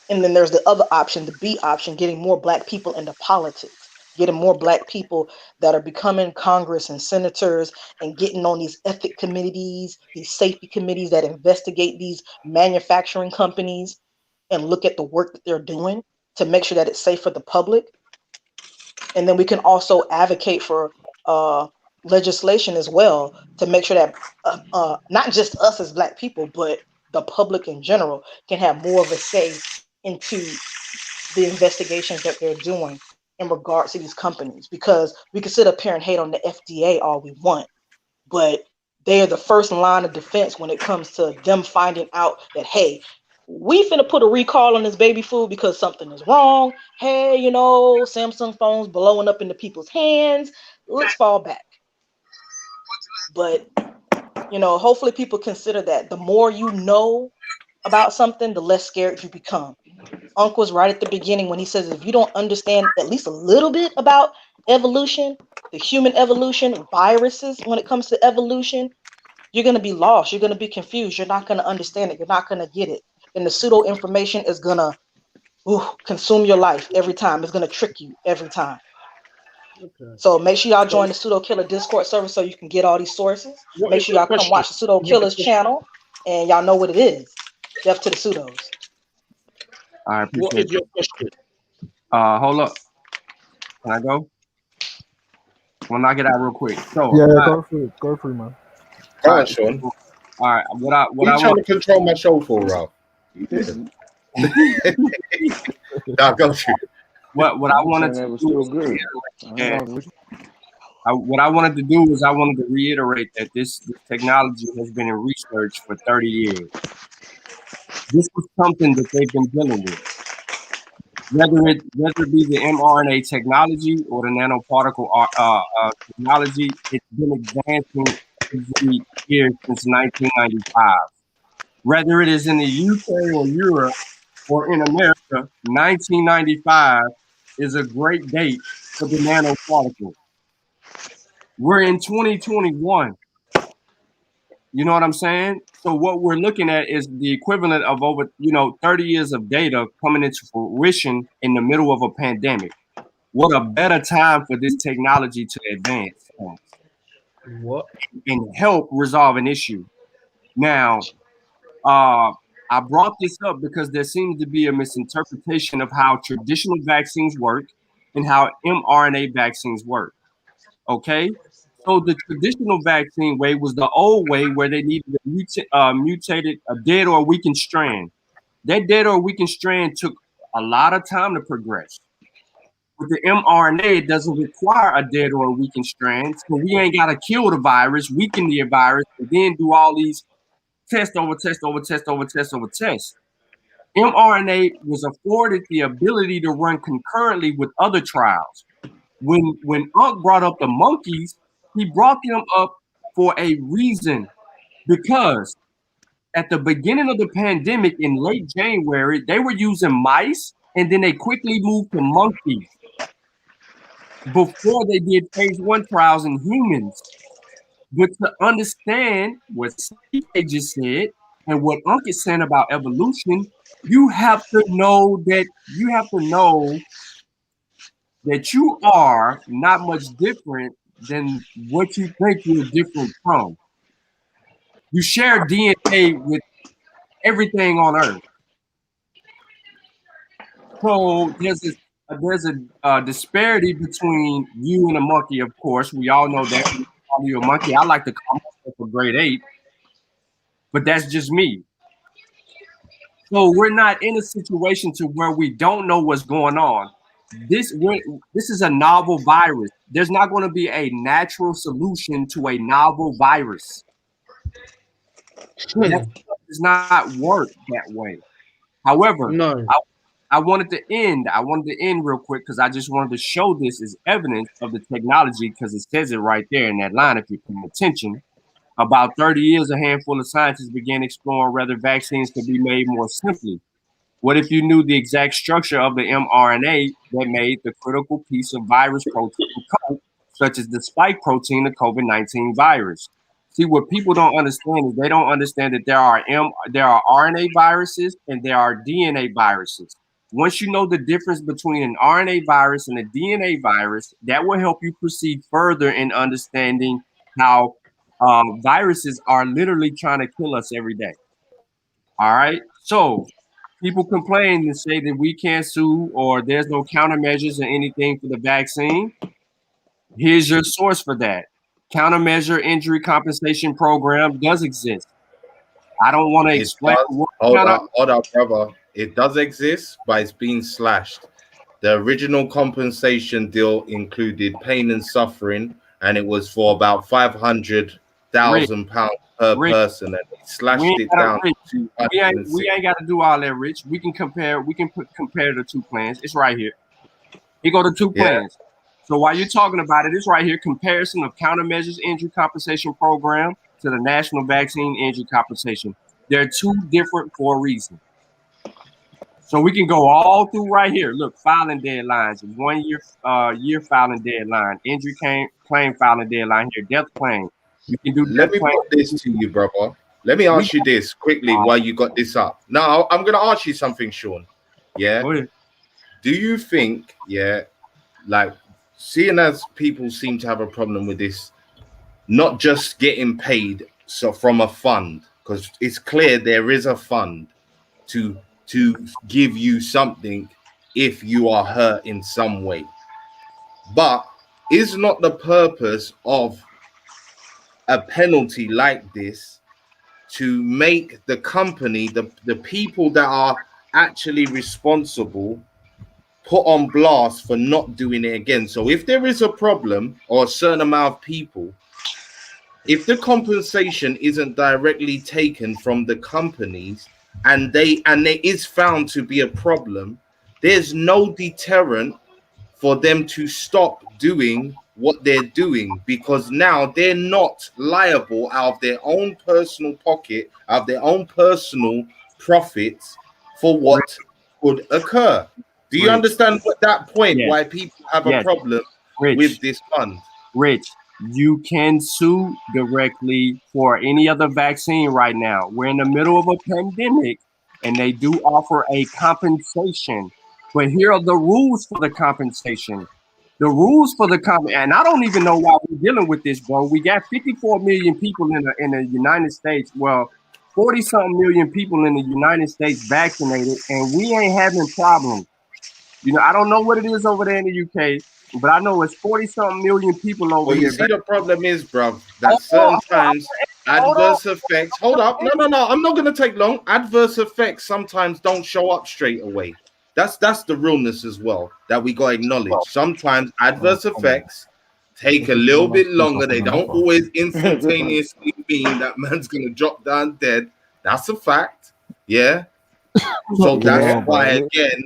And then there's the other option, the B option, getting more Black people into politics, getting more Black people that are becoming Congress and senators and getting on these ethic committees, these safety committees that investigate these manufacturing companies and look at the work that they're doing to make sure that it's safe for the public. And then we can also advocate for legislation as well to make sure that not just us as Black people, but the public in general can have more of a say into the investigations that they're doing in regards to these companies. Because we can sit up here and hate on the FDA all we want, but they are the first line of defense when it comes to them finding out that, hey, we finna put a recall on this baby food because something is wrong. Hey, Samsung phones blowing up into people's hands. Let's fall back. But, hopefully people consider that the more you know about something, the less scared you become. Unc was right at the beginning when he says, if you don't understand at least a little bit about evolution, the human evolution, viruses, when it comes to evolution, you're going to be lost. You're going to be confused. You're not going to understand it. You're not going to get it. And the pseudo information is going to consume your life every time. It's going to trick you every time. Okay. So make sure y'all join the Pseudo Killer Discord server so you can get all these sources. Make sure y'all come watch the Pseudo Killer's channel, and y'all know what it is. Death to the pseudos. I appreciate what is your question? Hold up. Can I go? We'll knock it out real quick. So yeah, go through, man. Go on, Sean. All right. What I trying to control my show for, Ralph? Now go through. What I wanted to do was what I wanted to do is I wanted to reiterate that this technology has been in research for 30 years. This was something that they've been dealing with. Whether it be the mRNA technology or the nanoparticle technology, it's been advancing every year since 1995. Whether it is in the UK or Europe or in America, 1995 is a great date for the nanoparticle. We're in 2021. You know what I'm saying? So what we're looking at is the equivalent of over, 30 years of data coming into fruition in the middle of a pandemic. What a better time for this technology to advance and help resolve an issue. Now, I brought this up because there seems to be a misinterpretation of how traditional vaccines work and how mRNA vaccines work. Okay? So the traditional vaccine way was the old way where they needed mutated a dead or weakened strand. That dead or weakened strand took a lot of time to progress. With the mRNA, it doesn't require a dead or a weakened strand, so we ain't got to kill the virus, weaken the virus, and then do all these test over test over test over test over test. mRNA was afforded the ability to run concurrently with other trials. When Ankh brought up the monkeys, he brought them up for a reason, because at the beginning of the pandemic in late January, they were using mice, and then they quickly moved to monkeys before they did phase 1 trials in humans. But to understand what CJ just said and what Ankh is saying about evolution, you have to know that you are not much different than what you think you're different from. You share DNA with everything on Earth. So there's a disparity between you and a monkey, of course. We all know that. We call you a monkey. I like to call myself a great ape, but that's just me. So we're not in a situation to where we don't know what's going on. This is a novel virus. There's not going to be a natural solution to a novel virus. That does not work that way. However, no. I wanted to end real quick because I just wanted to show this as evidence of the technology, because it says it right there in that line if you pay attention. About 30 years, a handful of scientists began exploring whether vaccines could be made more simply. What if you knew the exact structure of the mRNA that made the critical piece of virus protein code, such as the spike protein of COVID-19 virus? See, what people don't understand is they don't understand that there are RNA viruses and there are DNA viruses. Once you know the difference between an RNA virus and a DNA virus, that will help you proceed further in understanding how viruses are literally trying to kill us every day. All right. So people complain and say that we can't sue or there's no countermeasures or anything for the vaccine. Here's your source for that. Countermeasure injury compensation program does exist. I don't want to explain. Hold up, brother. It does exist, but it's been slashed. The original compensation deal included pain and suffering, and it was for about £500,000 per person, and they slashed it down to we ain't got to do all that, Rich. We can compare. We can compare the two plans. It's right here. Here go the two plans. So while you're talking about it, it's right here. Comparison of countermeasures injury compensation program to the national vaccine injury compensation. They're two different for a reason. So we can go all through right here. Look, filing deadlines, 1 year filing deadline, injury claim filing deadline here, death claim. You can do. Let me put this to you, brother. Let me ask you this quickly while you got this up. Now, I'm going to ask you something, Sean. Yeah. Do you think, like, seeing as people seem to have a problem with this, not just getting paid from a fund, because it's clear there is a fund to give you something if you are hurt in some way, but is not the purpose of a penalty like this to make the company, the people that are actually responsible, put on blast for not doing it again? So if there is a problem or a certain amount of people, if the compensation isn't directly taken from the companies and there is found to be a problem, there's no deterrent for them to stop doing what they're doing, because now they're not liable out of their own personal pocket, out of their own personal profits for what could occur. Do you understand what that point, why people have a problem with this fund? Rich, you can sue directly for any other vaccine right now. We're in the middle of a pandemic, and they do offer a compensation. But here are the rules for the compensation. The rules for the and I don't even know why we're dealing with this, bro. We got 54 million people in the United States. Well, 40-something million people in the United States vaccinated, and we ain't having problems. You know, I don't know what it is over there in the UK, but I know it's 40-something million people over here. You see, the problem is, bro, that sometimes adverse effects. Hold up, no, I'm not going to take long. Adverse effects sometimes don't show up straight away. That's the realness as well that we got to acknowledge. Sometimes adverse effects take a little bit longer. They don't always instantaneously mean that man's gonna drop down dead. That's a fact. Yeah. So that's why again,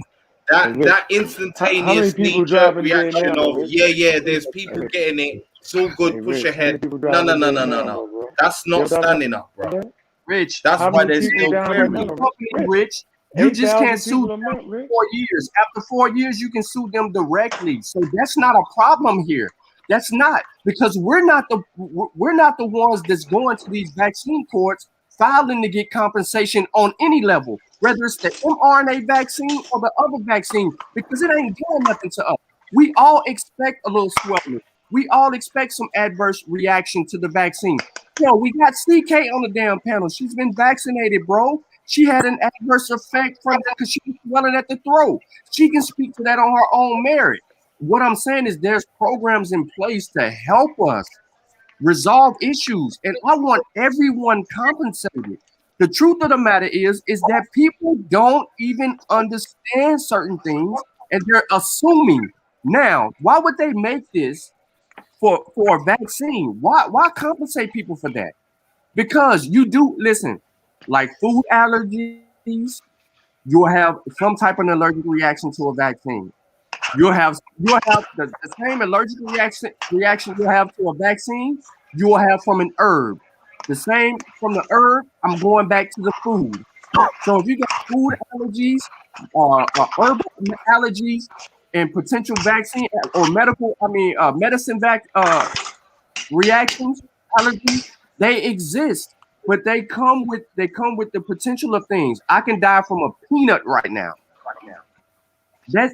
that instantaneous knee-jerk reaction of there's people getting it. It's all good. Push ahead. No. That's not standing up, bro. Rich, that's why there's no query. Rich, you just can't sue them for 4 years. After 4 years, you can sue them directly. So that's not a problem here. That's not, because we're not the ones that's going to these vaccine courts filing to get compensation on any level, whether it's the mRNA vaccine or the other vaccine, because it ain't doing nothing to us. We all expect a little swelling. We all expect some adverse reaction to the vaccine. Yo, we got CK on the damn panel. She's been vaccinated, bro. She had an adverse effect from that because she was swelling at the throat. She can speak to that on her own merit. What I'm saying is there's programs in place to help us resolve issues, and I want everyone compensated. The truth of the matter is that people don't even understand certain things, and they're assuming. Now, why would they make this for a vaccine? Why compensate people for that? Because you do, listen, like food allergies, you'll have some type of allergic reaction to a vaccine. You'll have the same allergic reaction you'll have to a vaccine, you will have from an herb. The same from the herb, I'm going back to the food. So if you got food allergies, herbal allergies, and potential vaccine or medicine reactions, allergies, they exist, but they come with the potential of things. I can die from a peanut right now.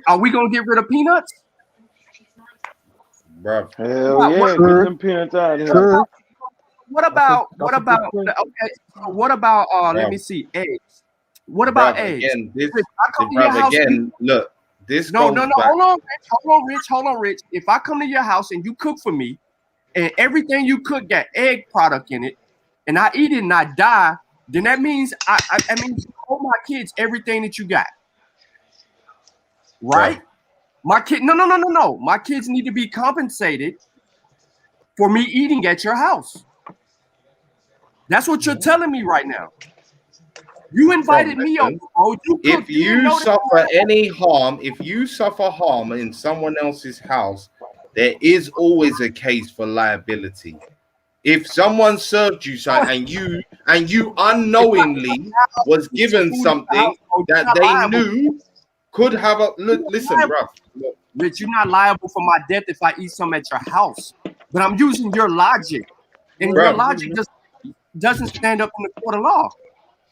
Are we gonna get rid of peanuts? Bro. Hell yeah, get them peanuts out of here. What about let me see, eggs. What about eggs? Again, look, this no, hold on, Rich. If I come to your house and you cook for me, and everything you cook got egg product in it, and I eat it and I die, then that means I mean you owe my kids everything that you got. Right? My kid, no. My kids need to be compensated for me eating at your house. That's what you're telling me right now. You invited me over. If you suffer any harm, if you suffer harm in someone else's house, there is always a case for liability. If someone served you something and you unknowingly was given something that they knew could have a listen, bro. Rich, you're not liable for my death if I eat some at your house. But I'm using your logic, and your logic doesn't stand up in the court of law.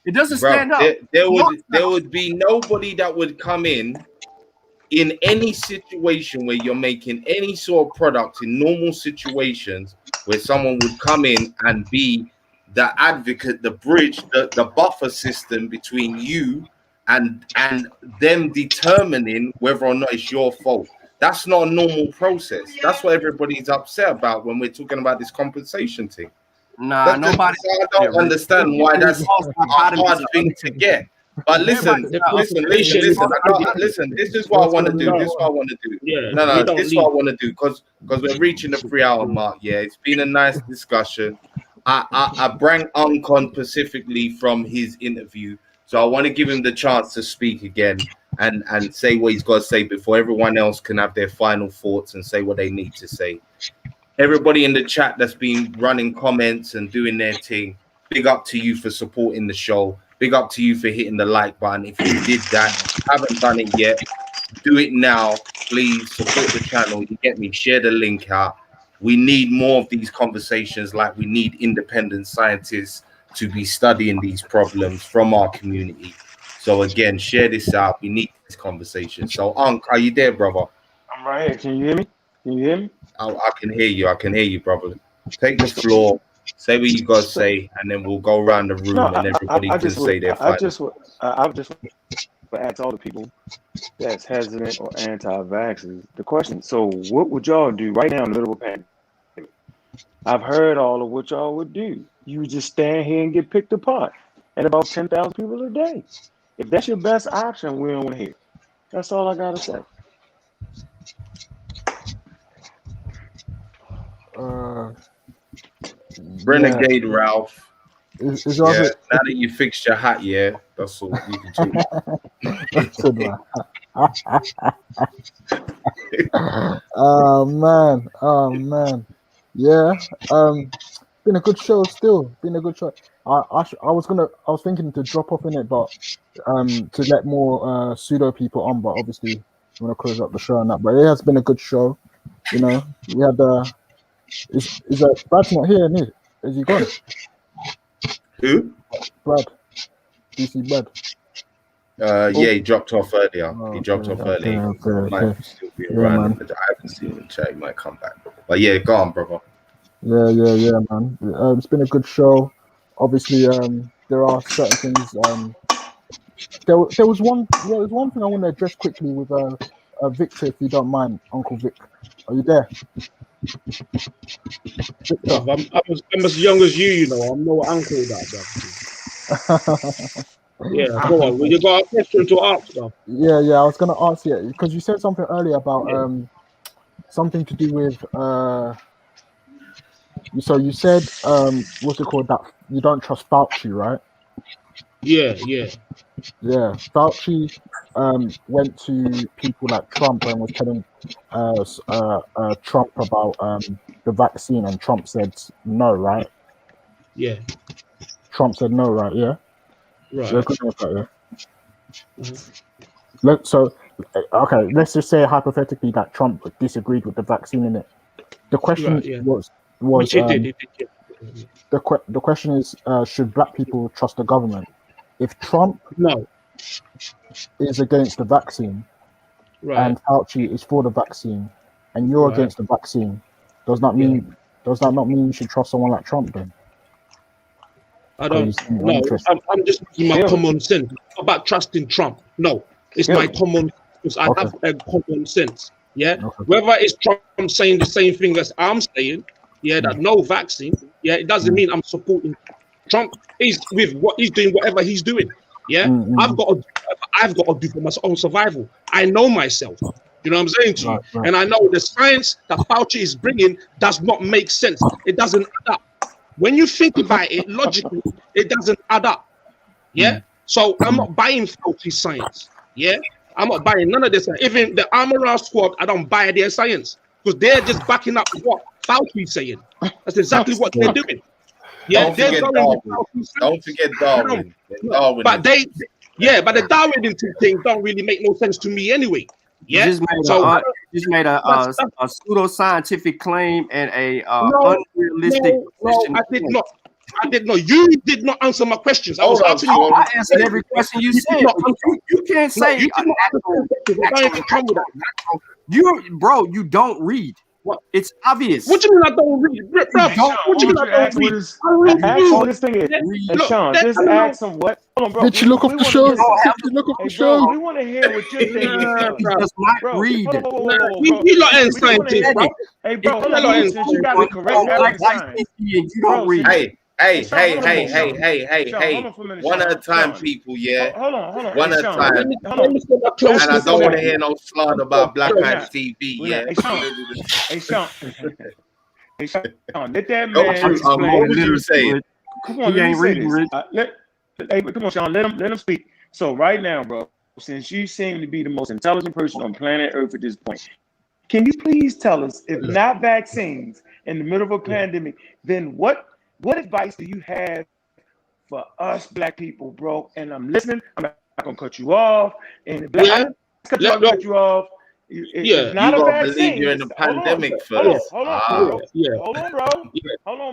It doesn't stand up. There would be nobody that would come in any situation where you're making any sort of product in normal situations where someone would come in and be the advocate, the bridge, the buffer system between you and them determining whether or not it's your fault. That's not a normal process. That's what everybody's upset about when we're talking about this compensation thing. Nah, nobody. I don't understand why that's a hard thing to get. But listen. This is what I want to do. This is what I want to do. This is what I want to do because we're reaching the 3-hour mark. Yeah, it's been a nice discussion. I bring Ankh on specifically from his interview. So I want to give him the chance to speak again and say what he's got to say before everyone else can have their final thoughts and say what they need to say. Everybody in the chat that's been running comments and doing their thing, big up to you for supporting the show. Big up to you for hitting the like button. If you did that, haven't done it yet, do it now. Please support the channel. You get me? Share the link out. We need more of these conversations, like we need independent scientists to be studying these problems from our community. So again, share this out. We need this conversation. So Ankh, are you there, brother? I'm right here. Can you hear me? I can hear you. I can hear you, brother. Take the floor. Say what you got to say, and then we'll go around the room and everybody can say their final. I just would ask all the people that's hesitant or anti-vaxxers the question. So what would y'all do right now in the middle of a pandemic? I've heard all of what y'all would do. You just stand here and get picked apart at about 10,000 people a day. If that's your best option, we don't want to hear. That's all I gotta say. Renegade Ralph. Is Yeah, now that you fixed your hat, yeah, that's all you can talk. Oh man, yeah. Been a good show. Still been a good show. I was thinking to drop off in it, but to let more pseudo people on, but obviously I'm gonna close up the show and that. But it has been a good show. You know, we had is Brad's not here, is he gone? Who? Brad. DC Brad. Yeah, he dropped off earlier. Oh, He dropped off early. Okay. Might still be Yeah, around. man. I haven't seen him chat. He might come back. But yeah, go on, brother. Yeah, man. It's been a good show. Obviously, there are certain things. There was one thing I want to address quickly with Victor, if you don't mind, Uncle Vic. Are you there? Bruv, I'm as young as you know. I'm no uncle that, Yeah, go on. Well, you got a question to ask, bro. Yeah. I was gonna ask you because you said something earlier about something to do with So you said what's it called, that you don't trust Fauci, right? Yeah. Fauci went to people like Trump and was telling Trump about the vaccine, and Trump said no, right? Yeah. Trump said no, right? Yeah. Right. You're good with that, yeah. Okay, let's just say hypothetically that Trump disagreed with the vaccine in it. The question was Which it did. the question is, should black people trust the government? If Trump is against the vaccine, and Fauci is for the vaccine, and you're against the vaccine, does that not mean you should trust someone like Trump then? I don't know. I'm just using my common sense about trusting Trump. No, it's my common because I have a common sense. Yeah. Whether it's Trump saying the same thing as I'm saying, that no vaccine, it doesn't mean I'm supporting Trump. Is with what he's doing, whatever he's doing. Yeah. I've got to do for my own survival. I know myself. You know what I'm saying to you? And I know the science that Fauci is bringing does not make sense. It doesn't add up. When you think about it logically, it doesn't add up. Yeah. So I'm not buying Fauci's science. Yeah. I'm not buying none of this. Even the Armor Squad, I don't buy their science because they're just backing up what Fauci's saying. That's exactly what they're doing. Yeah. Don't forget Darwin. But the Darwin thing don't really make no sense to me anyway. Yeah. You just made a pseudo-scientific claim and a unrealistic. No, I did not. You did not answer my questions. I was asking you. I answered every question you said. You can't say you don't read. It's obvious. What you mean I don't read? What you mean I don't read? Ask what this thing is. Hey, Sean, just ask him what. Hold on, bro. Did you look off the show? We want to hear what you're thinking. He does not read. He not in scientist. Hey, bro, you got the correct science. You don't read. Hey. One at a time, people, yeah? Hold on. One at a time. And I don't want to hear no slander about Black Man's TV, yeah? Hey, Sean, let that man explain. What was you saying? Come on, let me say this. Come on, Sean, let him speak. So right now, bro, since you seem to be the most intelligent person on planet Earth at this point, can you please tell us, if not vaccines in the middle of a pandemic, then what advice do you have for us black people, bro? And I'm listening. I'm not gonna cut you off. And if cut you off. It's not a vaccine. Believe you're in the pandemic first. Hold on,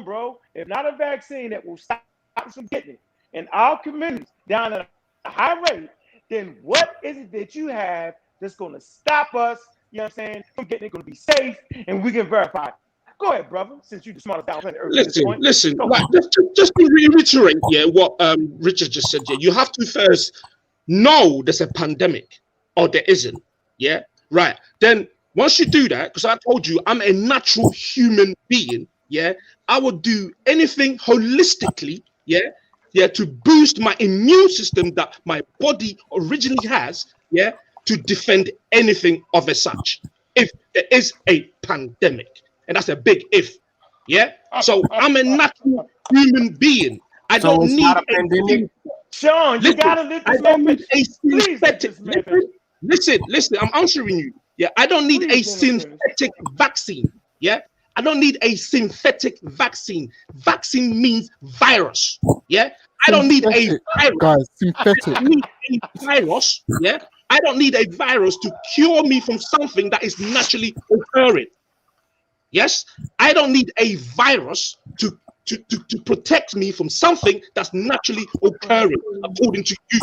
bro. If not a vaccine that will stop us from getting it in our communities down at a high rate, then what is it that you have that's gonna stop us? You know what I'm saying? From getting it, gonna be safe, and we can verify it. Go ahead, brother. Since you're the smartest down planet Earth. Listen. Like, just to reiterate, what Richard just said. You have to first know there's a pandemic, or there isn't. Yeah, right. Then once you do that, because I told you I'm a natural human being. Yeah, I would do anything holistically. Yeah, to boost my immune system that my body originally has. Yeah, to defend anything of as such. If there is a pandemic, and that's a big if, yeah. So I'm a natural human being. I So don't it's need not a pandemic. Sean, you gotta let I this don't man need a synthetic. Listen. I'm answering you. Yeah, I don't need a synthetic vaccine. Yeah, I don't need a synthetic vaccine. Vaccine means virus. Yeah, I don't need a virus. Guys, synthetic. I don't need a virus. Yeah, I don't need a virus to cure me from something that is naturally occurring. Yes, I don't need a virus to protect me from something that's naturally occurring, according to you.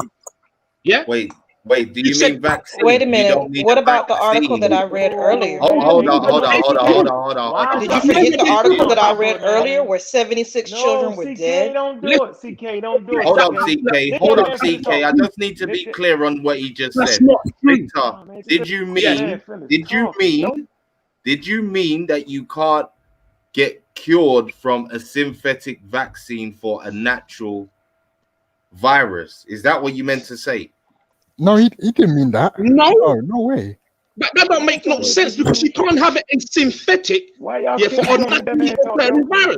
Yeah. Wait. Do you mean vaccine? Wait a minute. What about the article that I read earlier? Hold on. Did you forget the article that I read earlier where 76 children were dead? Don't do it. CK, don't do it. Hold up, CK. Hold up, CK. I just need to be clear on what he just said. Victor, did you mean that you can't get cured from a synthetic vaccine for a natural virus? Is that what you meant to say? No, he didn't mean that. No. Oh, no way. But that don't make no sense because you can't have a synthetic for a natural virus.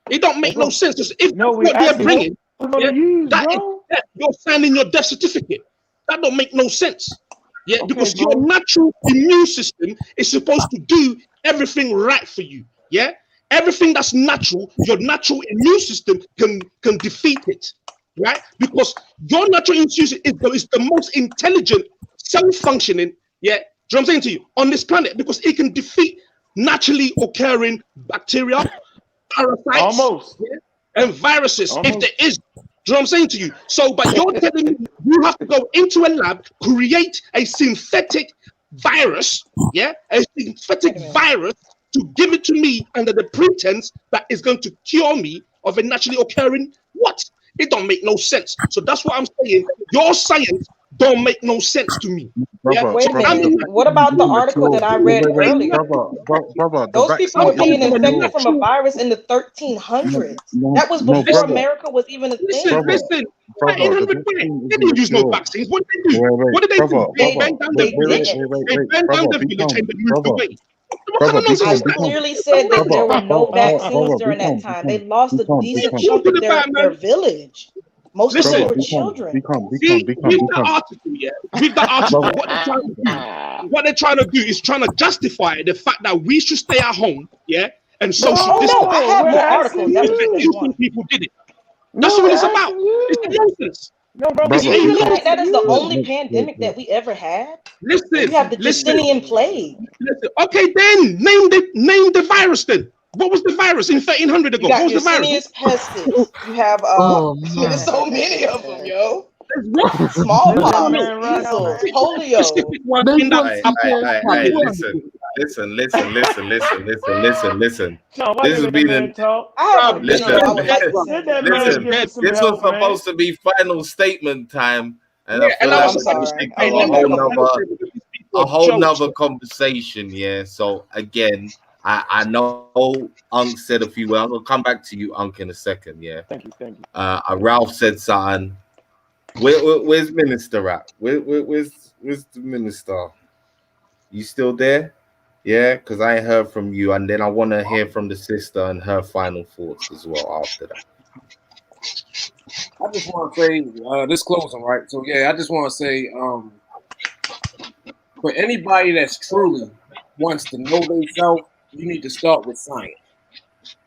It don't make no sense. If what they're bringing, you're signing your death certificate. That don't make no sense. Yeah, because your natural immune system is supposed to do everything right for you. Yeah, everything that's natural, your natural immune system can defeat it. Right? Because your natural immune system is the most intelligent cell functioning, do you know what I'm saying to you, on this planet, because it can defeat naturally occurring bacteria, parasites, and viruses, if there is. Do you know what I'm saying to you? So, but you're telling me you have to go into a lab, create a synthetic virus, a synthetic virus to give it to me under the pretense that is going to cure me of a naturally occurring what? It don't make no sense. So that's what I'm saying. Your science don't make no sense to me. Wait a minute. What about the article that I read earlier? Those people were being infected from a virus in the 1300s. That was before America was even a thing. Listen. They didn't use no vaccines. What did they do? What did they do? They burned down the village. They burned down the village and they moved away. I clearly said that there were no vaccines during that time. They lost a decent chunk of their village. Most of them were children. Read the article, Read the article. What they're trying to do is trying to justify the fact that we should stay at home, and social distance. I have more articles. People did it. That's what it's about. It's nonsense. Do you really think that is the only pandemic that we ever had? Listen, you have the Justinian plague. Listen. Okay, then name the virus. Then what was the virus in 1300 ago? What was the virus? Pestis. You have there's so many of them, yo. Smallpox, measles, polio. Listen. This has been this was supposed to be final statement time, and I feel like a whole nother conversation. Yeah. So again, I know Ankh said a few words. I'm gonna come back to you, Ankh, in a second. Yeah. Thank you. Ralph said something. Where's Minister at? Where's the Minister? You still there? Yeah, because I ain't heard from you, and then I want to hear from the sister and her final thoughts as well after that. I just want to say this closing, right? So I just want to say, for anybody that's truly wants to know themselves, you need to start with science.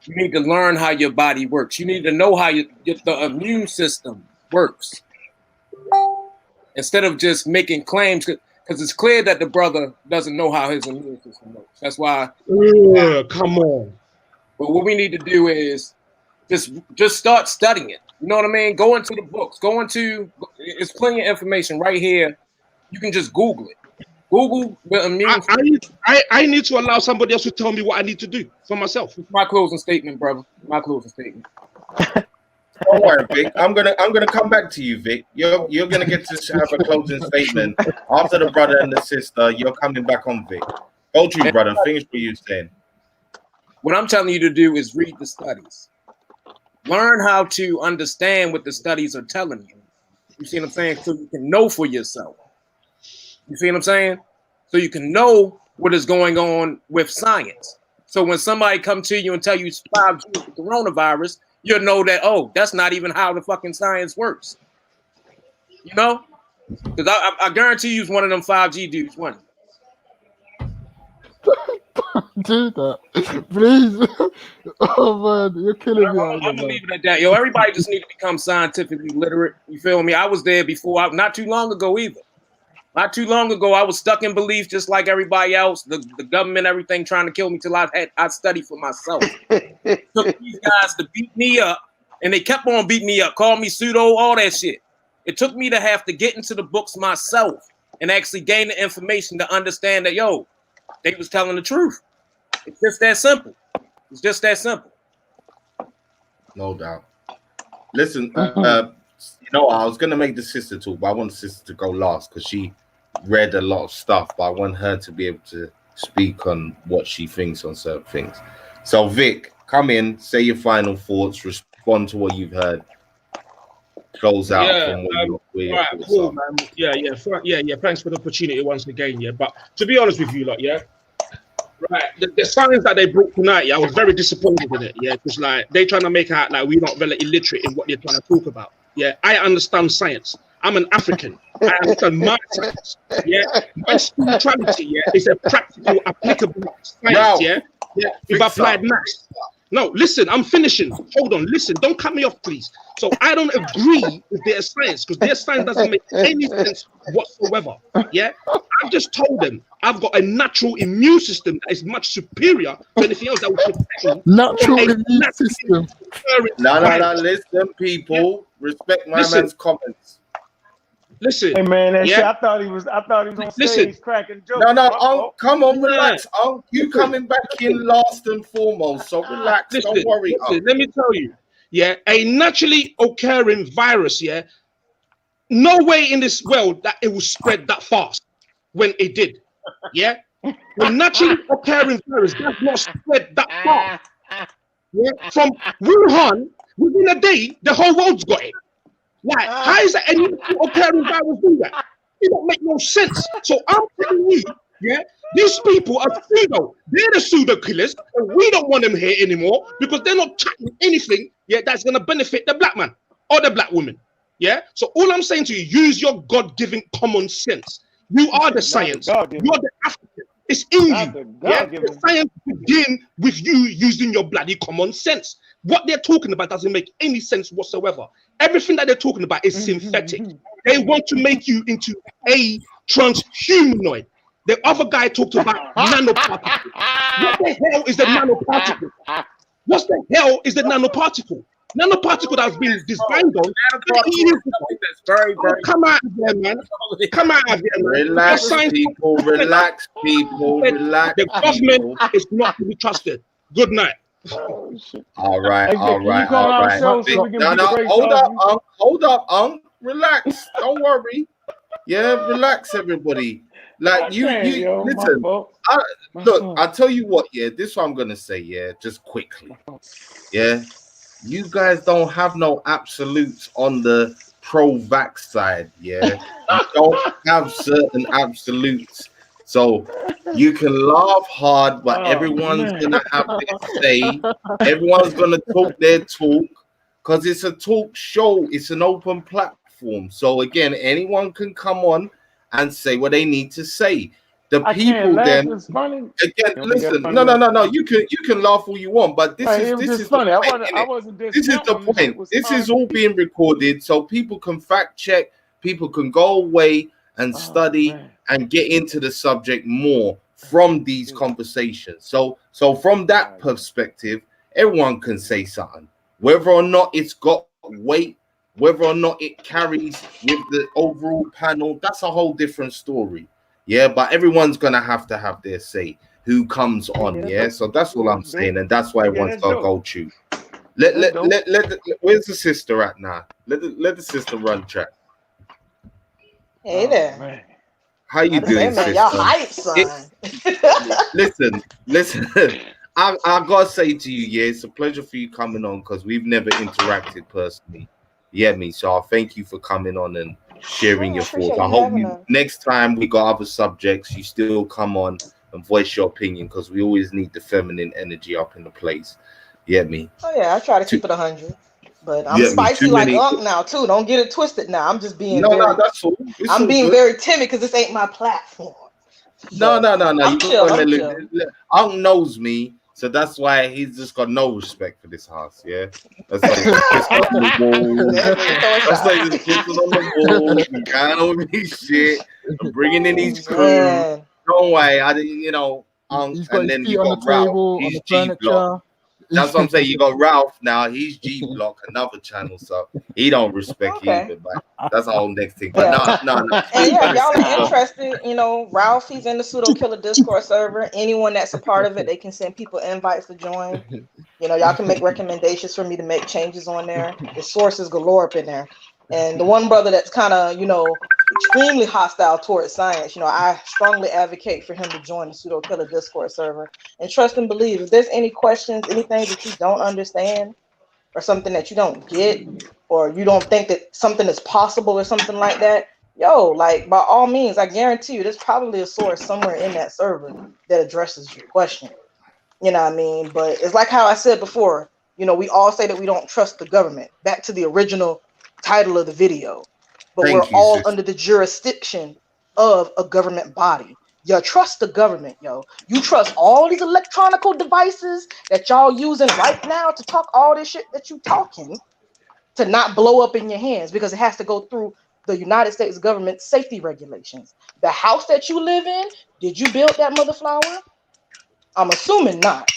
You need to learn how your body works. You need to know how the immune system works. Instead of just making claims, because it's clear that the brother doesn't know how his immune system works. That's why. Come on. But what we need to do is just start studying it. You know what I mean? Go into the books. It's plenty of information right here. You can just Google it. Google the immune. I need to allow somebody else to tell me what I need to do for myself. My closing statement, brother. My closing statement. Don't worry, Vic. I'm gonna come back to you, Vic. You're gonna get to have a closing statement after the brother and the sister. You're coming back on, Vic. Go to you, brother. Finish what you're saying. What I'm telling you to do is read the studies. Learn how to understand what the studies are telling you. You see what I'm saying? So you can know for yourself. You see what I'm saying? So you can know what is going on with science. So when somebody come to you and tell you it's 5G is the coronavirus, you'll know that, oh, that's not even how the fucking science works. You know? Because I guarantee you it's one of them 5G dudes, one. Do that, please. Oh man, you're killing me. I'm gonna leave it at that. Yo, everybody just need to become scientifically literate. You feel me? I was there before, not too long ago either. Not too long ago, I was stuck in belief just like everybody else. The government, everything trying to kill me till I studied for myself. Took these guys to beat me up, and they kept on beating me up, called me pseudo, all that shit. It took me to have to get into the books myself and actually gain the information to understand that, yo, they was telling the truth. It's just that simple. It's just that simple. No doubt. Listen, you know, I was gonna make the sister talk, but I want the sister to go last because she read a lot of stuff, but I want her to be able to speak on what she thinks on certain things. So Vic, come in, say your final thoughts, respond to what you've heard, close out from where right, cool, man. Yeah. Thanks for the opportunity once again. Yeah, but to be honest with you, like, yeah, right, the science that they brought tonight, yeah, I was very disappointed in it. Yeah, because like they trying to make out like we're not very illiterate in what they're trying to talk about. Yeah, I understand science. I'm an African. I understand my science. Yeah, my spirituality, yeah, is a practical, applicable science. Yeah, with applied maths. No, listen, I'm finishing. Hold on, listen, don't cut me off, please. So I don't agree with their science because their science doesn't make any sense whatsoever. Yeah, I've just told them I've got a natural immune system that is much superior to anything else that would protect me. Natural immune system. No, listen, people, respect my man's comments. Listen, hey man, that yeah. shit, I thought he was on stage cracking jokes. No, come on, relax. You coming back in last and foremost, so relax. Don't worry. Let me tell you, yeah, a naturally occurring virus, yeah, no way in this world that it will spread that fast when it did, yeah. A naturally occurring virus does not spread that fast. Yeah? From Wuhan, within a day, the whole world's got it. Like, how is that any occurring virus do that? It don't make no sense. So I'm telling you, yeah, these people are pseudo. They're the pseudo killers, and we don't want them here anymore because they're not chatting anything, yeah, that's gonna benefit the black man or the black woman. Yeah. So all I'm saying to you, use your God-given common sense. You are the science. You're the African. It's in you. Yeah. The science begins with you using your bloody common sense. What they're talking about doesn't make any sense whatsoever. Everything that they're talking about is synthetic. They want to make you into a transhumanoid. The other guy talked about nanoparticle. What the hell is the nanoparticle? What the hell is the nanoparticle? Nanoparticle that's been designed on. That's very, very. Come out of there, man. Come out of there, man. Relax, people. Relax, people. Relax. The government is not to be trusted. Good night. All right. Hold up, relax. Don't worry. Yeah, relax, everybody. Like you listen. Look, I'll tell you what. Yeah, this is what I'm gonna say. Yeah, just quickly. Yeah, you guys don't have no absolutes on the pro-vax side. Yeah, you don't have certain absolutes. So you can laugh hard, but everyone's gonna have their say. Everyone's gonna talk their talk because it's a talk show. It's an open platform. So again, anyone can come on and say what they need to say. The people then again, listen. No. You can laugh all you want, but this is funny. This is the point. This is all being recorded, so people can fact check. People can go away and study and get into the subject more from these conversations. So from that perspective, everyone can say something. Whether or not it's got weight, whether or not it carries with the overall panel, that's a whole different story. Yeah, but everyone's gonna have to have their say who comes on. Yeah, so that's all I'm saying, and that's why everyone's got to go to. Where's the sister at now? Let the sister run track. Hey there. How you doing, sister? Y'all hype, son. Listen. I gotta say to you, yeah, it's a pleasure for you coming on because we've never interacted personally. You get me? So I thank you for coming on and sharing I your thoughts. appreciate I you hope having you us. next time we got other subjects, you still come on and voice your opinion, because we always need the feminine energy up in the place. You get me? Oh yeah, I try to keep it 100, but I'm You get me? spicy Too like many. Unc now too. Don't get it twisted. Now I'm just being No, very, that's all. It's I'm all being good. very timid because this ain't my platform. No. I'm You chill. got I'm to chill. Unc knows me, so that's why he's just got no respect for this house. Yeah, that's why he's just pissing on the wall. That's why he's just pissing on the wall and going over his shit and bringing in his crew. Man. Don't worry, I didn't, you know. He's got And his then feet you on the got Ralph. table, on He's the G Block. furniture. That's what I'm saying. You got Ralph now. He's G Block, another channel, so he don't respect you either. But that's a whole next thing. But Yeah. no. And yeah, if But y'all are interested, you know, Ralph, he's in the Pseudo Killer Discord server. Anyone that's a part of it, they can send people invites to join. You know, y'all can make recommendations for me to make changes on there. The sources galore up in there. And the one brother that's kind of, you know, extremely hostile towards science, you know, I strongly advocate for him to join the Pseudo Killer Discord server. And trust and believe, if there's any questions, anything that you don't understand, or something that you don't get, or you don't think that something is possible or something like that, yo, like by all means, I guarantee you there's probably a source somewhere in that server that addresses your question. You know what I mean? But it's like how I said before, you know, we all say that we don't trust the government. Back to the original title of the video. But we're thank you, all sis. under the jurisdiction of a government body. You trust the government, yo. You trust all these electronical devices that y'all using right now to talk all this shit that you talking to not blow up in your hands, because it has to go through the United States government safety regulations. The house that you live in, did you build that mother flower? I'm assuming not.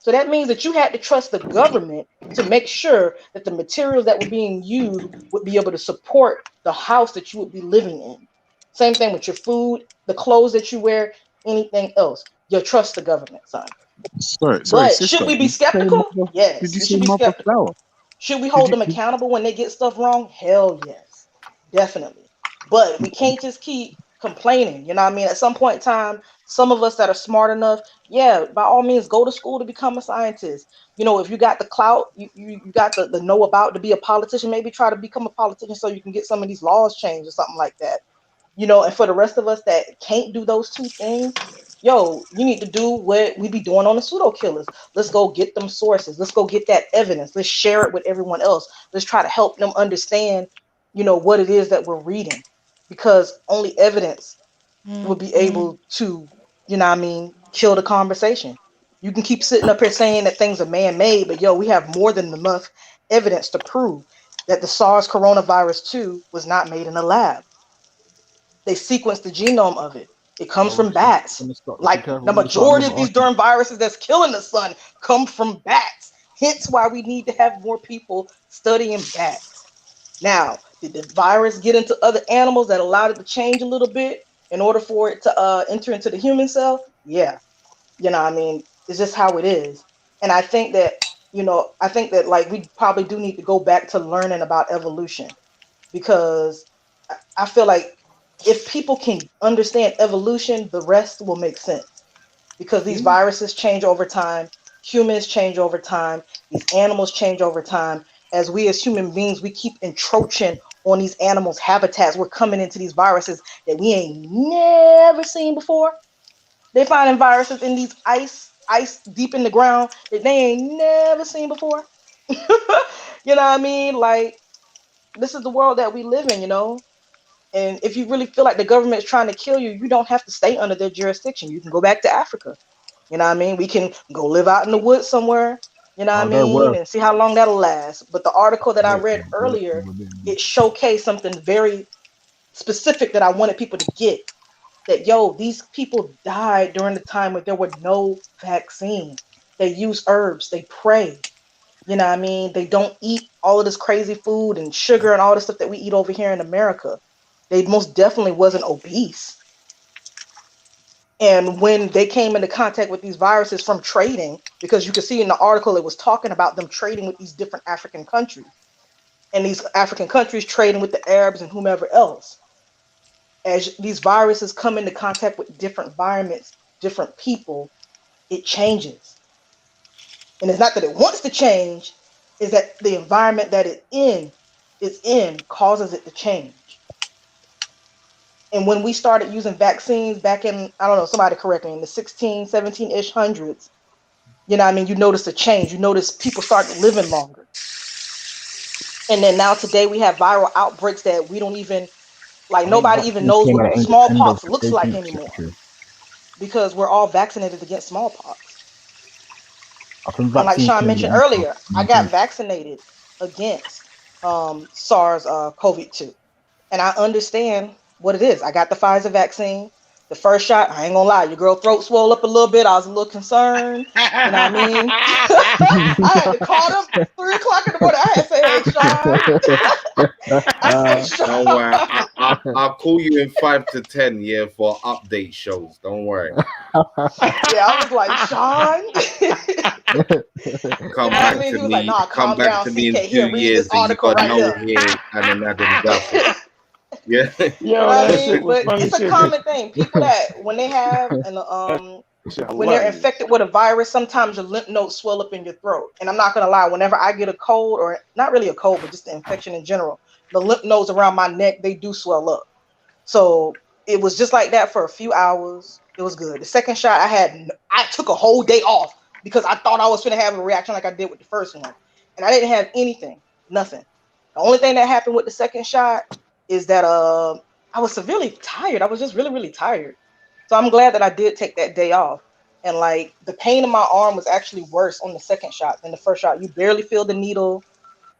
So that means that you had to trust the government to make sure that the materials that were being used would be able to support the house that you would be living in. Same thing with your food, the clothes that you wear, anything else. You trust the government, son. Sorry, But sister. should we be Did you say skeptical? mother? Did Yes, you we say should be mother skeptical. flower? Should we Did hold you? them accountable when they get stuff wrong? Hell yes, definitely. But we can't just keep complaining. You know what I mean? At some point in time, some of us that are smart enough, yeah, by all means, go to school to become a scientist. You know, if you got the clout, you got the know about to be a politician, maybe try to become a politician so you can get some of these laws changed or something like that. You know, and for the rest of us that can't do those two things, yo, you need to do what we be doing on the pseudo killers. Let's go get them sources. Let's go get that evidence. Let's share it with everyone else. Let's try to help them understand, you know, what it is that we're reading, because only evidence will be able to, you know what I mean, kill the conversation. You can keep sitting up here saying that things are man-made, but yo, we have more than enough evidence to prove that the SARS coronavirus 2 was not made in a lab. They sequenced the genome of it. It comes from bats. Be Like careful the when you start majority moving of these on. darn viruses that's killing the sun come from bats. Hence why we need to have more people studying bats. Now, did the virus get into other animals that allowed it to change a little bit in order for it to enter into the human cell? Yeah. You know what I mean? It's just how it is. And I think that, you know, I think that like we probably do need to go back to learning about evolution, because I feel like if people can understand evolution, the rest will make sense, because these viruses change over time, humans change over time, these animals change over time. As we as human beings, we keep encroaching on these animals' habitats. We're coming into these viruses that we ain't never seen before. They finding viruses in these ice deep in the ground that they ain't never seen before. You know what I mean? Like, this is the world that we live in, you know? And if you really feel like the government is trying to kill you, you don't have to stay under their jurisdiction. You can go back to Africa. You know what I mean? We can go live out in the woods somewhere, you know what I Oh, they're mean? worse. And see how long that'll last. But the article that I They're read worse earlier, than it showcased something very specific that I wanted people to get. That, yo, these people died during the time where there were no vaccine. They use herbs, they pray. You know what I mean? They don't eat all of this crazy food and sugar and all the stuff that we eat over here in America. They most definitely wasn't obese. And when they came into contact with these viruses from trading, because you could see in the article it was talking about them trading with these different African countries, and these African countries trading with the Arabs and whomever else. As these viruses come into contact with different environments, different people, it changes. And it's not that it wants to change, is that the environment that it's in is in causes it to change. And when we started using vaccines back in, I don't know, somebody correct me, in the 16, 17-ish hundreds, you know what I mean? You notice a change. You notice people started living longer. And then now today we have viral outbreaks that we don't even, like, nobody even knows Came what at the end of smallpox the looks like 18th anymore century. because we're all vaccinated against smallpox. I think And like vaccines Sean came at the mentioned end of earlier, the I got 19th. vaccinated against SARS COVID-2. And I understand what it is. I got the Pfizer vaccine. The first shot, I ain't gonna lie, your girl throat swelled up a little bit. I was a little concerned. You know what I mean? I had to call them 3 o'clock in the morning. I had to say, hey, Sean. I said, Sean. Don't worry. I'll call you in 5 to 10, yeah, for update shows. Don't worry. Yeah, I was like, Sean. Come You know what back I mean? to He was like, me. nah, Come calm back down, to me CK. in 2 Here, read this years, and you article got right no here. hair and an Adam Duffy. Yeah. You know Yo, what I that shit mean? was But funny it's a shit. common thing. People that when they have an Shit when they're hilarious. infected with a virus, sometimes your lymph nodes swell up in your throat. And I'm not gonna lie, whenever I get a cold, or not really a cold, but just an infection in general, the lymph nodes around my neck, they do swell up. So it was just like that for a few hours. It was good. The second shot I took a whole day off because I thought I was gonna have a reaction like I did with the first one. And I didn't have anything, nothing. The only thing that happened with the second shot is that I was severely tired. I was just really, really tired. So I'm glad that I did take that day off. And like the pain in my arm was actually worse on the second shot than the first shot. You barely feel the needle.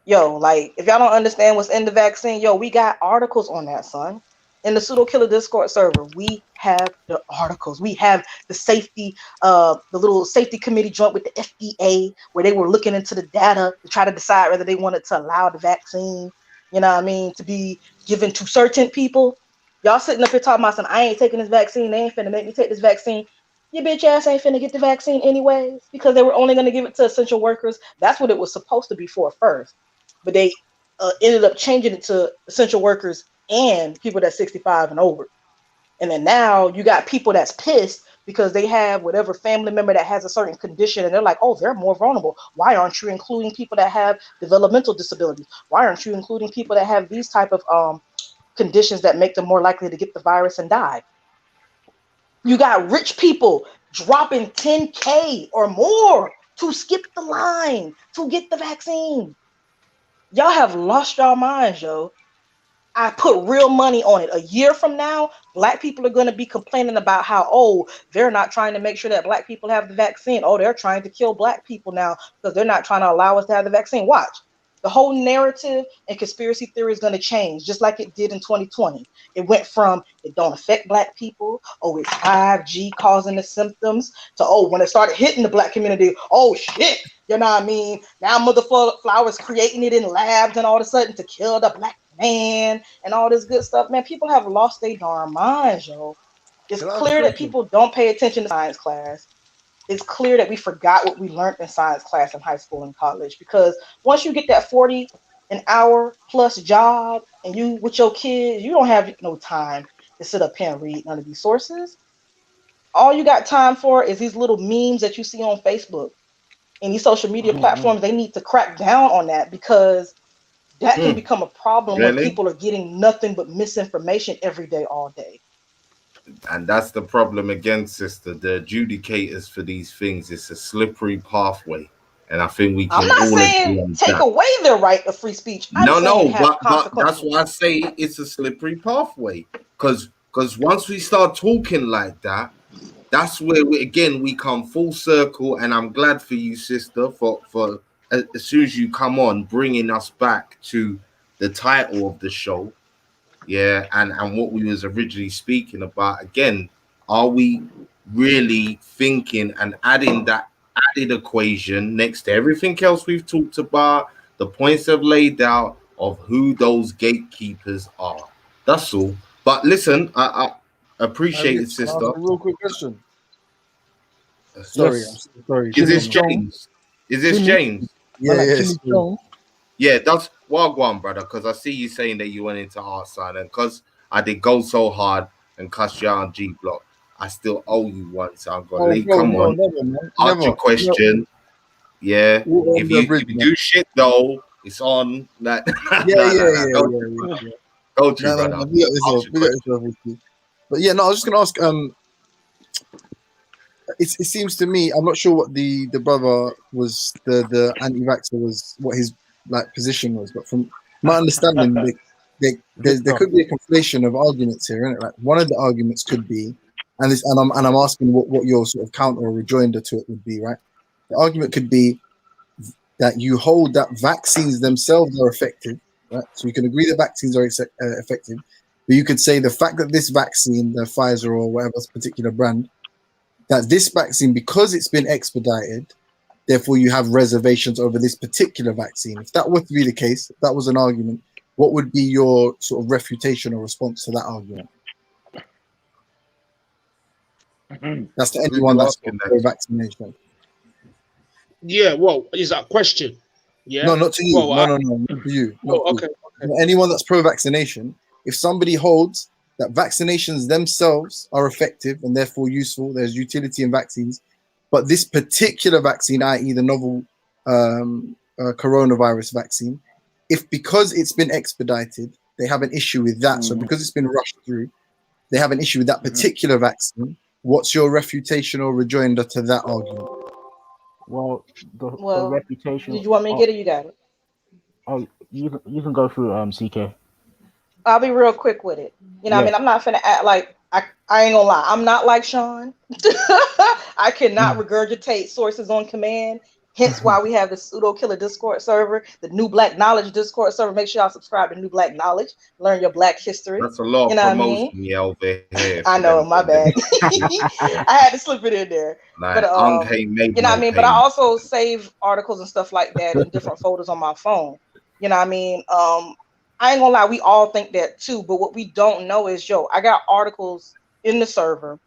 Yo, like if y'all don't understand what's in the vaccine, yo, we got articles on that, son. In the pseudo killer Discord server, we have the articles. We have the safety, the little safety committee joint with the FDA where they were looking into the data to try to decide whether they wanted to allow the vaccine, you know what I mean, to be given to certain people. Y'all sitting up here talking about something, I ain't taking this vaccine, they ain't finna make me take this vaccine. Your bitch ass ain't finna get the vaccine anyways, because they were only gonna give it to essential workers. That's what it was supposed to be for first. But they ended up changing it to essential workers and people that's 65 and over. And then now you got people that's pissed because they have whatever family member that has a certain condition and they're like, oh, they're more vulnerable. Why aren't you including people that have developmental disabilities? Why aren't you including people that have these type of conditions that make them more likely to get the virus and die? You got rich people dropping 10K or more to skip the line to get the vaccine. Y'all have lost your minds, yo. I put real money on it. A year from now, Black people are going to be complaining about how, oh, they're not trying to make sure that Black people have the vaccine. Oh, they're trying to kill Black people now because they're not trying to allow us to have the vaccine. Watch. The whole narrative and conspiracy theory is going to change, just like it did in 2020. It went from it don't affect Black people, oh, it's 5G causing the symptoms, to, oh, when it started hitting the Black community, oh, shit, you know what I mean? Now Motherflowers creating it in labs and all of a sudden to kill the Black man and all this good stuff. Man, people have lost their darn minds, yo. It's Can I ask a clear that question? people don't pay attention to science class. It's clear that we forgot what we learned in science class in high school and college, because once you get that 40 an hour plus job and you with your kids, you don't have no time to sit up here and read none of these sources. All you got time for is these little memes that you see on Facebook and these social media platforms. They need to crack down on that, because that can become a problem when Really? people are getting nothing but misinformation every day, all day. And that's the problem again, sister. The adjudicators for these things, it's a slippery pathway. And I think we I'm can not all agree saying on take that. away their right of free speech. I'm No, saying no, have but that's consequences. why I say it's a slippery pathway. Because once we start talking like that, that's where we come full circle. And I'm glad for you, sister, for as soon as you come on, bringing us back to the title of the show. Yeah, and what we was originally speaking about. Again, are we really thinking and adding that added equation next to everything else we've talked about, the points I've laid out of who those gatekeepers are? That's all. But listen, I appreciate it, Can I sister. ask a real quick question? Sorry, I'm Yes. so sorry. Is this Jimmy Jones. James? Is this Jimmy. James? Yeah, Like yeah. Jimmy Sorry. Jones. Yeah, that's Wagwan, brother, because I see you saying that you went into art sign, and because I did go so hard and cuss you out on G Block, I still owe you one. So I'm gonna Oh, leave. bro, Come no, on, never, man. ask your Never. question. Yeah, Water if under the you bridge, man. do shit though, it's on. That Yeah, no, yeah, no, no. yeah, Don't yeah, yeah, yeah. Go to No, brother. we got yourself, Ricky. But yeah, no, I was just gonna ask. It seems to me, I'm not sure what the brother was, the anti-vaxxer was, what his like position was, but from my understanding, there could be a conflation of arguments here, isn't it? Like one of the arguments could be, and I'm asking what your sort of counter or rejoinder to it would be, right? The argument could be that you hold that vaccines themselves are effective, right? So you can agree that vaccines are effective, but you could say the fact that this vaccine, the Pfizer or whatever particular brand, that this vaccine, because it's been expedited, therefore you have reservations over this particular vaccine. If that were to be the case, if that was an argument, what would be your sort of refutation or response to that argument? That's to anyone that's pro-vaccination. Yeah, well, is that a question? Yeah. No, not to you. Well, No, not to you. Not to okay. you. Anyone that's pro-vaccination, if somebody holds that vaccinations themselves are effective and therefore useful, there's utility in vaccines, but this particular vaccine, i.e. the novel coronavirus vaccine, if because it's been expedited, they have an issue with that. So because it's been rushed through, they have an issue with that particular vaccine. What's your refutation or rejoinder to that argument? Well, the Well, reputation. did you want me to get it? You got it. Oh, you can go through CK. I'll be real quick with it. You know what I mean? I'm not finna act like I ain't gonna lie. I'm not like Sean. I cannot regurgitate sources on command. Hence why we have the pseudo killer Discord server, the New Black Knowledge Discord server. Make sure y'all subscribe to New Black Knowledge. Learn your Black history. That's a lot of promotion, mean? over here. I know, my bad. I had to slip it in there. Like, But you know what I mean? But I also save articles and stuff like that in different folders on my phone. You know what I mean? I ain't gonna lie, we all think that too, but what we don't know is, I got articles in the server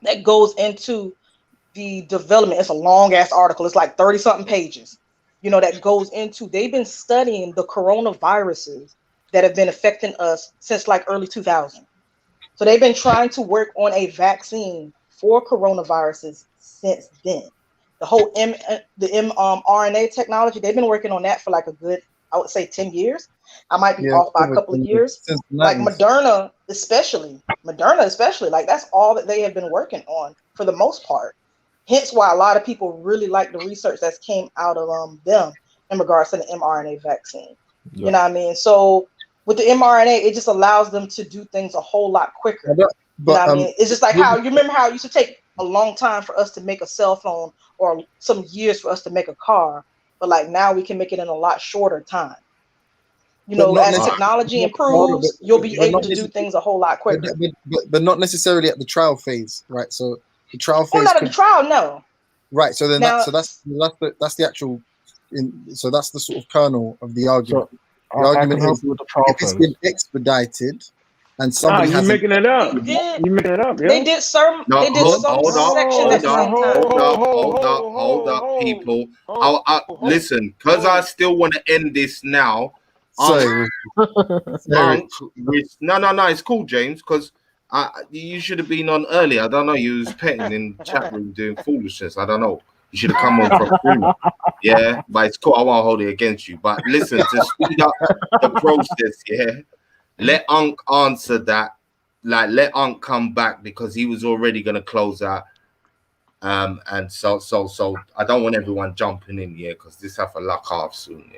that goes into the development. It's a long ass article. It's like 30 something pages, that goes into, they've been studying the coronaviruses that have been affecting us since like early 2000. So they've been trying to work on a vaccine for coronaviruses since then. The whole mRNA technology, they've been working on that for like a good, I would say 10 years. I might be off by a couple of years. Like Moderna especially, like that's all that they have been working on for the most part. Hence why a lot of people really like the research that's came out of them in regards to the mRNA vaccine. You know what I mean? So with the mRNA, it just allows them to do things a whole lot quicker. You know what I mean? It's just like how, you remember how it used to take a long time for us to make a cell phone or some years for us to make a car, but like now we can make it in a lot shorter time. As technology improves, you'll be able to do things a whole lot quicker. But not necessarily at the trial phase, right? So the trial phase. Oh, not at the trial, no. Right. So then that's the actual. So that's the sort of kernel of the argument. So, the argument is with the trial if it's been expedited and somebody you're making it up. You're making it up. They did some. They did some section at the same time. Hold up, people. Listen, because I still want to end this now. Sorry. No, it's cool, James, because you should have been on earlier. I don't know. You was petting in the chat room doing foolishness. I don't know. You should have come on from through. Yeah, but it's cool. I won't hold it against you. But listen, to speed up the process, let Ankh answer that. Like, let Ankh come back because he was already going to close out. And so I don't want everyone jumping in, because this have a lock off soon,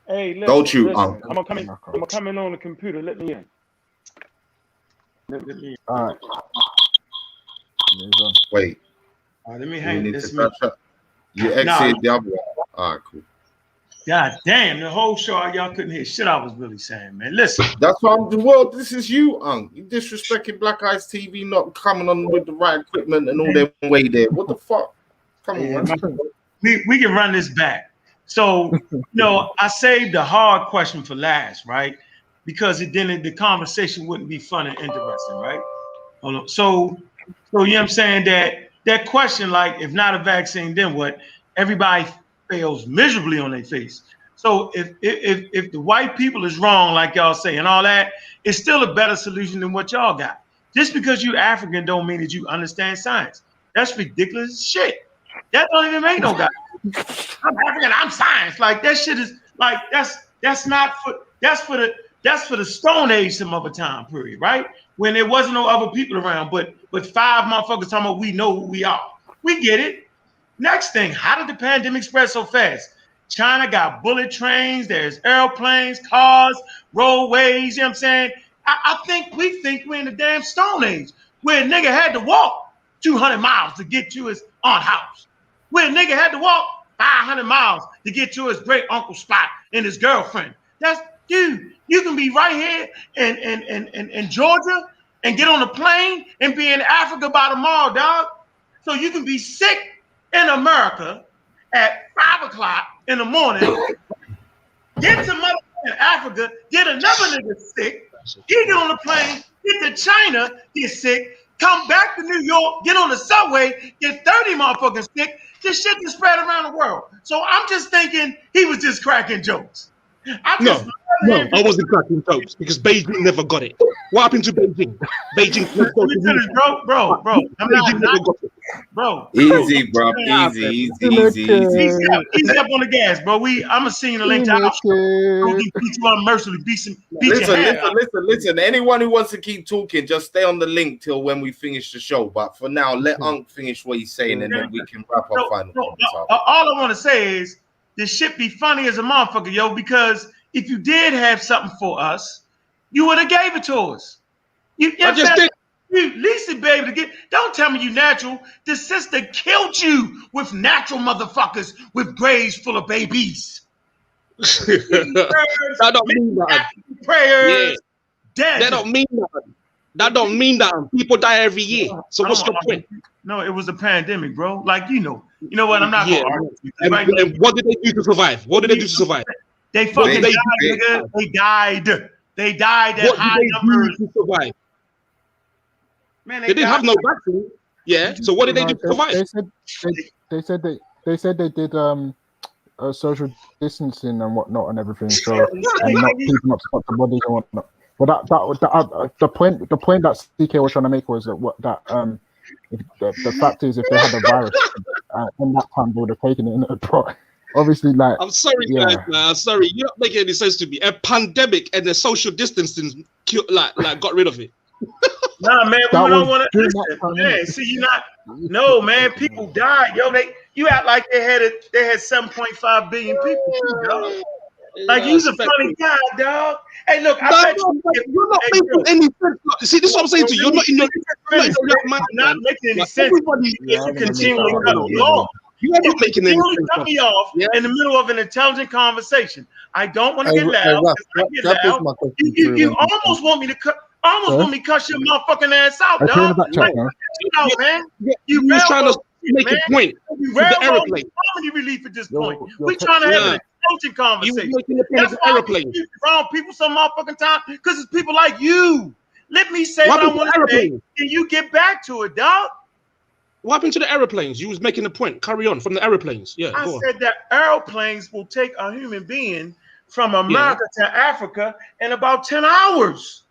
Hey, listen, go to Ankh. I'm gonna come in on the computer. Let me in. Let me in. All right. Wait. Let me hang this. You exited the other one. All right, cool. God damn, the whole show y'all couldn't hear shit I was really saying, man. Listen. That's why well, this is you, Ankh. You disrespecting Black Eyes TV, not coming on with the right equipment and all that way there. What the fuck? Come on, man. We can run this back. So, I saved the hard question for last, right? Because then the conversation wouldn't be fun and interesting, right? Hold on. So you know what I'm saying? That question, like, if not a vaccine, then what? Everybody fails miserably on their face. So if the white people is wrong, like y'all say, and all that, it's still a better solution than what y'all got. Just because you African don't mean that you understand science. That's ridiculous shit. That don't even make no guy. I'm African, I'm science. Like, that shit is like, that's for That's for the Stone Age, some other time period, right? When there wasn't no other people around, but 5 motherfuckers talking about we know who we are. We get it. Next thing, how did the pandemic spread so fast? China got bullet trains, there's airplanes, cars, roadways, you know what I'm saying? I think we think we're in the damn Stone Age, where a nigga had to walk 200 miles to get to his aunt's house. Where a nigga had to walk 500 miles to get to his great uncle's spot and his girlfriend. That's, dude, you can be right here in Georgia and get on a plane and be in Africa by tomorrow, dog. So you can be sick in America at 5 o'clock in the morning, get to motherfucking Africa, get another nigga sick, get on the plane, get to China, get sick, come back to New York, get on the subway, get 30 motherfucking sick. This shit is spread around the world. So I'm just thinking he was just cracking jokes. No, I wasn't cracking jokes because Beijing never got it. What happened to Beijing? Beijing, bro. Easy, bro. Easy. Easy up on the gas, bro. I'm gonna send you the link to our show. Beat you unmercifully. Listen. Anyone who wants to keep talking, just stay on the link till when we finish the show. But for now, let Ankh finish what he's saying, and then we can wrap up final comments. All I want to say is this shit be funny as a motherfucker, yo, because if you did have something for us, you would have gave it to us. I just did. You at least be able to get. Don't tell me you natural. The sister killed you with natural motherfuckers with graves full of babies. That don't mean that. Prayers. Dead. That don't mean that. That don't mean that. People die every year. So what's the point? No, it was a pandemic, bro. Like you know what? I'm not going to argue. And what did they do to survive? What did they do to survive? They fucking died, nigga. They died. They died at high numbers. To survive? Man, they didn't have no vaccine. Yeah. So what did they do to survive? They said they did social distancing and whatnot and everything. So and not keeping up the bodies and whatnot. But the point that CK was trying to make was that the fact is if they had a virus in that time they would have taken it in a pro. Obviously, like I'm sorry, guys. I'm sorry, you're not making any sense to me. A pandemic and the social distancing got rid of it. Nah, man, we don't want to listen. Man, see, you not. No, man, people died. Yo, you act like they had 7.5 billion people. Dog. Like you's a funny guy, dog. Hey, look, I bet you're not making any sense. See, this is what I'm saying to you. You're not in your not making any sense. You continually cut me off. You are not making any sense. Cut me off in the middle of an intelligent conversation. I don't want to get loud. You almost want me to cut. Want me to cut your motherfucking ass out, dog. Man. You was trying to make a point. You airplane. Comedy relief at this point. We trying to have an intelligent conversation. That's why wrong people some motherfucking time because it's people like you. Let me say what I want to say, and you get back to it, dog. What happened to the airplanes? You was making a point. Carry on from the airplanes. Yeah. I said that airplanes will take a human being from America to Africa in about 10 hours.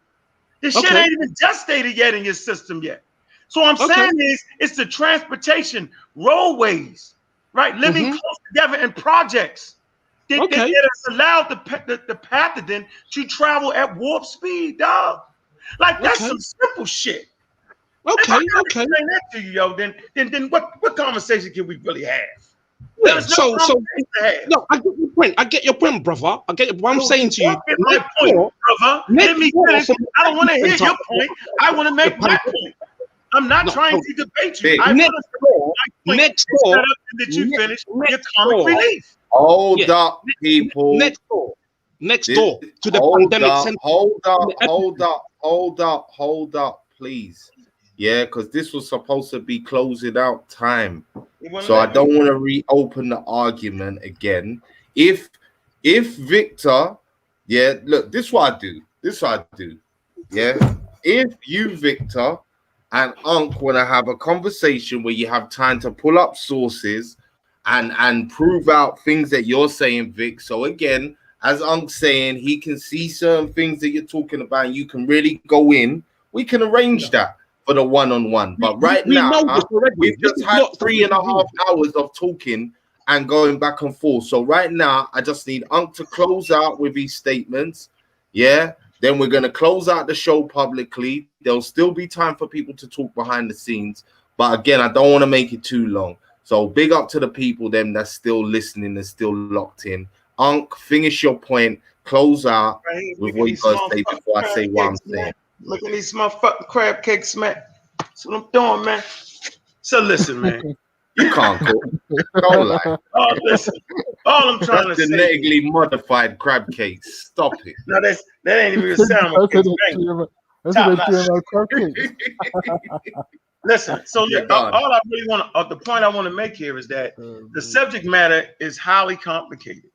This shit ain't even gestated yet in your system yet. So what I'm saying is it's the transportation, roadways, right? Living close together in projects. That has allowed the pathogen to travel at warp speed, dog. Like that's some simple shit. Explain that to you, yo. Then what conversation can we really have? Yeah, no, I get your point. I get your point, brother. I get what I'm saying to you. My point, brother. Let me finish. I don't want to hear your point. I want to make my point. I'm not trying to debate you. Next door, that you finish your comic relief. Hold up, people. Next door to the pandemic center. Hold up, please. Yeah, because this was supposed to be closing out time. So I don't want to reopen the argument again. If Victor, look, this is what I do. Yeah. If you, Victor, and Ankh want to have a conversation where you have time to pull up sources and prove out things that you're saying, Vic. So again, as Ankh's saying, he can see certain things that you're talking about and you can really go in. We can arrange that for the one-on-one. But right now, we've just had 3.5 hours of talking and going back and forth. So right now, I just need Ankh to close out with his statements. Yeah. Then we're going to close out the show publicly. There'll still be time for people to talk behind the scenes. But again, I don't want to make it too long. So big up to the people them that's still listening and still locked in. Ankh, finish your point. Close out with what you got to say before I say what I'm saying. Look at these motherfucking crab cakes, man. That's what I'm doing, man. So listen, man. You can't cook. Don't lie. Oh, listen. All I'm trying to say. Genetically modified crab cakes. Stop it. No, that ain't even a sound. Listen, so look, all I really want to, the point I want to make here is that the subject matter is highly complicated,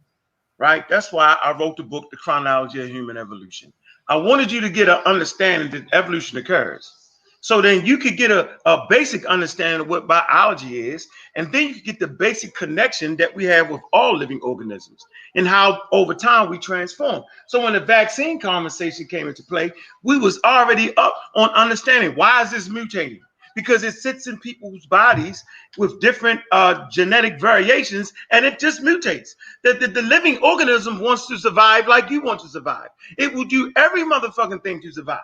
right? That's why I wrote the book, The Chronology of Human Evolution. I wanted you to get an understanding that evolution occurs. So then you could get a basic understanding of what biology is, and then you could get the basic connection that we have with all living organisms and how over time we transform. So when the vaccine conversation came into play, we was already up on understanding why is this mutating? Because it sits in people's bodies with different genetic variations, and it just mutates. The living organism wants to survive like you want to survive. It will do every motherfucking thing to survive.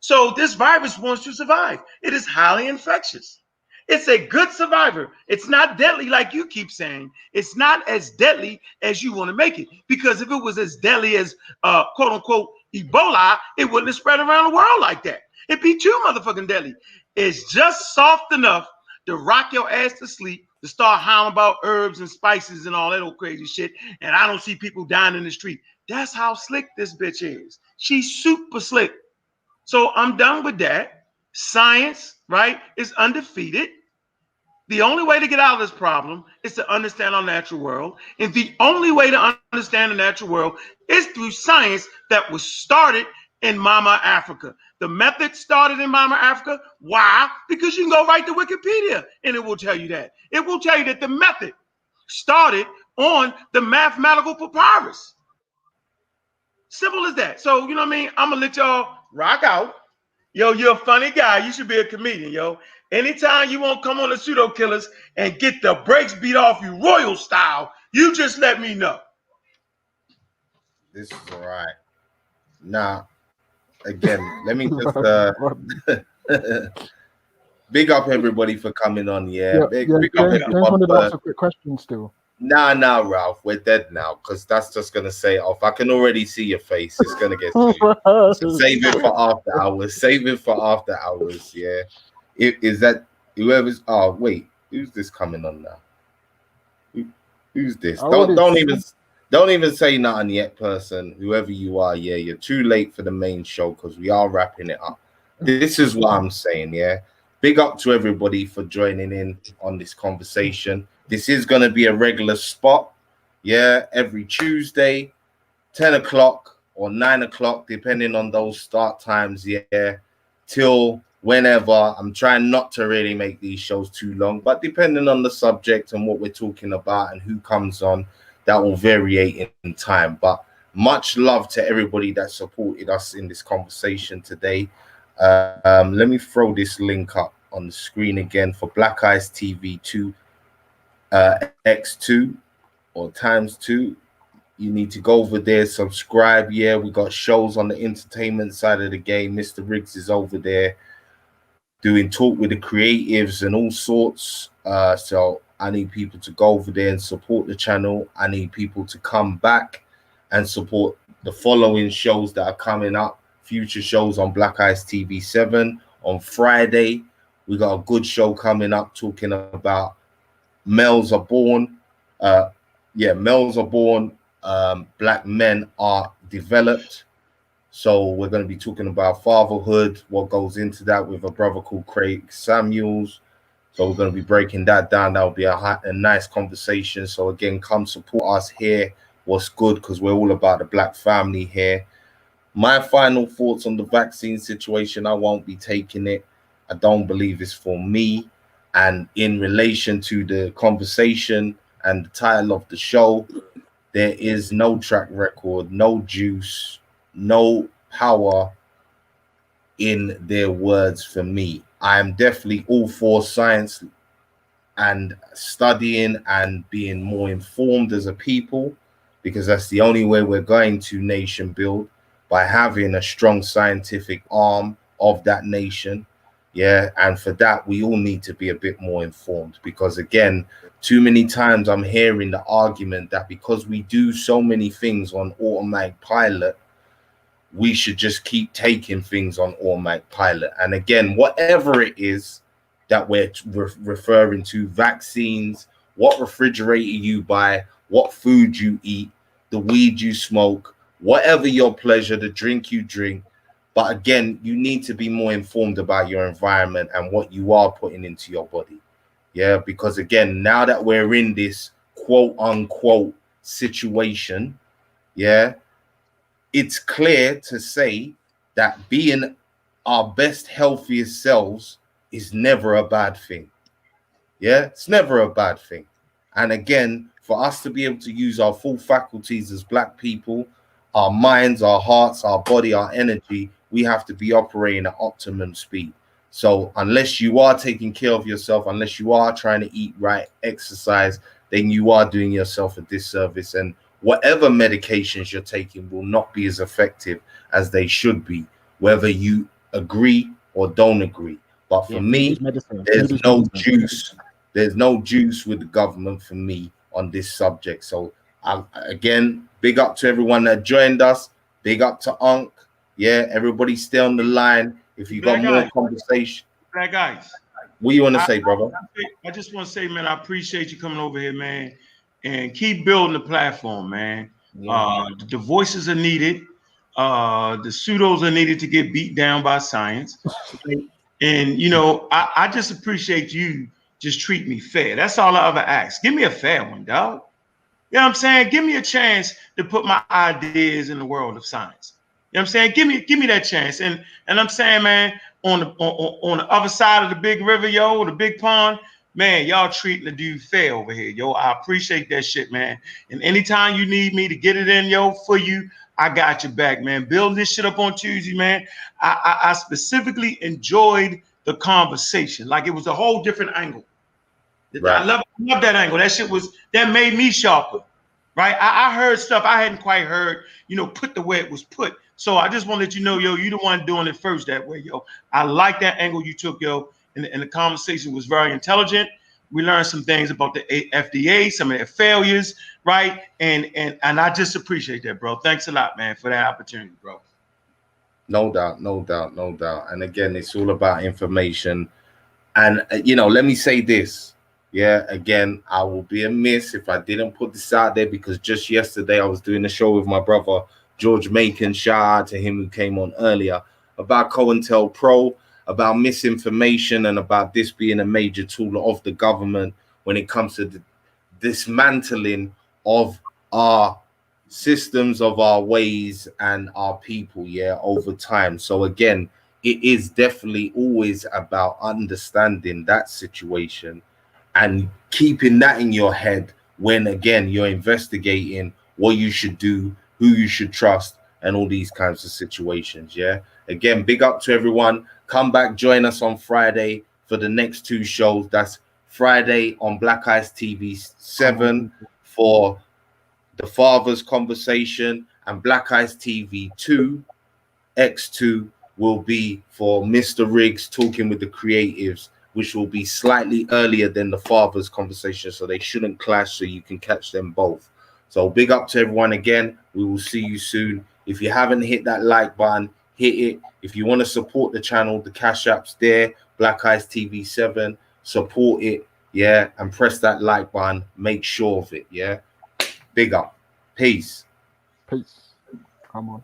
So this virus wants to survive. It is highly infectious. It's a good survivor. It's not deadly like you keep saying. It's not as deadly as you want to make it. Because if it was as deadly as quote unquote Ebola, it wouldn't have spread around the world like that. It'd be too motherfucking deadly. It's just soft enough to rock your ass to sleep, to start howling about herbs and spices and all that old crazy shit. And I don't see people dying in the street. That's how slick this bitch is. She's super slick. So I'm done with that. Science, right, is undefeated. The only way to get out of this problem is to understand our natural world. And the only way to understand the natural world is through science that was started in Mama Africa. The method started in Mama Africa. Why? Because you can go right to Wikipedia and it will tell you that. It will tell you that the method started on the mathematical papyrus. Simple as that. So, you know what I mean? I'm going to let y'all rock out. Yo, you're a funny guy. You should be a comedian, yo. Anytime you want to come on the Pseudo Killers and get the brakes beat off you royal style, you just let me know. This is all right. Now, again, let me just big up everybody for coming on. Yeah, big up everyone. Wanted to ask a quick question still. Nah, Ralph, we're dead now because that's just gonna say off. I can already see your face. It's gonna get to you. So save it for after hours. Save it for after hours. Yeah, is that whoever's? Oh wait, who's this coming on now? Who's this? Don't even say nothing yet, person. Whoever you are, yeah, you're too late for the main show because we are wrapping it up. This is what I'm saying. Yeah, big up to everybody for joining in on this conversation. This is going to be a regular spot, yeah, every Tuesday, 10 o'clock or 9 o'clock, depending on those start times, yeah, till whenever. I'm trying not to really make these shows too long, but depending on the subject and what we're talking about and who comes on, that will vary in time. But much love to everybody that supported us in this conversation today. Let me throw this link up on the screen again for Black Eyes TV 2. X2 or ×2. You need to go over there, subscribe. Yeah, we got shows on the entertainment side of the game. Mr. Riggs is over there doing talk with the creatives and all sorts. So I need people to go over there and support the channel. I need people to come back and support the following shows that are coming up. Future shows on Black Eyes TV 7 on Friday. We got a good show coming up talking about males are born. Males are born. Black men are developed. So we're going to be talking about fatherhood, what goes into that with a brother called Craig Samuels. So we're going to be breaking that down. That will be a nice conversation. So again, come support us here. What's good, because we're all about the black family here. My final thoughts on the vaccine situation, I won't be taking it. I don't believe it's for me. And in relation to the conversation and the title of the show, there is no track record, no juice, no power in their words for me. I am definitely all for science and studying and being more informed as a people, because that's the only way we're going to nation build. by having a strong scientific arm of that nation. Yeah, and for that, we all need to be a bit more informed, because again, too many times I'm hearing the argument that because we do so many things on automatic pilot, we should just keep taking things on automatic pilot. And again, whatever it is that we're referring to, vaccines, what refrigerator you buy, what food you eat, the weed you smoke, whatever your pleasure, the drink you drink. But again, you need to be more informed about your environment and what you are putting into your body. Yeah, because again, now that we're in this quote unquote situation, yeah, it's clear to say that being our best, healthiest selves is never a bad thing. Yeah, it's never a bad thing. And again, for us to be able to use our full faculties as Black people, our minds, our hearts, our body, our energy, we have to be operating at optimum speed. So unless you are taking care of yourself, unless you are trying to eat right, exercise, then you are doing yourself a disservice. And whatever medications you're taking will not be as effective as they should be, whether you agree or don't agree. But for me, there's no juice. There's no juice with the government for me on this subject. So again, big up to everyone that joined us. Big up to Ankh. Yeah, everybody stay on the line. If you got more conversation. Black guys. What you want to say, brother? I just want to say, man, I appreciate you coming over here, man, and keep building the platform, man. The voices are needed. The pseudos are needed to get beat down by science. And, you know, I just appreciate you just treat me fair. That's all I ever ask. Give me a fair one, dog. You know what I'm saying? Give me a chance to put my ideas in the world of science. You know what I'm saying? Give me that chance. And I'm saying, man, on the other side of the big river, yo, the big pond, man, y'all treating the dude fair over here, yo. I appreciate that shit, man. And anytime you need me to get it in, yo, for you, I got your back, man. Build this shit up on Tuesday, man. I specifically enjoyed the conversation. Like it was a whole different angle. Right. I love that angle. That shit that made me sharper. Right. I heard stuff I hadn't quite heard, you know, put the way it was put. So I just want to let you know, yo, you the one doing it first that way, yo. I like that angle you took, yo. And the conversation was very intelligent. We learned some things about the FDA, some of their failures, right? And I just appreciate that, bro. Thanks a lot, man, for that opportunity, bro. No doubt, no doubt, no doubt. And again, it's all about information. And, you know, let me say this. Yeah, again, I will be amiss if I didn't put this out there, because just yesterday I was doing a show with my brother, George Macon. Shout out to him who came on earlier, about COINTELPRO, about misinformation, and about this being a major tool of the government when it comes to the dismantling of our systems, of our ways and our people, yeah, over time. So again, it is definitely always about understanding that situation and keeping that in your head when, again, you're investigating what you should do, who you should trust, and all these kinds of situations. Yeah. Again, big up to everyone. Come back, join us on Friday for the next two shows. That's Friday on Black Eyes TV 7 for the Father's Conversation, and Black Eyes TV 2 X2 will be for Mr. Riggs talking with the creatives, which will be slightly earlier than the Father's Conversation, so they shouldn't clash, so you can catch them both. So big up to everyone again. We will see you soon. If you haven't hit that like button, hit it. If you want to support the channel, the Cash App's there, Black Eyes TV 7, support it, yeah, and press that like button. Make sure of it, yeah. Big up. Peace. Peace. Come on.